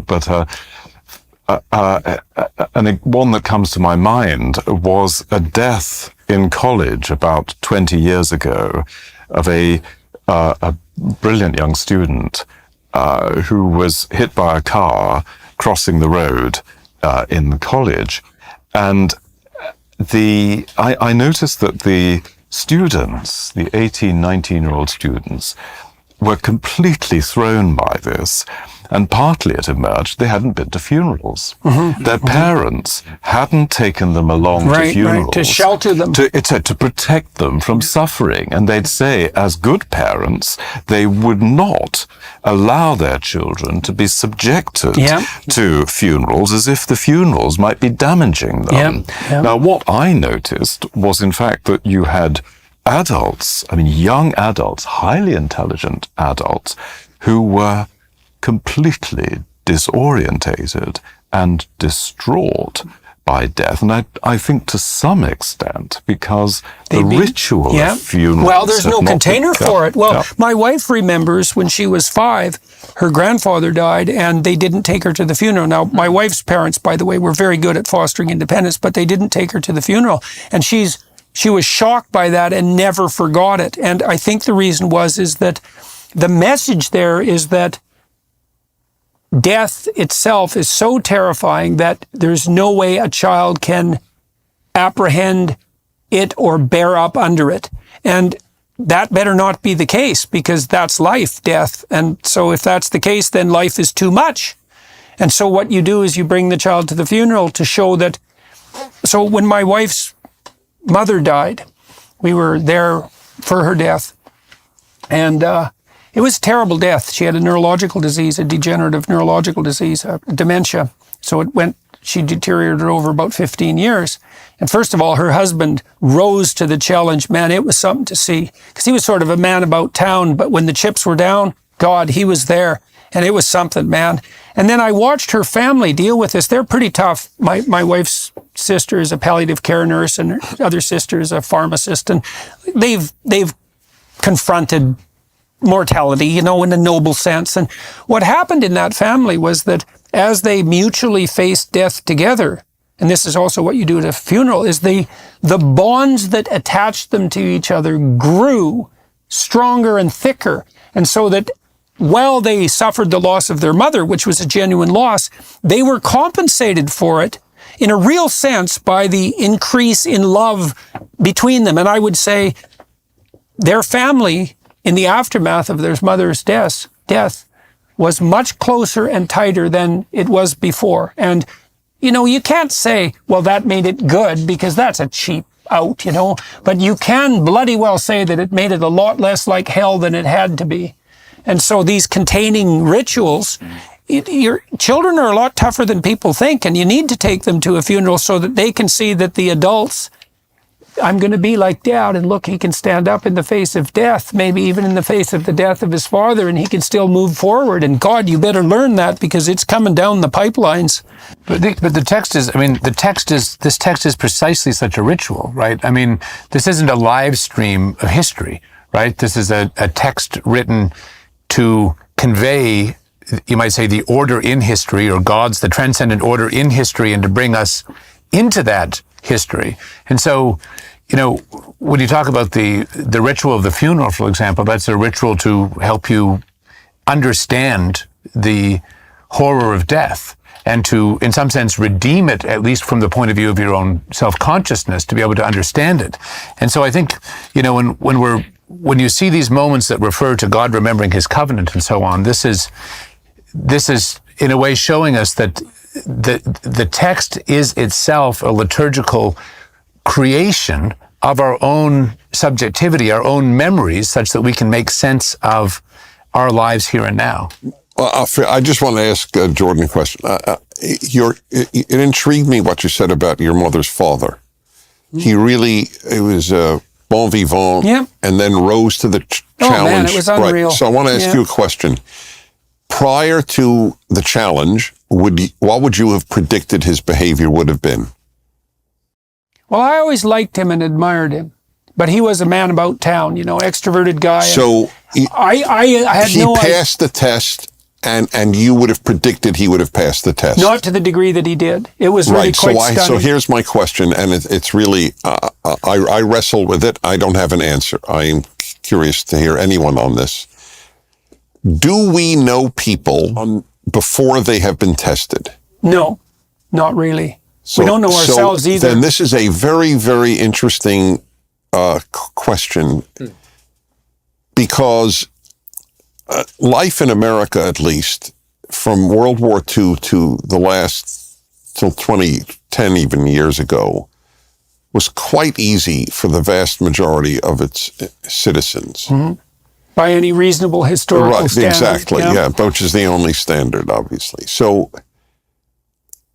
[SPEAKER 2] one that comes to my mind was a death in college about 20 years ago of a brilliant young student who was hit by a car crossing the road in the college. And I noticed that the students, the 18, 19-year-old students, were completely thrown by this. And partly it emerged they hadn't been to funerals. Their parents hadn't taken them along to funerals.
[SPEAKER 1] Right, to shelter them.
[SPEAKER 2] To protect them from suffering. And they'd say, as good parents, they would not allow their children to be subjected to funerals as if the funerals might be damaging them. Now, what I noticed was, in fact, that you had adults, young adults, highly intelligent adults, who were completely disorientated and distraught by death. And I think to some extent, because the ritual of funerals...
[SPEAKER 1] Well, there's no container for it. Well, my wife remembers when she was 5, her grandfather died, and they didn't take her to the funeral. Now, my wife's parents, by the way, were very good at fostering independence, but they didn't take her to the funeral. And she was shocked by that and never forgot it. And I think the reason is that the message there is that death itself is so terrifying that there's no way a child can apprehend it or bear up under it. And that better not be the case, because that's life, death. And so if that's the case, then life is too much. And so what you do is you bring the child to the funeral to show that. So when my wife's mother died, we were there for her death. And it was a terrible death. She had a neurological disease, a degenerative neurological disease, dementia. So she deteriorated over about 15 years. And first of all, her husband rose to the challenge. Man, it was something to see, because he was sort of a man about town, but when the chips were down, God, he was there. And it was something, man. And then I watched her family deal with this. They're pretty tough. My wife's sister is a palliative care nurse, and her other sister is a pharmacist. And they've confronted mortality, in a noble sense. And what happened in that family was that as they mutually faced death together, and this is also what you do at a funeral, is the bonds that attached them to each other grew stronger and thicker. And so that while they suffered the loss of their mother, which was a genuine loss, they were compensated for it in a real sense by the increase in love between them. And I would say their family, in the aftermath of their mother's death, was much closer and tighter than it was before. And, you can't say, well, that made it good, because that's a cheap out, but you can bloody well say that it made it a lot less like hell than it had to be. And so these containing rituals, your children are a lot tougher than people think, and you need to take them to a funeral so that they can see that the adults, I'm going to be like Dad, and look, he can stand up in the face of death, maybe even in the face of the death of his father, and he can still move forward. And God, you better learn that, because it's coming down the pipelines.
[SPEAKER 6] But the text is, this text is precisely such a ritual, right? This isn't a live stream of history, right? This is a text written to convey, you might say, the order in history, or the transcendent order in history, and to bring us into that history. And so, when you talk about the ritual of the funeral, for example, that's a ritual to help you understand the horror of death, and to, in some sense, redeem it, at least from the point of view of your own self-consciousness, to be able to understand it. And so I think, when you see these moments that refer to God remembering his covenant and so on, this is in a way showing us that the text is itself a liturgical creation of our own subjectivity, our own memories, such that we can make sense of our lives here and now.
[SPEAKER 5] Well, I just want to ask Jordan a question. It intrigued me what you said about your mother's father. It was bon vivant, and then rose to the challenge.
[SPEAKER 1] Oh man, it was unreal.
[SPEAKER 5] Right. So I want to ask you a question. Prior to the challenge, what would you have predicted his behavior would have been?
[SPEAKER 1] Well, I always liked him and admired him, but he was a man about town, extroverted guy.
[SPEAKER 5] So
[SPEAKER 1] I had
[SPEAKER 5] he passed the test, and you would have predicted he would have passed the test.
[SPEAKER 1] Not to the degree that he did. It was really quite stunning.
[SPEAKER 5] So here's my question, and it's really, I wrestle with it. I don't have an answer. I am curious to hear anyone on this. Do we know people before they have been tested?
[SPEAKER 1] No, not really. We don't know ourselves either.
[SPEAKER 5] Then this is a very, very interesting question, because life in America, at least, from World War II to till 2010 even years ago, was quite easy for the vast majority of its citizens.
[SPEAKER 1] Mm-hmm. By any reasonable historical standard.
[SPEAKER 5] Exactly, yeah, which is the only standard, obviously. So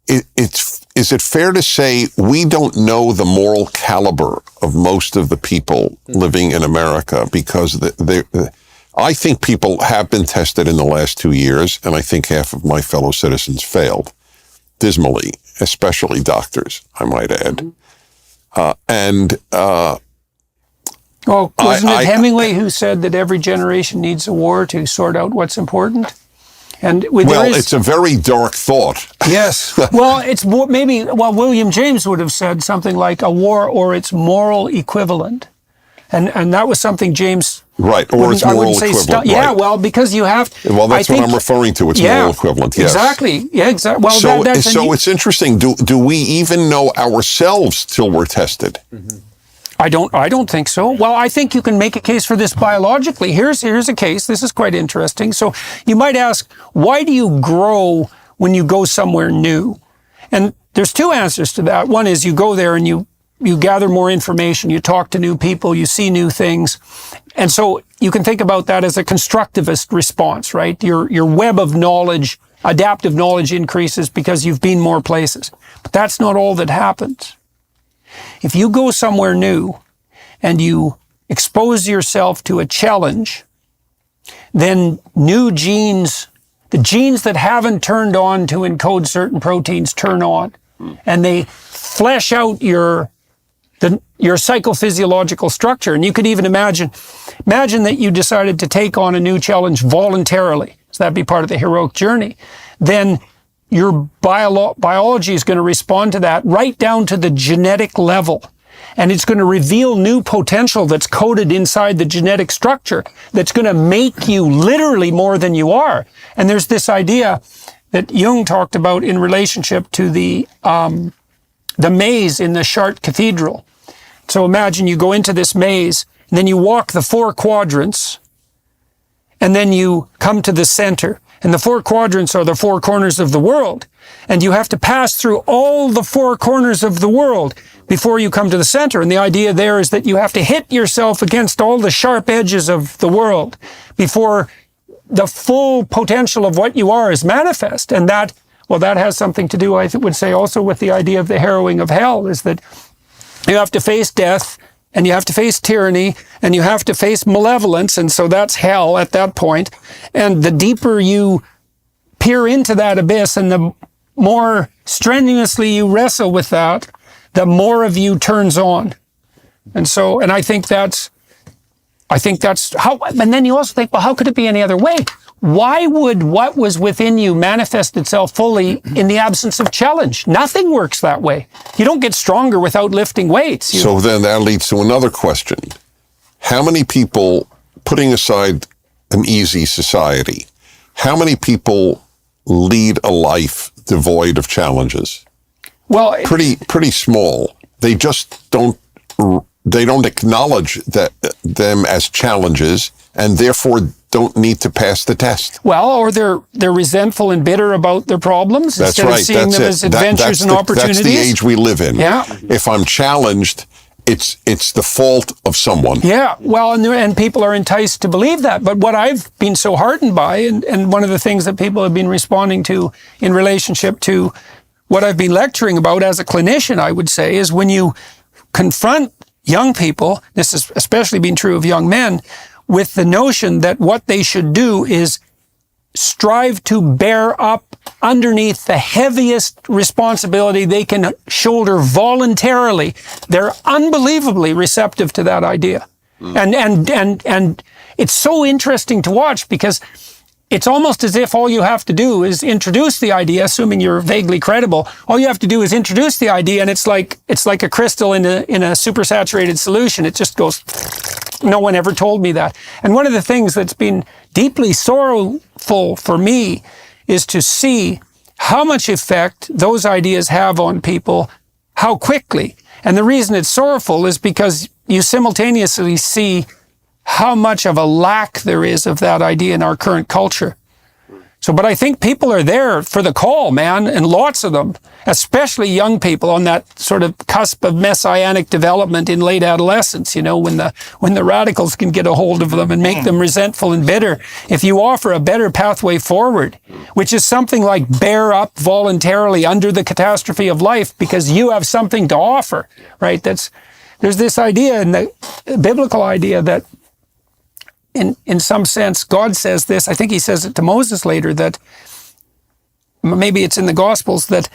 [SPEAKER 5] is it fair to say we don't know the moral caliber of most of the people living in America, because I think people have been tested in the last 2 years, and I think half of my fellow citizens failed dismally, especially doctors, I might add.
[SPEAKER 1] Well, wasn't it Hemingway who said that every generation needs a war to sort out what's important? And
[SPEAKER 5] it's a very dark thought.
[SPEAKER 1] Yes. Well, it's more, maybe, William James would have said something like a war or its moral equivalent. And that was something James...
[SPEAKER 5] Right, or its moral equivalent.
[SPEAKER 1] Yeah,
[SPEAKER 5] right.
[SPEAKER 1] well, because you have...
[SPEAKER 5] Well, that's what I'm referring to, its moral equivalent, yes.
[SPEAKER 1] Exactly, yeah, exactly. Well,
[SPEAKER 5] so it's interesting. Do we even know ourselves till we're tested?
[SPEAKER 1] Mm-hmm. I don't think so. Well, I think you can make a case for this biologically. Here's a case. This is quite interesting. So you might ask, why do you grow when you go somewhere new? And there's two answers to that. One is you go there and you gather more information, you talk to new people, you see new things. And so you can think about that as a constructivist response, right? Your web of knowledge, adaptive knowledge increases because you've been more places. But that's not all that happens. If you go somewhere new and you expose yourself to a challenge, then new genes, the genes that haven't turned on to encode certain proteins turn on, and they flesh out your psychophysiological structure. And you could even imagine that you decided to take on a new challenge voluntarily. So that'd be part of the heroic journey. Then your biology is going to respond to that right down to the genetic level. And it's going to reveal new potential that's coded inside the genetic structure that's going to make you literally more than you are. And there's this idea that Jung talked about in relationship to the maze in the Chartres Cathedral. So imagine you go into this maze, and then you walk the 4 quadrants, and then you come to the center. And the 4 quadrants are the 4 corners of the world. And you have to pass through all the 4 corners of the world before you come to the center. And the idea there is that you have to hit yourself against all the sharp edges of the world before the full potential of what you are is manifest. And that has something to do, I would say, also with the idea of the harrowing of hell, is that you have to face death, and you have to face tyranny, and you have to face malevolence, and so that's hell at that point. And the deeper you peer into that abyss, and the more strenuously you wrestle with that, the more of you turns on. And so, and I think that's how, and then you also think, well, how could it be any other way? Why would what was within you manifest itself fully in the absence of challenge? Nothing works that way. You don't get stronger without lifting weights.
[SPEAKER 5] So then that leads to another question. How many people, putting aside an easy society, how many people lead a life devoid of challenges?
[SPEAKER 1] Well,
[SPEAKER 5] pretty small. They just don't acknowledge them as challenges, and therefore don't need to pass the test.
[SPEAKER 1] Well, or they're resentful and bitter about their problems instead of seeing them as adventures and opportunities.
[SPEAKER 5] That's the age we live in.
[SPEAKER 1] Yeah.
[SPEAKER 5] If I'm challenged, it's the fault of someone.
[SPEAKER 1] Yeah, well, and people are enticed to believe that. But what I've been so heartened by, and one of the things that people have been responding to in relationship to what I've been lecturing about as a clinician, I would say, is when you confront young people, this has especially been true of young men, with the notion that what they should do is strive to bear up underneath the heaviest responsibility they can shoulder voluntarily. They're unbelievably receptive to that idea. And it's so interesting to watch, because it's almost as if all you have to do is introduce the idea, assuming you're vaguely credible. All you have to do is introduce the idea, and it's like a crystal in a supersaturated solution. It just goes, no one ever told me that. And one of the things that's been deeply sorrowful for me is to see how much effect those ideas have on people, how quickly. And the reason it's sorrowful is because you simultaneously see how much of a lack there is of that idea in our current culture. So, but I think people are there for the call, man, and lots of them, especially young people on that sort of cusp of messianic development in late adolescence, when the radicals can get a hold of them and make them resentful and bitter. If you offer a better pathway forward, which is something like bear up voluntarily under the catastrophe of life because you have something to offer, right? There's this idea, in the biblical idea, that in some sense, God says this, I think he says it to Moses later, that maybe it's in the Gospels, that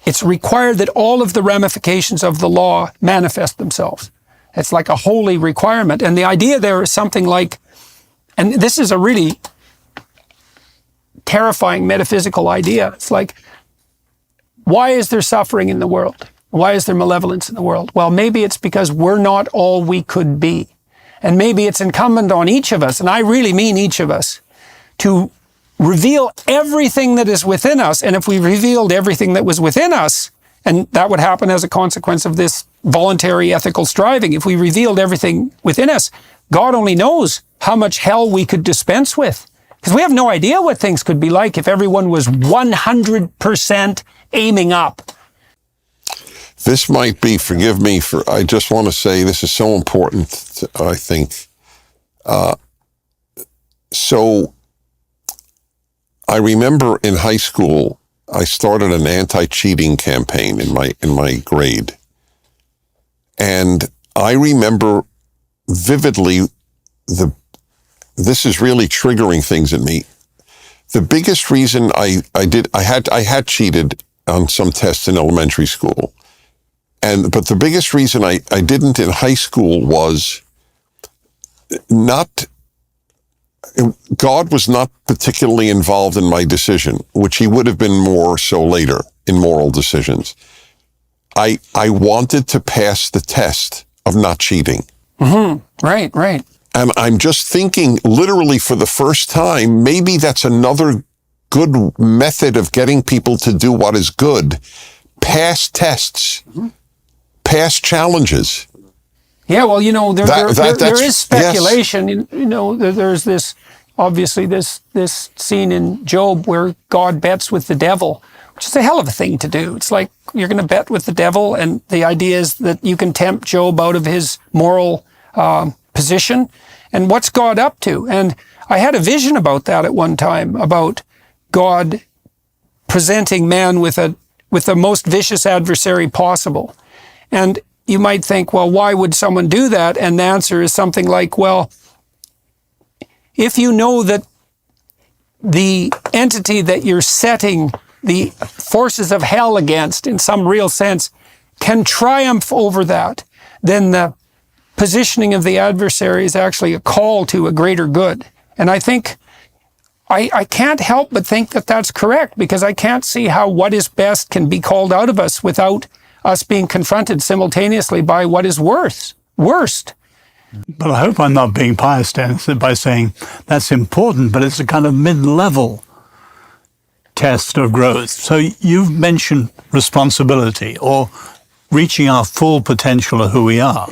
[SPEAKER 1] it's required that all of the ramifications of the law manifest themselves. It's like a holy requirement. And the idea there is something like, and this is a really terrifying metaphysical idea. It's like, why is there suffering in the world? Why is there malevolence in the world? Well, maybe it's because we're not all we could be. And maybe it's incumbent on each of us, and I really mean each of us, to reveal everything that is within us. And if we revealed everything that was within us, and that would happen as a consequence of this voluntary ethical striving, if we revealed everything within us, God only knows how much hell we could dispense with. Because we have no idea what things could be like if everyone was 100% aiming up.
[SPEAKER 5] This might be, forgive me for, I just want to say this is so important, I think. So I remember in high school, I started an anti-cheating campaign in my grade. And I remember vividly this is really triggering things in me. The biggest reason I had cheated on some tests in elementary school. But the biggest reason I didn't in high school was God was not particularly involved in my decision, which he would have been more so later in moral decisions. I wanted to pass the test of not cheating.
[SPEAKER 1] Mm-hmm. Right.
[SPEAKER 5] And I'm just thinking, literally for the first time, maybe that's another good method of getting people to do what is good. Pass tests. Mm-hmm. Pass challenges.
[SPEAKER 1] Yeah, well, there is speculation. Yes. There's this, obviously, this scene in Job where God bets with the devil, which is a hell of a thing to do. It's like you're going to bet with the devil, and the idea is that you can tempt Job out of his moral position. And what's God up to? And I had a vision about that at one time, about God presenting man with the most vicious adversary possible. And you might think, well, why would someone do that? And the answer is something like, well, if you know that the entity that you're setting the forces of hell against, in some real sense, can triumph over that, then the positioning of the adversary is actually a call to a greater good. And I think, I can't help but think that that's correct, because I can't see how what is best can be called out of us without us being confronted simultaneously by what is worst.
[SPEAKER 3] But I hope I'm not being pious, Dennis, by saying that's important, but it's a kind of mid-level test of growth. So you've mentioned responsibility or reaching our full potential of who we are.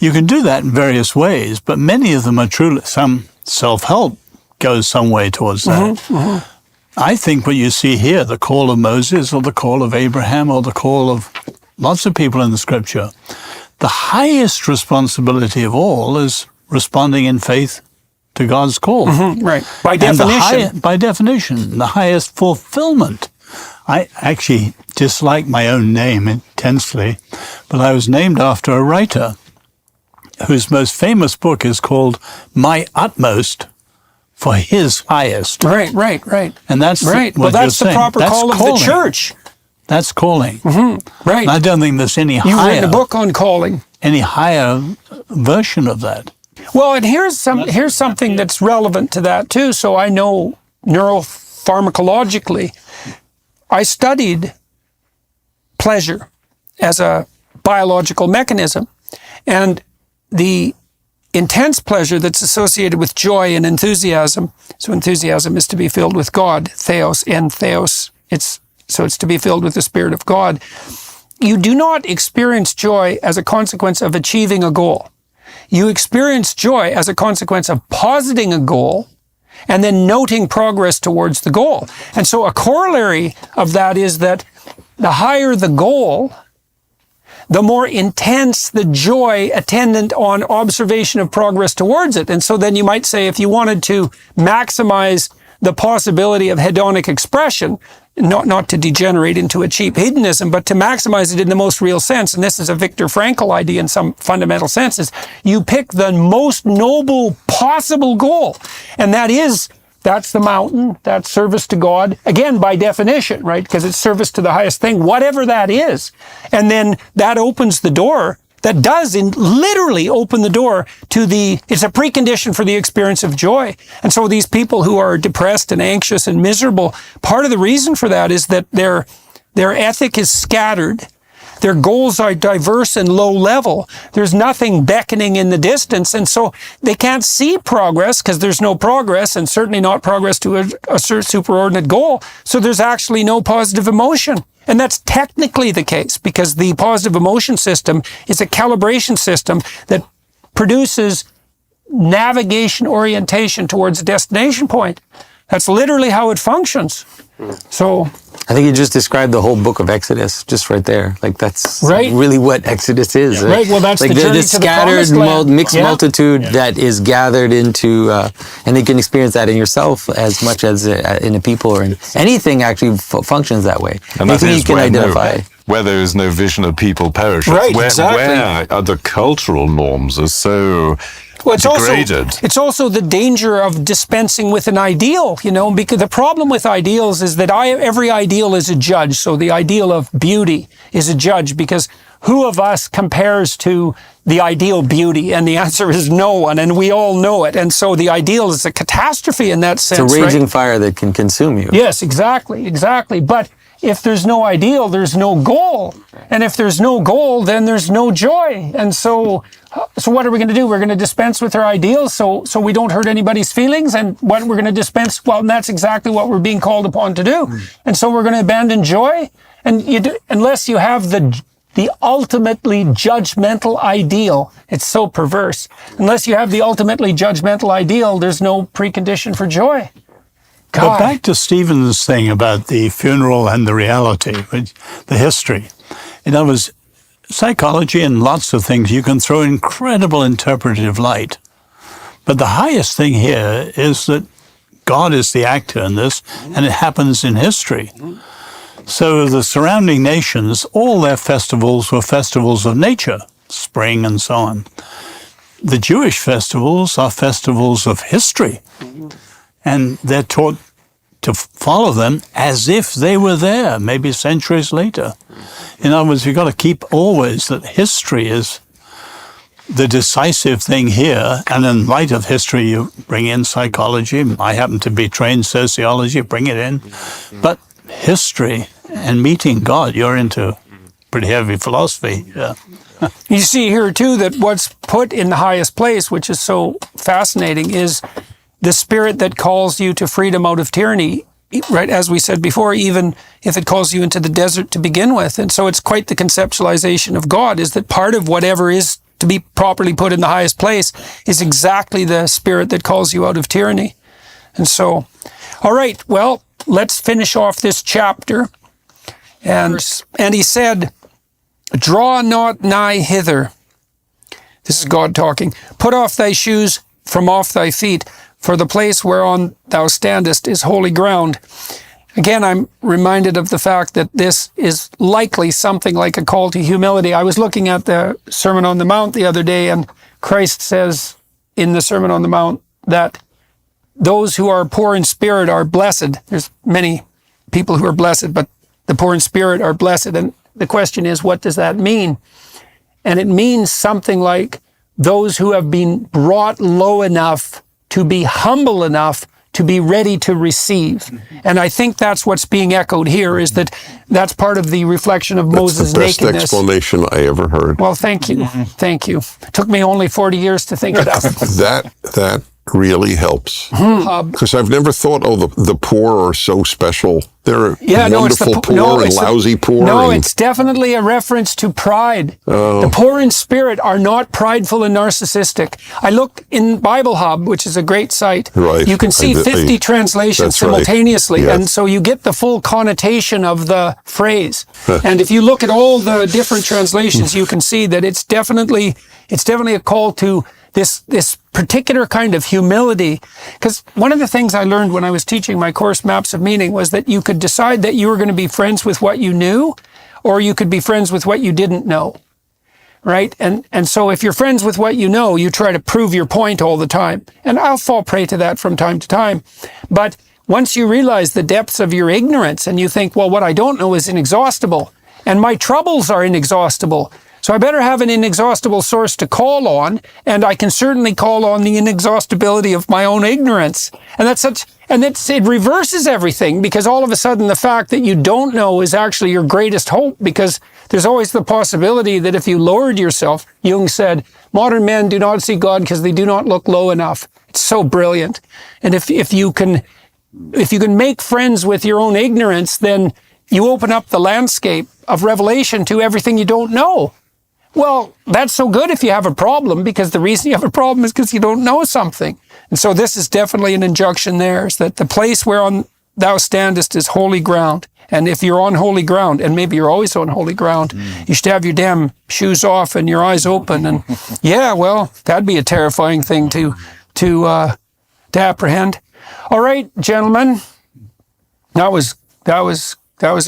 [SPEAKER 3] You can do that in various ways, but many of them are truly, some self-help goes some way towards that. Mm-hmm, mm-hmm. I think what you see here, the call of Moses or the call of Abraham or the call of lots of people in the scripture, the highest responsibility of all is responding in faith to God's call.
[SPEAKER 1] Mm-hmm, right. By definition.
[SPEAKER 3] By definition, the highest fulfillment. I actually dislike my own name intensely, but I was named after a writer whose most famous book is called My Utmost for His Highest.
[SPEAKER 1] Right.
[SPEAKER 3] And that's
[SPEAKER 1] right. Well, that's the proper call of the church.
[SPEAKER 3] That's calling.
[SPEAKER 1] Mm-hmm. Right.
[SPEAKER 3] And I don't think there's any higher.
[SPEAKER 1] You've written a book on calling.
[SPEAKER 3] Any higher version of that.
[SPEAKER 1] Well, and here's something that's relevant to that too. So I know neuropharmacologically, I studied pleasure as a biological mechanism, and the intense pleasure that's associated with joy and enthusiasm. So enthusiasm is to be filled with God, theos, and theos. It's to be filled with the Spirit of God. You do not experience joy as a consequence of achieving a goal. You experience joy as a consequence of positing a goal and then noting progress towards the goal. And so a corollary of that is that the higher the goal, the more intense the joy attendant on observation of progress towards it. And so then you might say, if you wanted to maximize the possibility of hedonic expression, not to degenerate into a cheap hedonism, but to maximize it in the most real sense, and this is a Viktor Frankl idea in some fundamental senses, you pick the most noble impossible goal. And that's the mountain, that's service to God, again, by definition, right? Because it's service to the highest thing, whatever that is. And then that opens the door, that does literally open the door to it's a precondition for the experience of joy. And so these people who are depressed and anxious and miserable, part of the reason for that is that their ethic is scattered. Their goals are diverse and low level. There's nothing beckoning in the distance. And so they can't see progress because there's no progress, and certainly not progress to a superordinate goal. So there's actually no positive emotion. And that's technically the case because the positive emotion system is a calibration system that produces navigation orientation towards a destination point. That's literally how it functions. So
[SPEAKER 7] I think you just described the whole book of Exodus just right there. Like that's
[SPEAKER 1] right.
[SPEAKER 7] Really what Exodus is.
[SPEAKER 1] Yeah. Right. Well, that's
[SPEAKER 7] like
[SPEAKER 1] the journey to the promised land.
[SPEAKER 7] Mixed multitude that is gathered into, and you can experience that in yourself as much as in a people or in anything actually functions that way.
[SPEAKER 2] And
[SPEAKER 7] anything
[SPEAKER 2] that is
[SPEAKER 7] you can identify.
[SPEAKER 2] where there is no vision of people perish.
[SPEAKER 1] Right.
[SPEAKER 2] Where
[SPEAKER 1] Exactly.
[SPEAKER 2] the cultural norms are so degraded.
[SPEAKER 1] It's also the danger of dispensing with an ideal, because the problem with ideals is that every ideal is a judge. So the ideal of beauty is a judge because who of us compares to the ideal beauty? And the answer is no one, and we all know it. And so the ideal is a catastrophe in that sense.
[SPEAKER 7] It's a raging fire that can consume you.
[SPEAKER 1] Yes, exactly. But if there's no ideal, there's no goal. And if there's no goal, then there's no joy. And so what are we going to do? We're going to dispense with our ideals so we don't hurt anybody's feelings. And what we're going to dispense, well, that's exactly what we're being called upon to do. And so we're going to abandon joy. And unless you have the ultimately judgmental ideal, it's so perverse. Unless you have the ultimately judgmental ideal, there's no precondition for joy. God.
[SPEAKER 3] But back to Stephen's thing about the funeral and the reality, the history. In other words, psychology and lots of things, you can throw incredible interpretive light. But the highest thing here is that God is the actor in this, and it happens in history. So the surrounding nations, all their festivals were festivals of nature, spring and so on. The Jewish festivals are festivals of history. And they're taught to follow them as if they were there, maybe centuries later. In other words, you've got to keep always that history is the decisive thing here. And in light of history, you bring in psychology. I happen to be trained sociology, bring it in. But history and meeting God, you're into pretty heavy philosophy. Yeah.
[SPEAKER 1] You see here, too, that what's put in the highest place, which is so fascinating, is the spirit that calls you to freedom out of tyranny, right? As we said before, even if it calls you into the desert to begin with. And so it's quite the conceptualization of God, is that part of whatever is to be properly put in the highest place is exactly the spirit that calls you out of tyranny. And so, all right, well, let's finish off this chapter. And he said, "Draw not nigh hither." This is God talking. "Put off thy shoes from off thy feet, for the place whereon thou standest is holy ground." Again, I'm reminded of the fact that this is likely something like a call to humility. I was looking at the Sermon on the Mount the other day, and Christ says in the Sermon on the Mount that those who are poor in spirit are blessed. There's many people who are blessed, but the poor in spirit are blessed. And the question is, what does that mean? And it means something like those who have been brought low enough to be humble enough to be ready to receive. And I think that's what's being echoed here, is that's part of the reflection of Moses' nakedness.
[SPEAKER 5] That's the best explanation I ever heard.
[SPEAKER 1] Well, thank you. Thank you. It took me only 40 years to think of that.
[SPEAKER 5] That really helps. Because I've never thought, the poor are so special. They're wonderful poor and lousy poor.
[SPEAKER 1] No, it's definitely a reference to pride. The poor in spirit are not prideful and narcissistic. I look in Bible Hub, which is a great site.
[SPEAKER 5] Right.
[SPEAKER 1] You can see 50 translations simultaneously.
[SPEAKER 5] Right. Yes.
[SPEAKER 1] And so you get the full connotation of the phrase. And if you look at all the different translations, you can see that it's definitely a call to this particular kind of humility. Because one of the things I learned when I was teaching my course, Maps of Meaning, was that you could decide that you were going to be friends with what you knew, or you could be friends with what you didn't know. right? And so if you're friends with what you know, you try to prove your point all the time. And I'll fall prey to that from time to time. But once you realize the depths of your ignorance and you think, well, what I don't know is inexhaustible, and my troubles are inexhaustible, so I better have an inexhaustible source to call on, and I can certainly call on the inexhaustibility of my own ignorance. And it reverses everything, because all of a sudden the fact that you don't know is actually your greatest hope, because there's always the possibility that if you lowered yourself, Jung said, modern men do not see God because they do not look low enough. It's so brilliant. And if you can make friends with your own ignorance, then you open up the landscape of revelation to everything you don't know. Well, that's so good if you have a problem, because the reason you have a problem is because you don't know something. And so this is definitely an injunction there, is that the place whereon thou standest is holy ground. And if you're on holy ground, and maybe you're always on holy ground, you should have your damn shoes off and your eyes open. And yeah, well, that'd be a terrifying thing to apprehend. All right, gentlemen, that was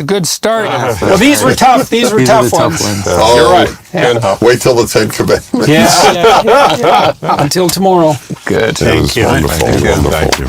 [SPEAKER 1] a good start. Well, these were tough. These were tough ones.
[SPEAKER 5] Oh,
[SPEAKER 1] You're right. Yeah.
[SPEAKER 5] Wait till the 10 Commandments.
[SPEAKER 1] Yeah. Until tomorrow.
[SPEAKER 4] Good.
[SPEAKER 5] Thank you. Wonderful.
[SPEAKER 2] Thank you.